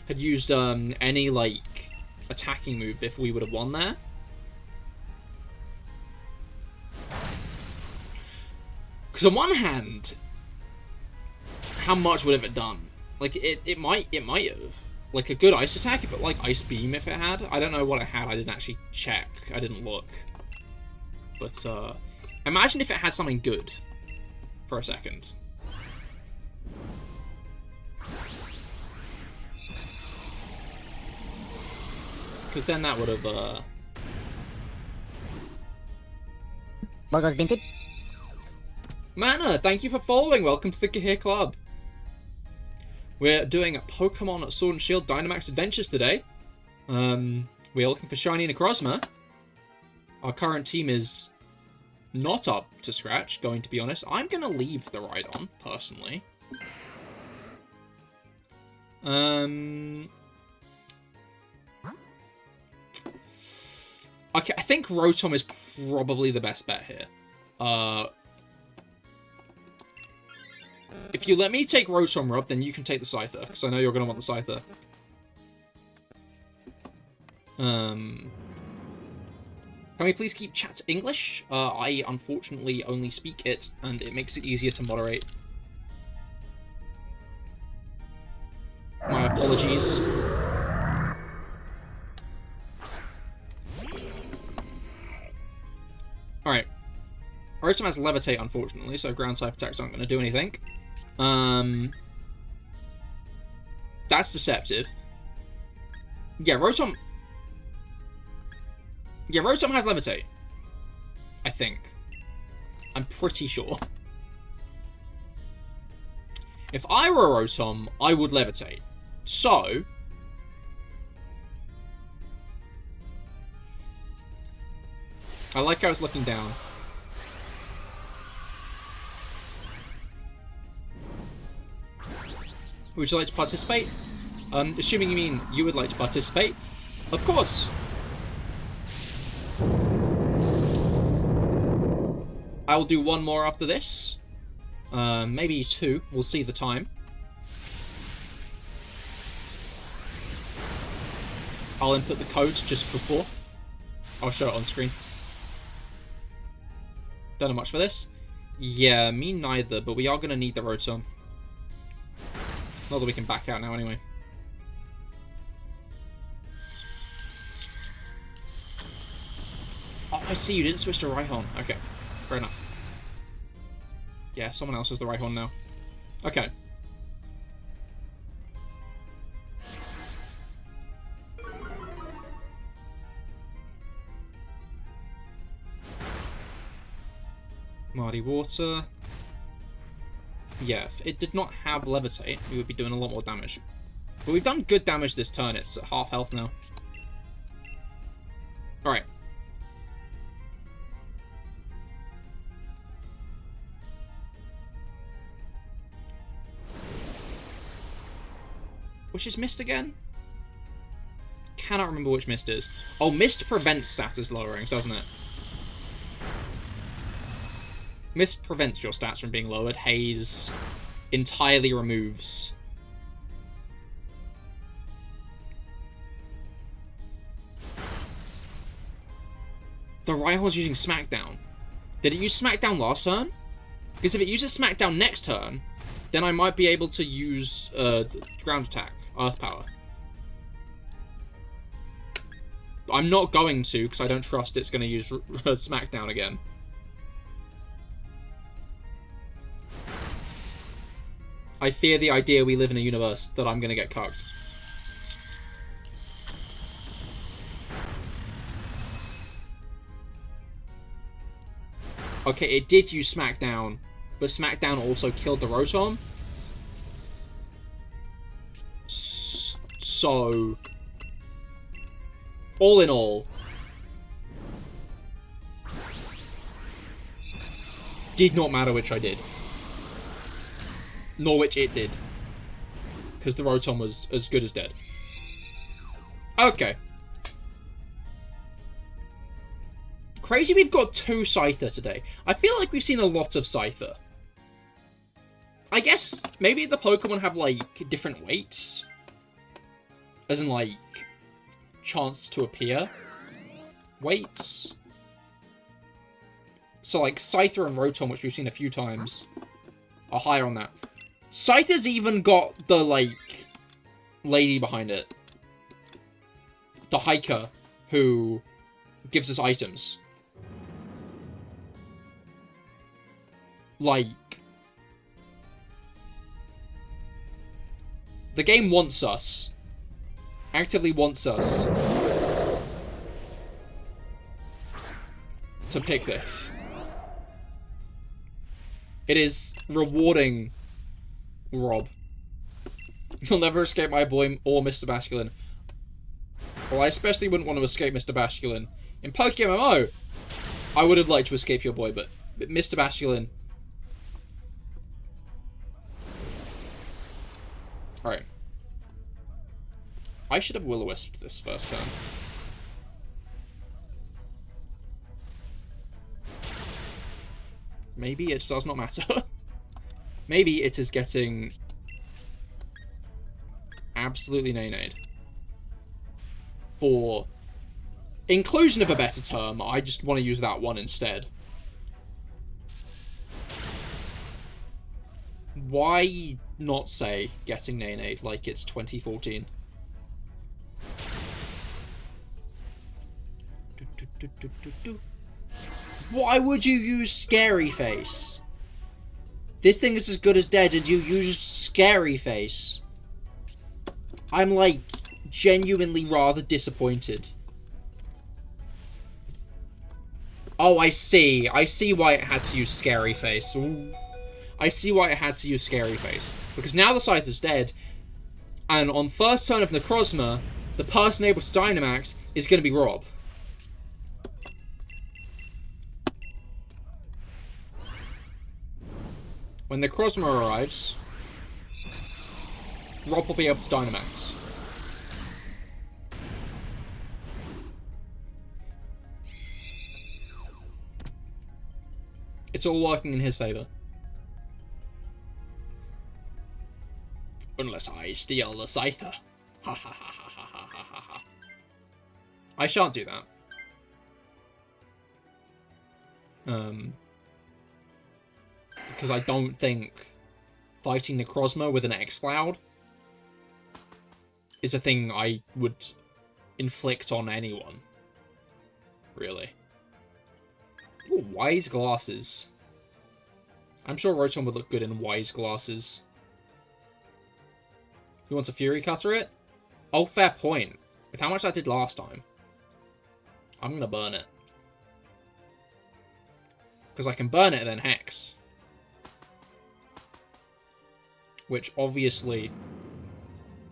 had used any, like, attacking move if we would have won there. Because on one hand, how much would have it done? Like, it might have. Like, a good ice attack, if it, like, Ice Beam if it had. I don't know what it had, I didn't actually check. I didn't look. But, imagine if it had something good. For a second. Because then that would have, Burgers Binted. Mana, thank you for following. Welcome to the Cahir Club. We're doing Pokemon Sword and Shield Dynamax Adventures today. We're looking for Shiny Necrozma. Our current team is not up to scratch, going to be honest. I'm going to leave the Rhydon, personally. Okay, I think Rotom is probably the best bet here. If you let me take Rotom, Rob, then you can take the Scyther, because I know you're going to want the Scyther. Can we please keep chat English? I unfortunately only speak it, and it makes it easier to moderate. My apologies. Alright. Rotom has Levitate, unfortunately, so ground type attacks aren't going to do anything. That's deceptive. Yeah, Rotom... Yeah, Rotom has Levitate. I think. I'm pretty sure. If I were a Rotom, I would Levitate. So... I like how it's looking down. Would you like to participate? Assuming you mean you would like to participate. Of course! I will do one more after this. Maybe two. We'll see the time. I'll input the codes just before. I'll show it on screen. Don't know much for this. Yeah, me neither, but we are going to need the Rotom. Not that we can back out now anyway. Oh, I see, you didn't switch to Rhyhorn. Okay, fair enough. Yeah, someone else has the Rhyhorn now. Okay. Muddy Water. Yeah, if it did not have Levitate, we would be doing a lot more damage. But we've done good damage this turn. It's at half health now. Alright. Which is Mist again? Cannot remember which Mist is. Oh, Mist prevents status lowering, doesn't it? Mist prevents your stats from being lowered. Haze entirely removes. The Rhyhorn's using Smackdown. Did it use Smackdown last turn? Because if it uses Smackdown next turn, then I might be able to use Ground Attack, Earth Power. I'm not going to, because I don't trust it's going to use Smackdown again. I fear the idea we live in a universe that I'm going to get cucked. Okay, it did use Smackdown, but Smackdown also killed the Rotom. So, all in all, did not matter which I did. Nor which it did. Because the Rotom was as good as dead. Okay. Crazy we've got 2 Scyther today. I feel like we've seen a lot of Scyther. I guess maybe the Pokemon have, like, different weights. As in, like, chance to appear weights. So, like, Scyther and Rotom, which we've seen a few times, are higher on that. Scyther's even got the, like, lady behind it. The hiker who gives us items. Like, the game wants us. Actively wants us to pick this. It is rewarding, Rob. You'll never escape my boy or Mr. Basculin. Well, I especially wouldn't want to escape Mr. Basculin. In PokeMMO, I would have liked to escape your boy, but Mr. Basculin. Alright. I should have Will-O-Wisped this first turn. Maybe it does not matter. Maybe it is getting absolutely nay-nayed. For inclusion of a better term, I just want to use that one instead. Why not say getting nay-nayed like it's 2014? Why would you use Scary Face? This thing is as good as dead and you used Scary Face. I'm, like, genuinely rather disappointed. Oh, I see. I see why it had to use Scary Face. Ooh. I see why it had to use Scary Face. Because now the Scythe is dead, and on first turn of Necrozma, the person able to Dynamax is going to be Rob. When Necrozma arrives, Rob will be able to Dynamax. It's all working in his favour. Unless I steal the Scyther. Ha ha ha ha ha ha ha ha. I shan't do that. Because I don't think fighting Necrozma with an X-Cloud is a thing I would inflict on anyone. Really. Ooh, Wise Glasses. I'm sure Rotom would look good in Wise Glasses. You want to Fury Cutter it? Oh, fair point. With how much I did last time, I'm going to burn it. Because I can burn it and then Hex. Which, obviously,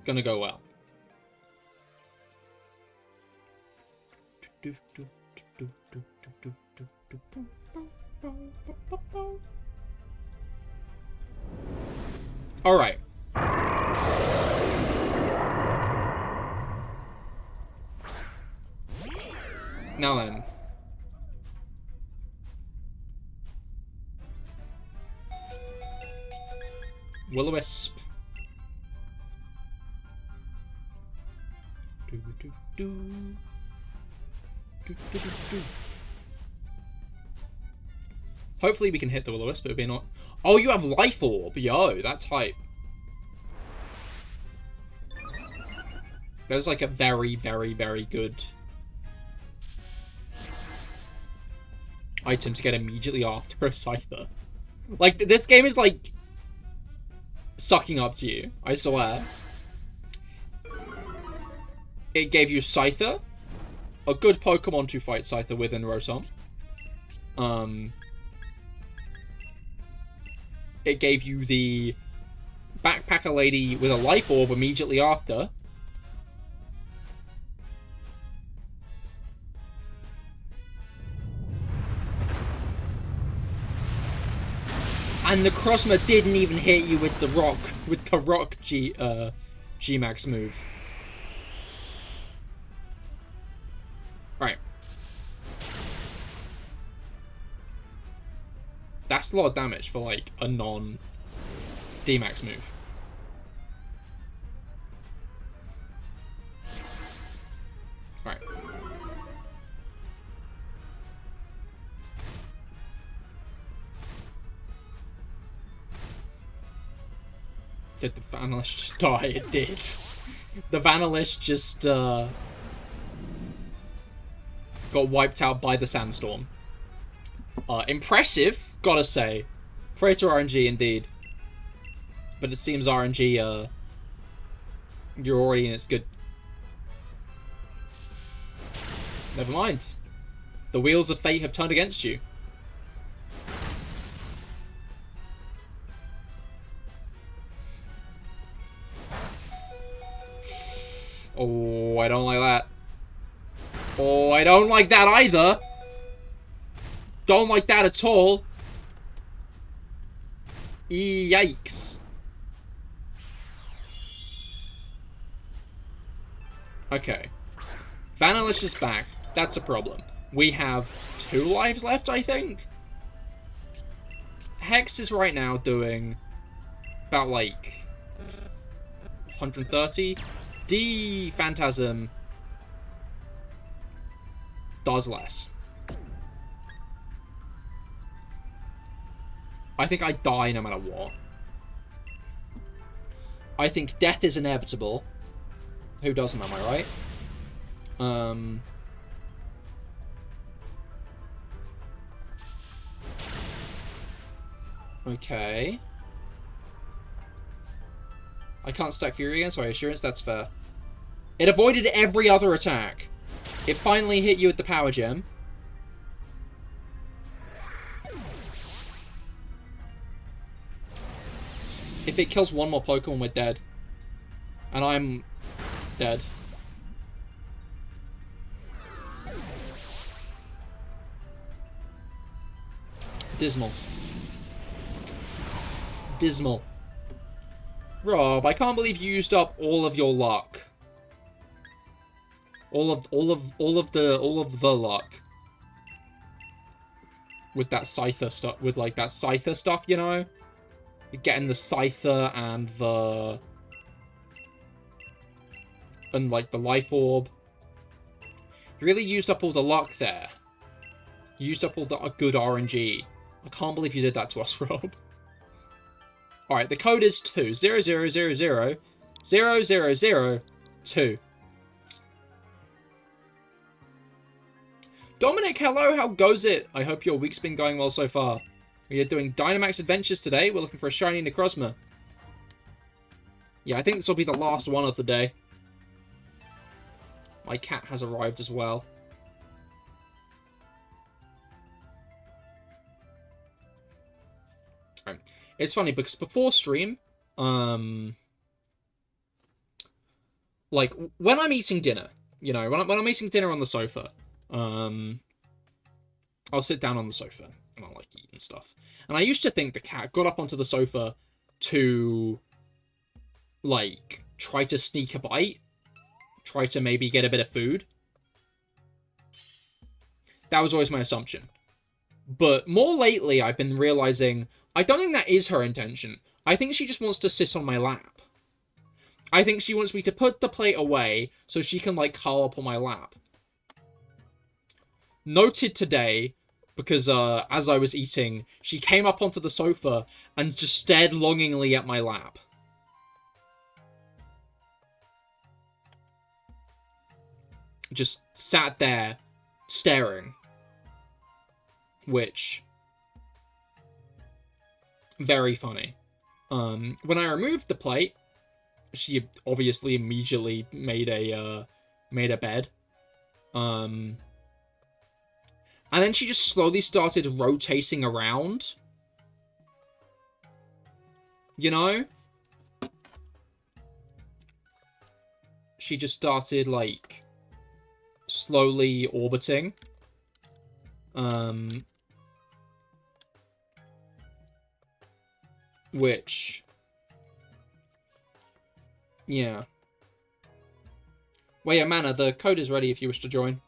going to go well. Alright. Now then. Will-O-Wisp. Hopefully we can hit the Will-O-Wisp, it would be not. Oh, you have Life Orb! Yo, that's hype. There's like a very, very, very good item to get immediately after a Scyther. Like, this game is, like, sucking up to you, I swear. It gave you Scyther, a good Pokemon to fight Scyther with in Rotom. It gave you the Backpacker Lady with a Life Orb immediately after. And the Crossma didn't even hit you with the rock, G-Max move. Right. That's a lot of damage for, like, a non-D-Max move. Right. Did the Vanillish just die? It did. The Vanillish just, got wiped out by the Sandstorm. Impressive, gotta say. Freighter RNG, indeed. But it seems RNG, you're already in its good... Never mind. The wheels of fate have turned against you. Oh, I don't like that. Oh, I don't like that either. Don't like that at all. Yikes. Okay. Vanillish is back. That's a problem. We have 2 lives left, I think. Hex is right now doing about, like, 130. Phantasm does less. I think I die no matter what. I think death is inevitable. Who doesn't, am I right? Okay. I can't stack Fury against my Assurance, that's fair. It avoided every other attack. It finally hit you with the Power Gem. If it kills one more Pokemon, we're dead. And I'm dead. Dismal. Dismal. Rob, I can't believe you used up all of your luck. All of the luck. With that Scyther stuff, with like that Scyther stuff, you know? You're getting the Scyther and like the Life Orb. You really used up all the luck there. You used up all the good RNG. I can't believe you did that to us, Rob. Alright, the code is 2. 0000 0002. Dominic, hello, how goes it? I hope your week's been going well so far. We are doing Dynamax Adventures today. We're looking for a shiny Necrozma. Yeah, I think this will be the last one of the day. My cat has arrived as well. Right. It's funny because before stream, like when I'm eating dinner, you know, when I'm eating dinner on the sofa, I'll sit down on the sofa and I'll like eat and stuff. And I used to think the cat got up onto the sofa to like try to sneak a bite, try to maybe get a bit of food. That was always my assumption. But more lately, I've been realizing I don't think that is her intention. I think she just wants to sit on my lap. I think she wants me to put the plate away so she can, like, curl up on my lap. Noted today, because as I was eating, she came up onto the sofa and just stared longingly at my lap. Just sat there, staring. which very funny. When I removed the plate, she obviously immediately made a bed. And then she just slowly started rotating around. You know? She just started, like, slowly orbiting. Which... yeah. Well, yeah, Mana, the code is ready if you wish to join.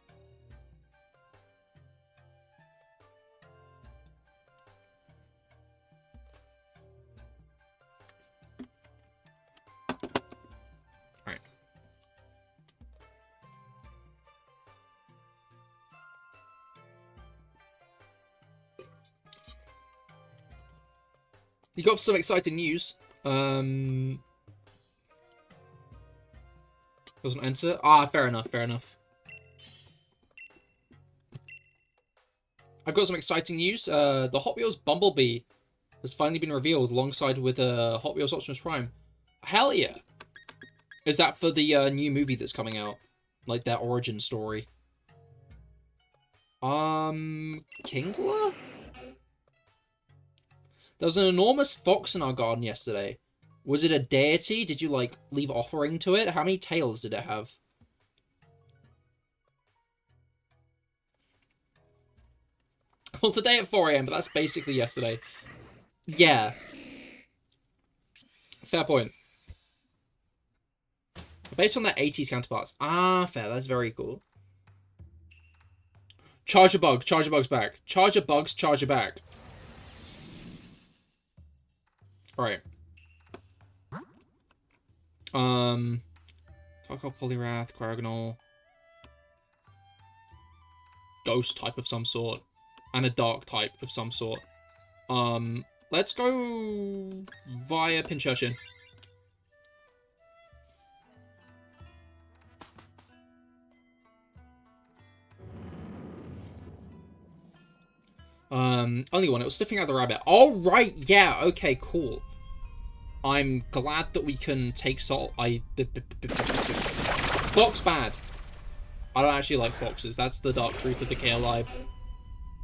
Alright. You got some exciting news. Doesn't enter. Ah, fair enough, fair enough. I've got some exciting news. The Hot Wheels Bumblebee has finally been revealed alongside with Hot Wheels Optimus Prime. Hell yeah! Is that for the new movie that's coming out? Like their origin story? Kingler? There was an enormous fox in our garden yesterday. Was it a deity? Did you, like, leave offering to it? How many tails did it have? Well, today at 4 AM, but that's basically yesterday. Yeah. Fair point. Based on their 80s counterparts. Ah, fair. That's very cool. Charger bug. Charger bug's back. Charger bugs. Charger back. Alright. Taco Poliwrath, Quaragonal. Ghost type of some sort. And a dark type of some sort. Let's go via Pincushion. Only one. It was sniffing out the rabbit. Oh, right. Yeah. Okay, cool. I'm glad that we can take salt. Fox bad. I don't actually like foxes. That's the dark truth of the CahirLIVE.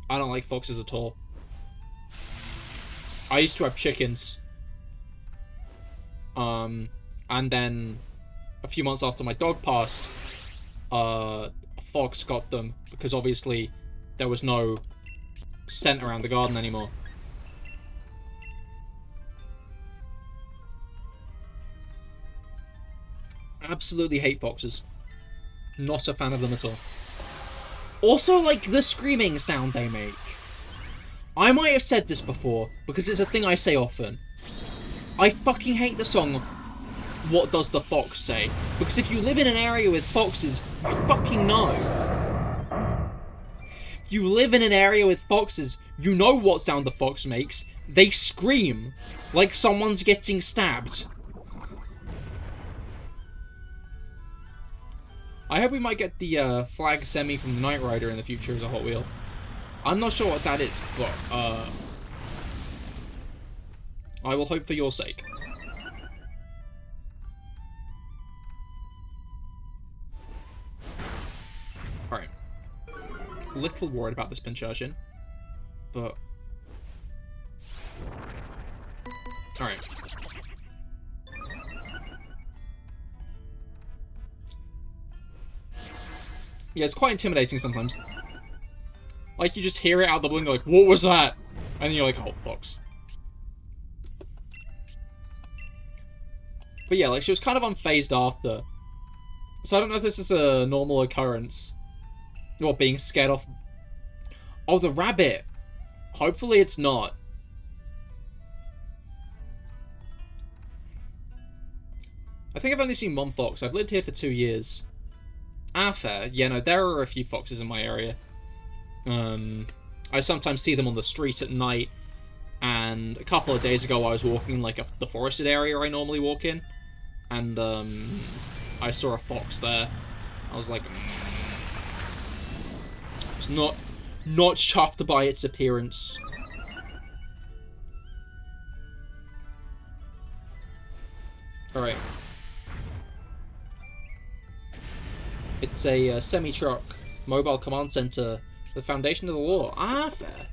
I don't like foxes at all. I used to have chickens. And then a few months after my dog passed, a fox got them because obviously there was no scent around the garden anymore. Absolutely hate foxes. Not a fan of them at all. Also, like, the screaming sound they make. I might have said this before, because it's a thing I say often. I fucking hate the song, What Does the Fox Say? Because if you live in an area with foxes, you fucking know. You live in an area with foxes, you know what sound the fox makes. They scream, like someone's getting stabbed. I hope we might get the flag semi from the Knight Rider in the future as a Hot Wheel. I'm not sure what that is, but I will hope for your sake. Alright. Little worried about this Pincushion, but... alright. Yeah, it's quite intimidating sometimes. Like, you just hear it out of the blue and you're like, what was that? And then you're like, oh, fox. But yeah, like, she was kind of unfazed after. So I don't know if this is a normal occurrence. Or being scared off. Oh, the rabbit! Hopefully it's not. I think I've only seen one fox. I've lived here for 2 years. Ah, fair. Yeah, no, there are a few foxes in my area. I sometimes see them on the street at night, and a couple of days ago I was walking in, like, the forested area I normally walk in, and, I saw a fox there. I was like... not chuffed by its appearance. Alright. It's a semi-truck mobile command center, the foundation of the law. Ah, fair.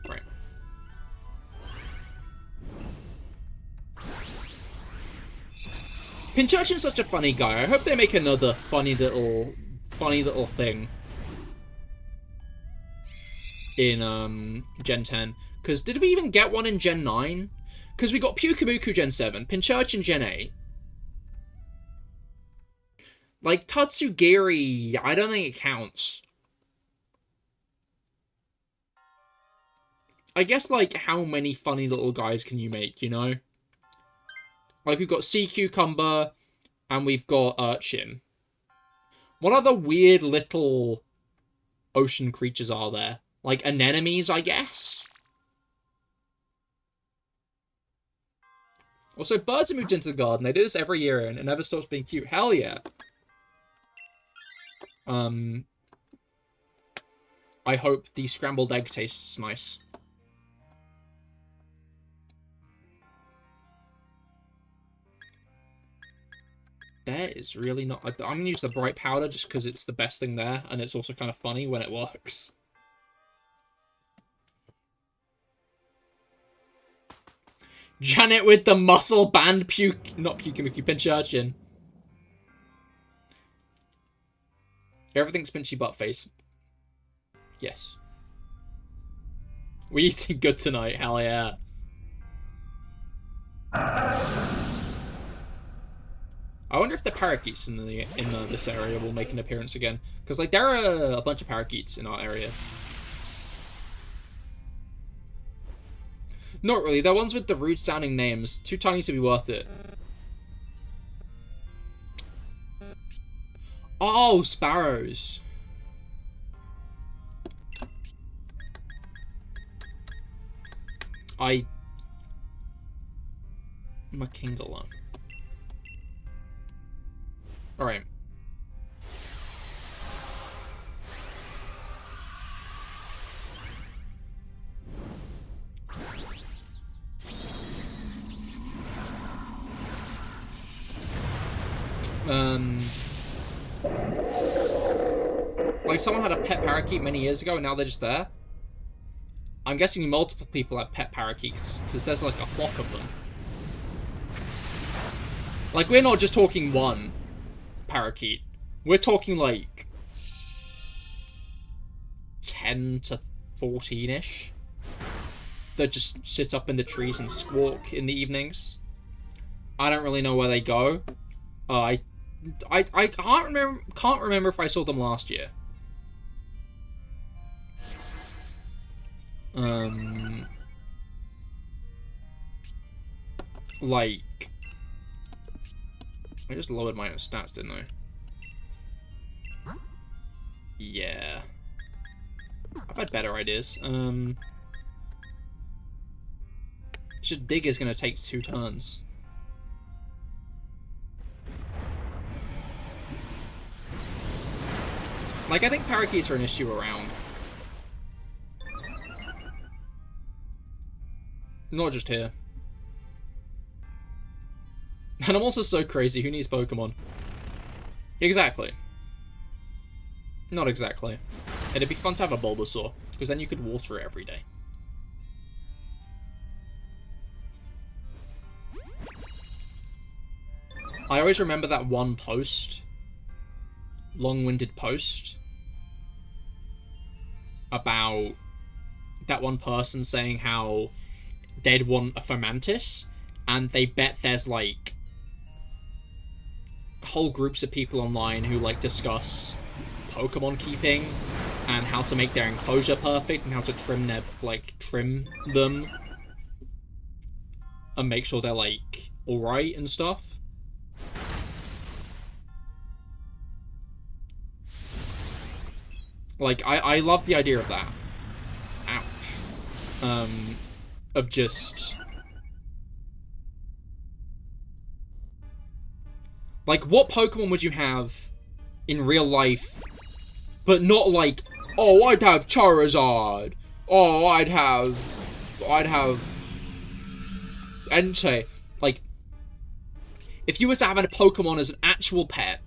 Right. Pinchurchin's such a funny guy. I hope they make another funny little thing in Gen 10. Because did we even get one in Gen 9? Because we got Pyukumuku Gen 7, Pinchurchin Gen 8. Like, Tatsugiri, I don't think it counts. I guess, like, how many funny little guys can you make, you know? Like, we've got Sea Cucumber, and we've got Urchin. What other weird little ocean creatures are there? Like, anemones, I guess? Also, birds have moved into the garden. They do this every year, and it never stops being cute. Hell yeah. I hope the scrambled egg tastes nice. There is really not... I'm going to use the bright powder just because it's the best thing there, and it's also kind of funny when it works. Janet with the muscle band not Pyukumuku, Pinchurchin. Everything's pinchy butt face. Yes. We eating good tonight, hell yeah. I wonder if the parakeets in this area will make an appearance again. Because, like, there are a bunch of parakeets in our area. Not really. They're ones with the rude-sounding names. Too tiny to be worth it. Oh, sparrows. Makingala. Alright. Like, someone had a pet parakeet many years ago, and now they're just there. I'm guessing multiple people have pet parakeets, because there's, like, a flock of them. Like, we're not just talking one parakeet. We're talking, like, 10 to 14-ish. That just sit up in the trees and squawk in the evenings. I don't really know where they go. I can't remember if I saw them last year. Like, I just lowered my own stats, didn't I? Yeah. I've had better ideas. Just dig is gonna take 2 turns. Like, I think parakeets are an issue around. Not just here. And I'm also so crazy, who needs Pokemon? Exactly. Not exactly. It'd be fun to have a Bulbasaur, because then you could water it every day. I always remember that one post, long-winded post, about that one person saying how they'd want a Fomantis, and they bet there's, like, whole groups of people online who, like, discuss Pokemon keeping and how to make their enclosure perfect and how to trim their, like, trim them and make sure they're, like, alright and stuff. Like, I love the idea of that. Ouch. Of just... Like, what Pokemon would you have in real life But not like, oh, I'd have Charizard. Oh, I'd have Entei. Like, if you were to have a Pokemon as an actual pet,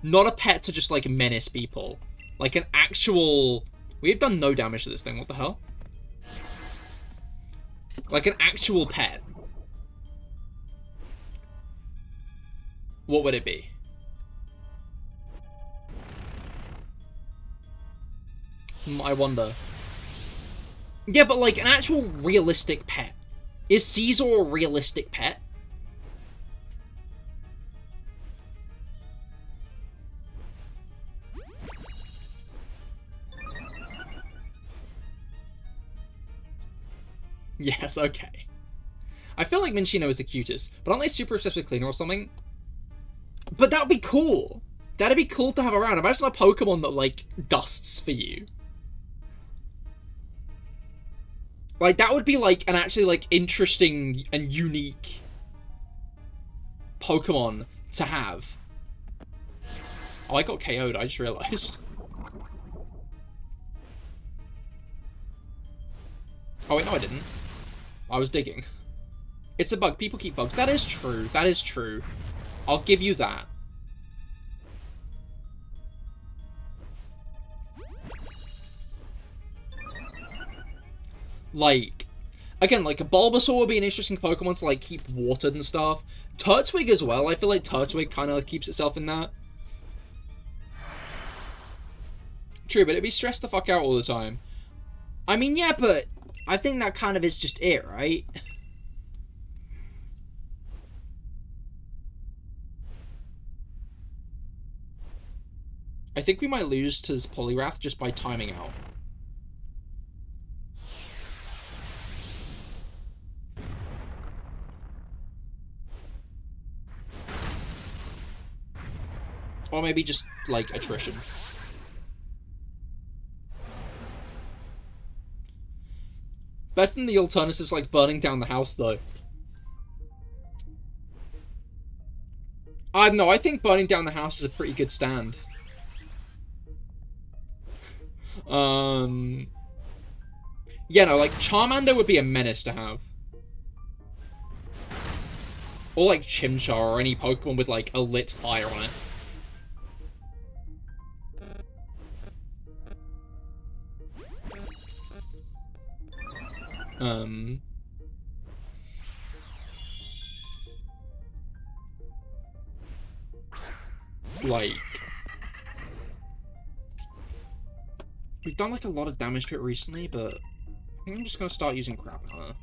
not a pet to just, like, menace people. Like, an actual... We've done no damage to this thing, what the hell? Like, an actual pet. What would it be? I wonder. Yeah, but, like, an actual realistic pet. Is Caesar a realistic pet? Yes, okay. I feel like Minchino is the cutest, but aren't they super obsessed with Cleaner or something? But that would be cool! That'd be cool to have around. Imagine a Pokemon that, like, dusts for you. Like, that would be, like, an actually, like, interesting and unique Pokemon to have. Oh, I got KO'd, I just realized. Oh, wait, no, I didn't. I was digging. It's a bug. People keep bugs. That is true. That is true. I'll give you that. Like, again, like, a Bulbasaur would be an interesting Pokemon to, like, keep watered and stuff. Turtwig as well. I feel like Turtwig kind of keeps itself in that. True, but it'd be stressed the fuck out all the time. I mean, yeah, but I think that kind of is just it, right? I think we might lose to Poliwrath just by timing out. Or maybe just, like, attrition. Better than the alternatives like burning down the house, though. I don't know, I think burning down the house is a pretty good stand. Yeah, no, like, Charmander would be a menace to have. Or, like, Chimchar, or any Pokemon with, like, a lit fire on it. Like, we've done, like, a lot of damage to it recently, but I think I'm just gonna start using Crab Hunter.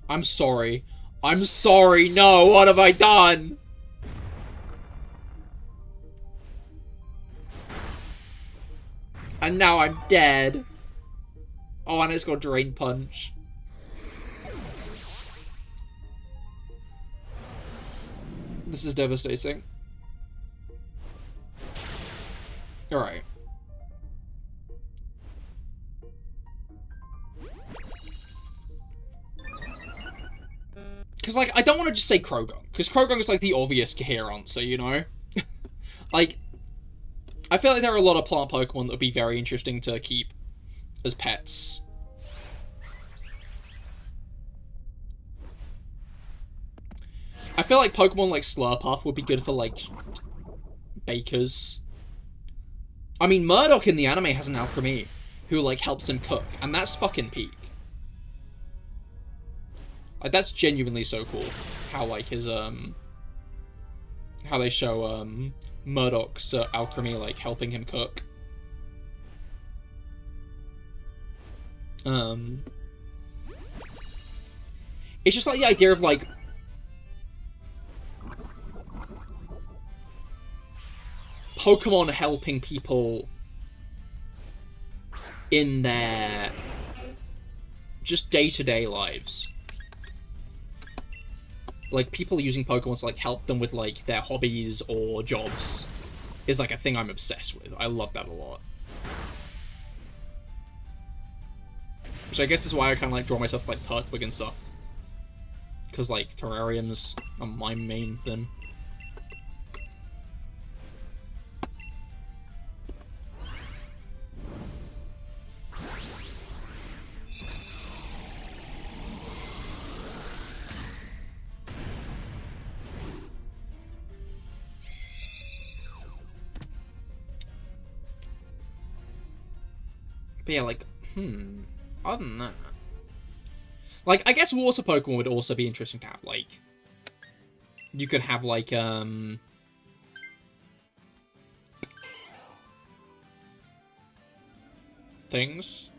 I'm sorry. I'm sorry. No, what have I done? And now I'm dead. Oh, and it's got Drain Punch. This is devastating. Alright. Because, like, I don't want to just say Croagunk, because Croagunk is, like, the obvious Cahir answer, you know? Like, I feel like there are a lot of plant Pokemon that would be very interesting to keep as pets. I feel like Pokemon like Slurpuff would be good for, like, bakers. I mean, Murdoch in the anime has an alchemy who, like, helps him cook, and that's fucking peak. Like, that's genuinely so cool. How, like, his, how they show, Murdoch's alchemy, like, helping him cook. It's just, like, the idea of, like, Pokemon helping people in their just day-to-day lives. Like, people using Pokemon to, like, help them with, like, their hobbies or jobs is, like, a thing I'm obsessed with. I love that a lot. Which I guess is why I kind of like draw myself like Turtwig and stuff. Because like terrariums are my main thing. But yeah, like, other than that... Like, I guess water Pokemon would also be interesting to have, like... You could have, like, things.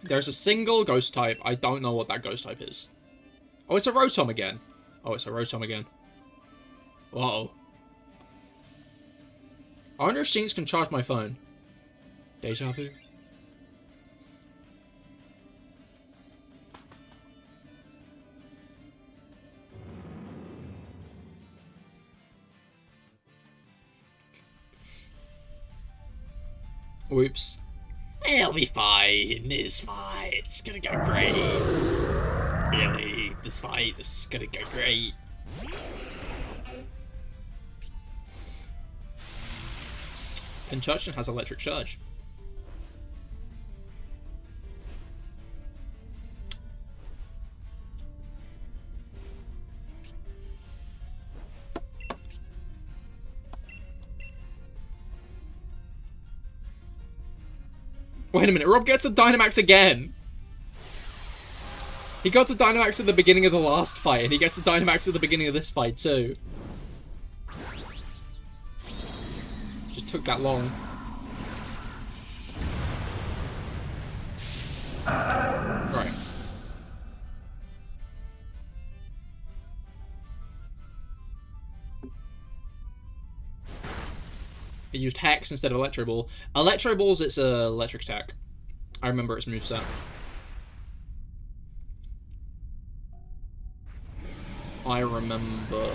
There's a single ghost type. I don't know what that ghost type is. Oh, it's a Rotom again. Oh, it's a Rotom again. Uh-oh. I wonder if Shinx can charge my phone. Deja vu. Whoops. It'll be fine. It's fine. It's gonna go great. Really, this is gonna go great. Pincushion has electric charge. Wait a minute, Rob gets the Dynamax again! He got the Dynamax at the beginning of the last fight, and he gets the Dynamax at the beginning of this fight too. Just took that long. Right. It used Hex instead of Electro Ball. Electro Ball's its electric attack. I remember its moveset. I remember.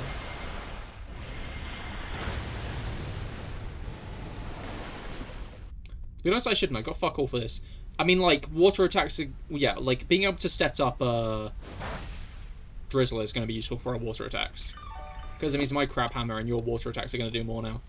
To be honest, I shouldn't. I got fuck all for this. I mean, like, water attacks... Yeah, like, being able to set up Drizzler is going to be useful for our water attacks. Because it means my Crab Hammer and your water attacks are going to do more now.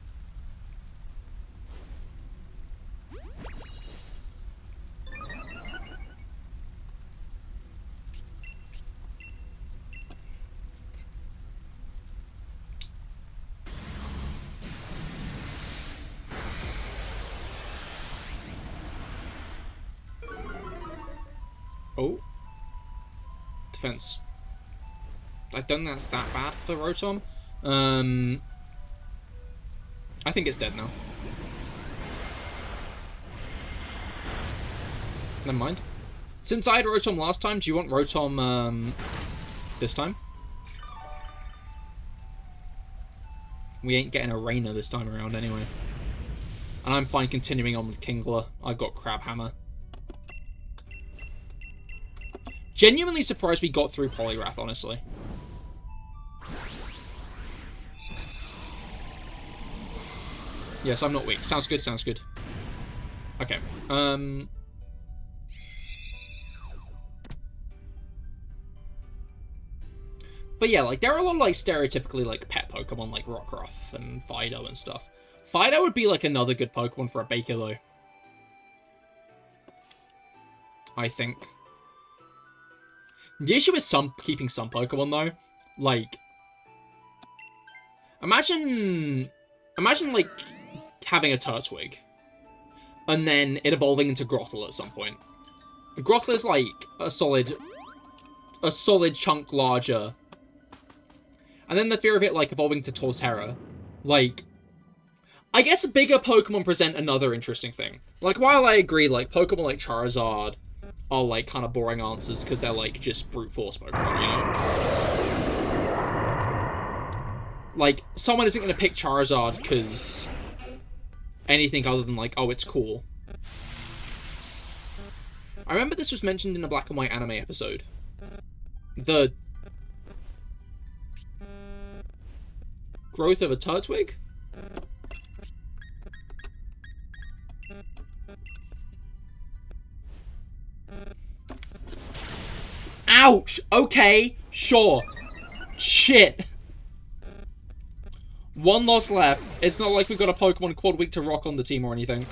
Oh. Defense. I don't think that's that bad for Rotom. I think it's dead now. Never mind. Since I had Rotom last time, do you want Rotom this time? We ain't getting a Rainer this time around anyway. And I'm fine continuing on with Kingler. I've got Crab Hammer. Genuinely surprised we got through Poliwrath, honestly. Yes, I'm not weak. Sounds good, sounds good. Okay. But yeah, like, there are a lot of, like, stereotypically, like, pet Pokemon, like Rockruff and Fido and stuff. Fido would be, like, another good Pokemon for a Baker, though. I think. The issue with keeping some Pokemon, though, like, imagine, like, having a Turtwig, and then it evolving into Grottle at some point. Grottle is, like, a solid chunk larger, and then the fear of it, like, evolving to Torterra. Like, I guess bigger Pokemon present another interesting thing. Like, while I agree, like, Pokemon like Charizard are, like, kind of boring answers because they're, like, just brute force Pokemon, you know? Like, someone isn't going to pick Charizard because anything other than, like, oh, it's cool. I remember this was mentioned in a Black and White anime episode. The growth of a Turtwig? Ouch! Okay, sure. Shit. One loss left. It's not like we've got a Pokemon called Weak to Rock on the team or anything.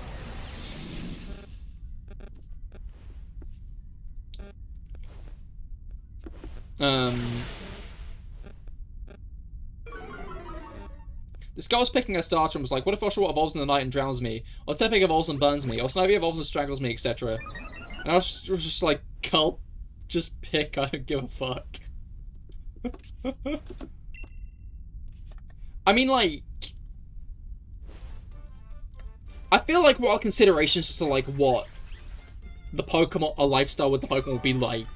This guy was picking a starter and was like, what if Oshawott evolves in the night and drowns me? Or Tepig evolves and burns me? Or Snivy evolves and strangles me, etc. And I was just like, Culp, just pick, I don't give a fuck. I mean, like... I feel like what our considerations as to, like, what the Pokemon, a lifestyle with the Pokemon would be like,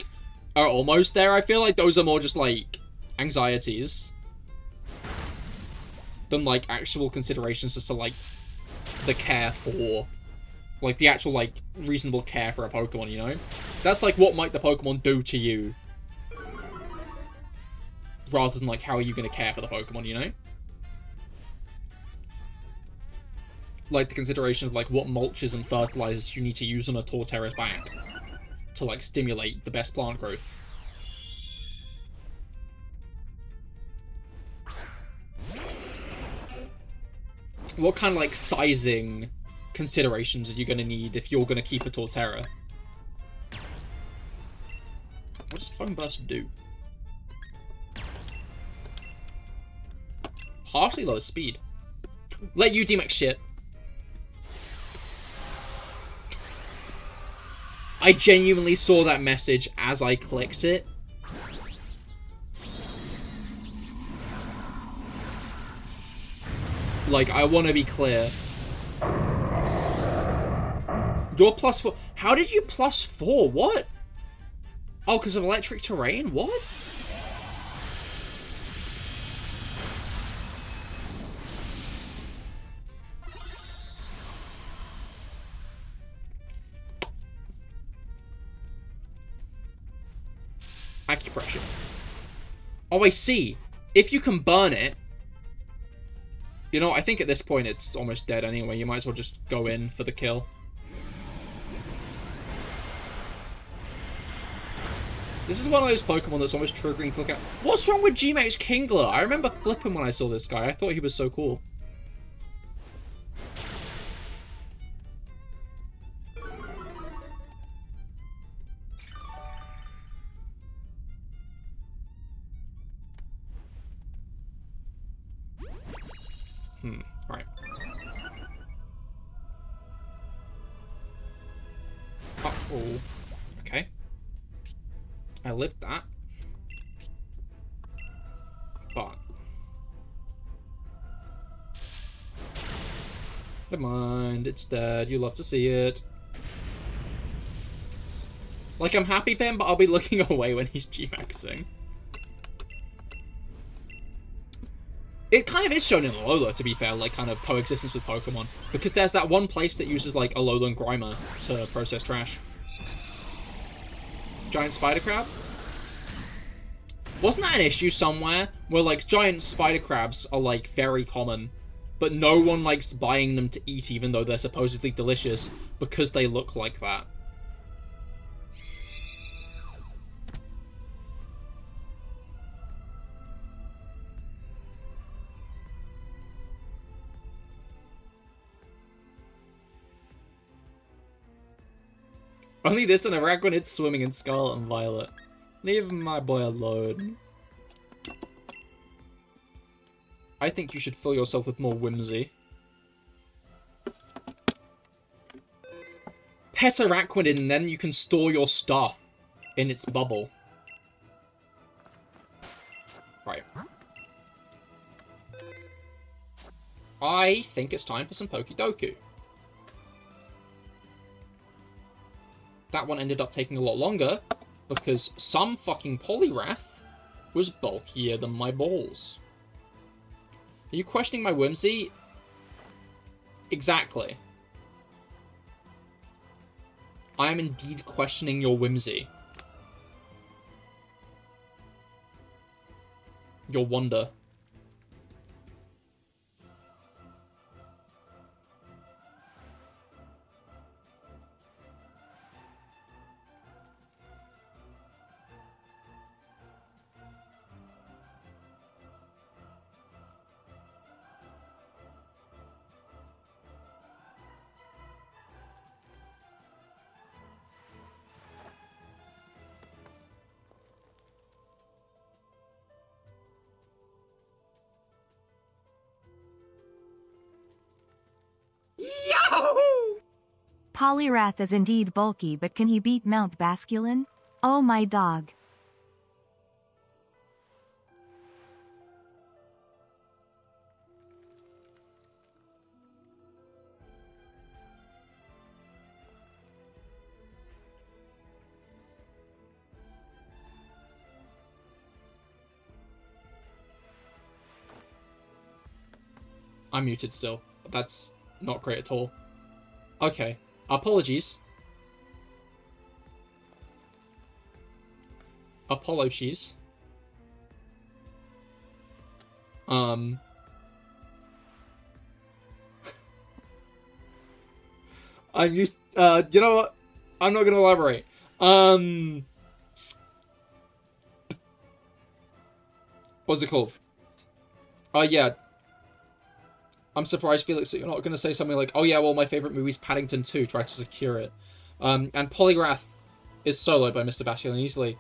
are almost there. I feel like those are more just, like, anxieties than, like, actual considerations as to, like, the care for, like, the actual, like, reasonable care for a Pokemon, you know? That's, like, what might the Pokemon do to you, rather than, like, how are you going to care for the Pokemon, you know? Like, the consideration of, like, what mulches and fertilizers you need to use on a Torterra's back to, like, stimulate the best plant growth. What kind of, like, sizing considerations are you going to need if you're going to keep a Torterra? What does Foam Burst do? Harshly low speed. Let you Dynamax shit. I genuinely saw that message as I clicked it. Like, I want to be clear. You're +4. How did you +4? What? Oh, because of electric terrain? What? Acupressure. Oh, I see. If you can burn it... You know, I think at this point it's almost dead anyway. You might as well just go in for the kill. This is one of those Pokemon that's almost triggering to look at. What's wrong with Gmax Kingler? I remember flipping when I saw this guy. I thought he was so cool. Right. Uh-oh. Okay. I lived that. But... never mind, it's dead. You love to see it. Like, I'm happy for him, but I'll be looking away when he's G-maxing. It kind of is shown in Alola, to be fair, like, kind of coexistence with Pokemon. Because there's that one place that uses, like, Alolan Grimer to process trash. Giant spider crab? Wasn't that an issue somewhere? Where, like, giant spider crabs are, like, very common. But no one likes buying them to eat, even though they're supposedly delicious, because they look like that. Only this and Iraq when it's swimming in Scarlet and Violet. Leave my boy alone. I think you should fill yourself with more whimsy. Pet Araquanid and then you can store your stuff in its bubble. Right. I think it's time for some Pokedoku. That one ended up taking a lot longer, because some fucking Poliwrath was bulkier than my balls. Are you questioning my whimsy? Exactly. I am indeed questioning your whimsy. Your wonder. Poliwrath is indeed bulky, but can he beat Mount Basculin? Oh my dog. I'm muted still. That's not great at all. Okay. Apologies. Apologies. I'm used. You know what? I'm not gonna elaborate. What's it called? Yeah. I'm surprised, Felix, that you're not gonna say something like, "Oh yeah, well, my favorite movie's Paddington 2. Try to secure it." And Poliwrath is soloed by Mr. Basculin easily.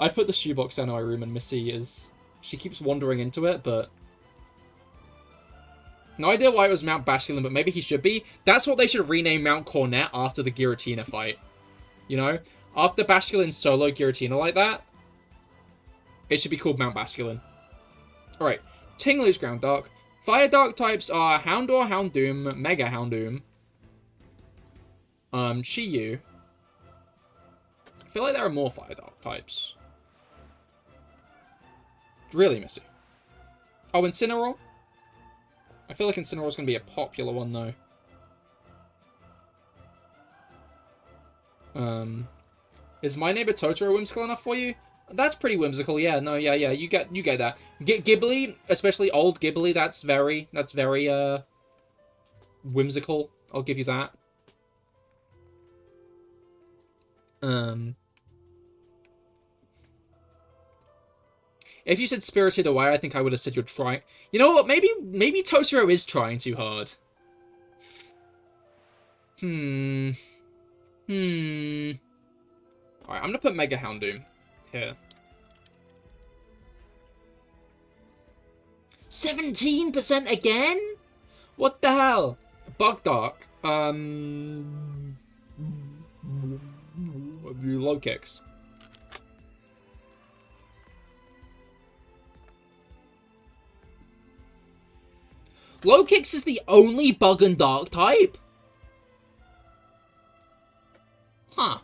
I put the shoebox down in my room, and Missy is. She keeps wandering into it, but. No idea why it was Mount Basculin, but maybe he should be. That's what they should rename Mount Cornet after the Giratina fight. You know? After Basculin solo Giratina like that, it should be called Mount Basculin. Alright. Tinglu's Ground Dark. Fire Dark types are Houndour, Houndoom, Mega Houndoom, Chiyu. I feel like there are more Fire Dark types. Really, Missy? Oh, Incineroar? I feel like Incineroar's going to be a popular one, though. Is My Neighbor Totoro whimsical enough for you? That's pretty whimsical, yeah. No, yeah, you get that. Ghibli, especially old Ghibli, that's very, whimsical. I'll give you that. If you said Spirited Away, I think I would have said you're trying. You know what? Maybe Totoro is trying too hard. Alright, I'm gonna put Mega Houndoom here. 17% again? What the hell? Bug Dark. Low kicks. Low kicks is the only Bug and Dark type? Huh.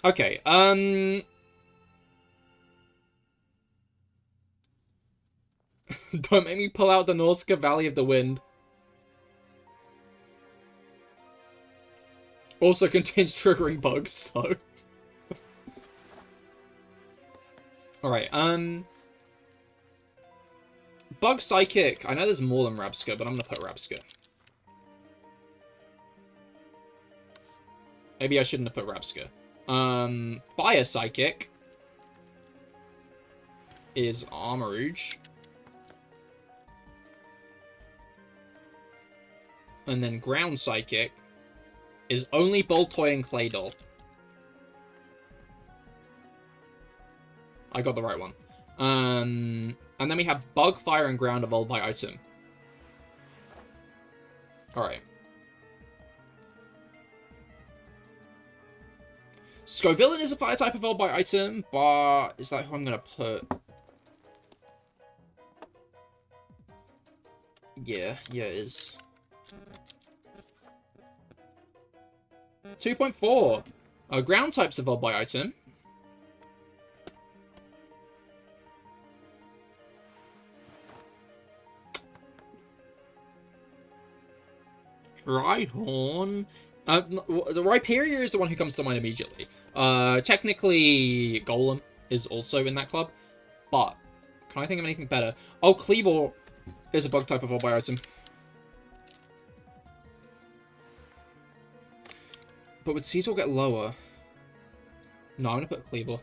Okay, Don't make me pull out the Nausicaa Valley of the Wind. Also contains triggering bugs, so... Alright, Bug Psychic. I know there's more than Rabsca, but I'm gonna put Rabsca. Maybe I shouldn't have put Rabsca. Fire Psychic is Armarouge. And then Ground Psychic is only Boltoy and Claydol. I got the right one. And then we have Bug, Fire, and Ground evolved by item. Alright. Scovillain is a fire type evolved by item, but is that who I'm gonna put? Yeah, it is. 2.4. Ground types evolved by item. Rhyhorn. The Rhyperior is the one who comes to mind immediately. Technically, Golem is also in that club, but can I think of anything better? Oh, Kleavor is a bug type evolved by item. But would Caesar get lower? No, I'm gonna put Kleavor.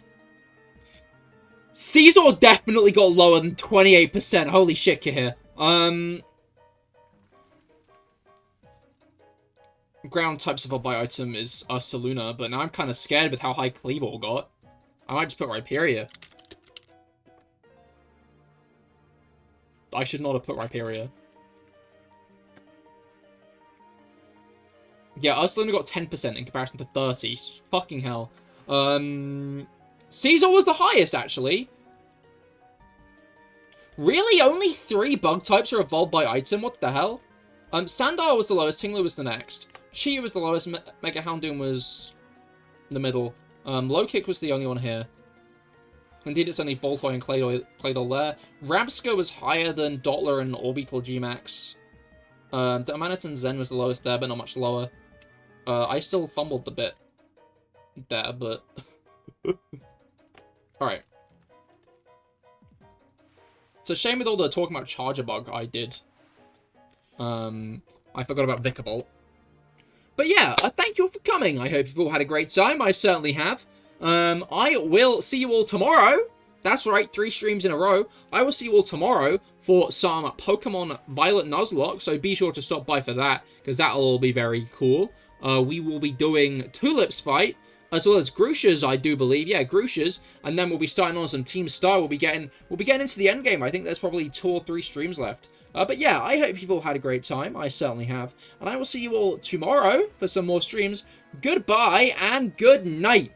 Caesar definitely got lower than 28%. Holy shit, Cahir. Ground types evolved by item is Ursaluna, but now I'm kind of scared with how high Kleavor got. I might just put Rhyperior. I should not have put Rhyperior. Yeah, us only got 10% in comparison to 30. Fucking hell. Caesar was the highest, actually. Really? Only 3 bug types are evolved by item? What the hell? Sandar was the lowest, Tinglu was the next. Chi was the lowest, Mega Houndoom was in the middle. Low Kick was the only one here. Indeed, it's only Boltoy and Claydol there. Rabsca was higher than Dottler and Orbital Gmax. Manus and Zen was the lowest there, but not much lower. I still fumbled a bit there, but... Alright. It's a shame with all the talking about Charger Bug I did. I forgot about Vickerbolt. But yeah, thank you all for coming. I hope you've all had a great time. I certainly have. I will see you all tomorrow. That's right, 3 streams in a row. I will see you all tomorrow for some Pokemon Violet Nuzlocke, so be sure to stop by for that, because that'll all be very cool. We will be doing Tulip's fight, as well as Grusha's, I do believe. Yeah, Grusha's. And then we'll be starting on some Team Star. We'll be getting into the end game. I think there's probably 2 or 3 streams left. But yeah, I hope you've all had a great time. I certainly have. And I will see you all tomorrow for some more streams. Goodbye and good night.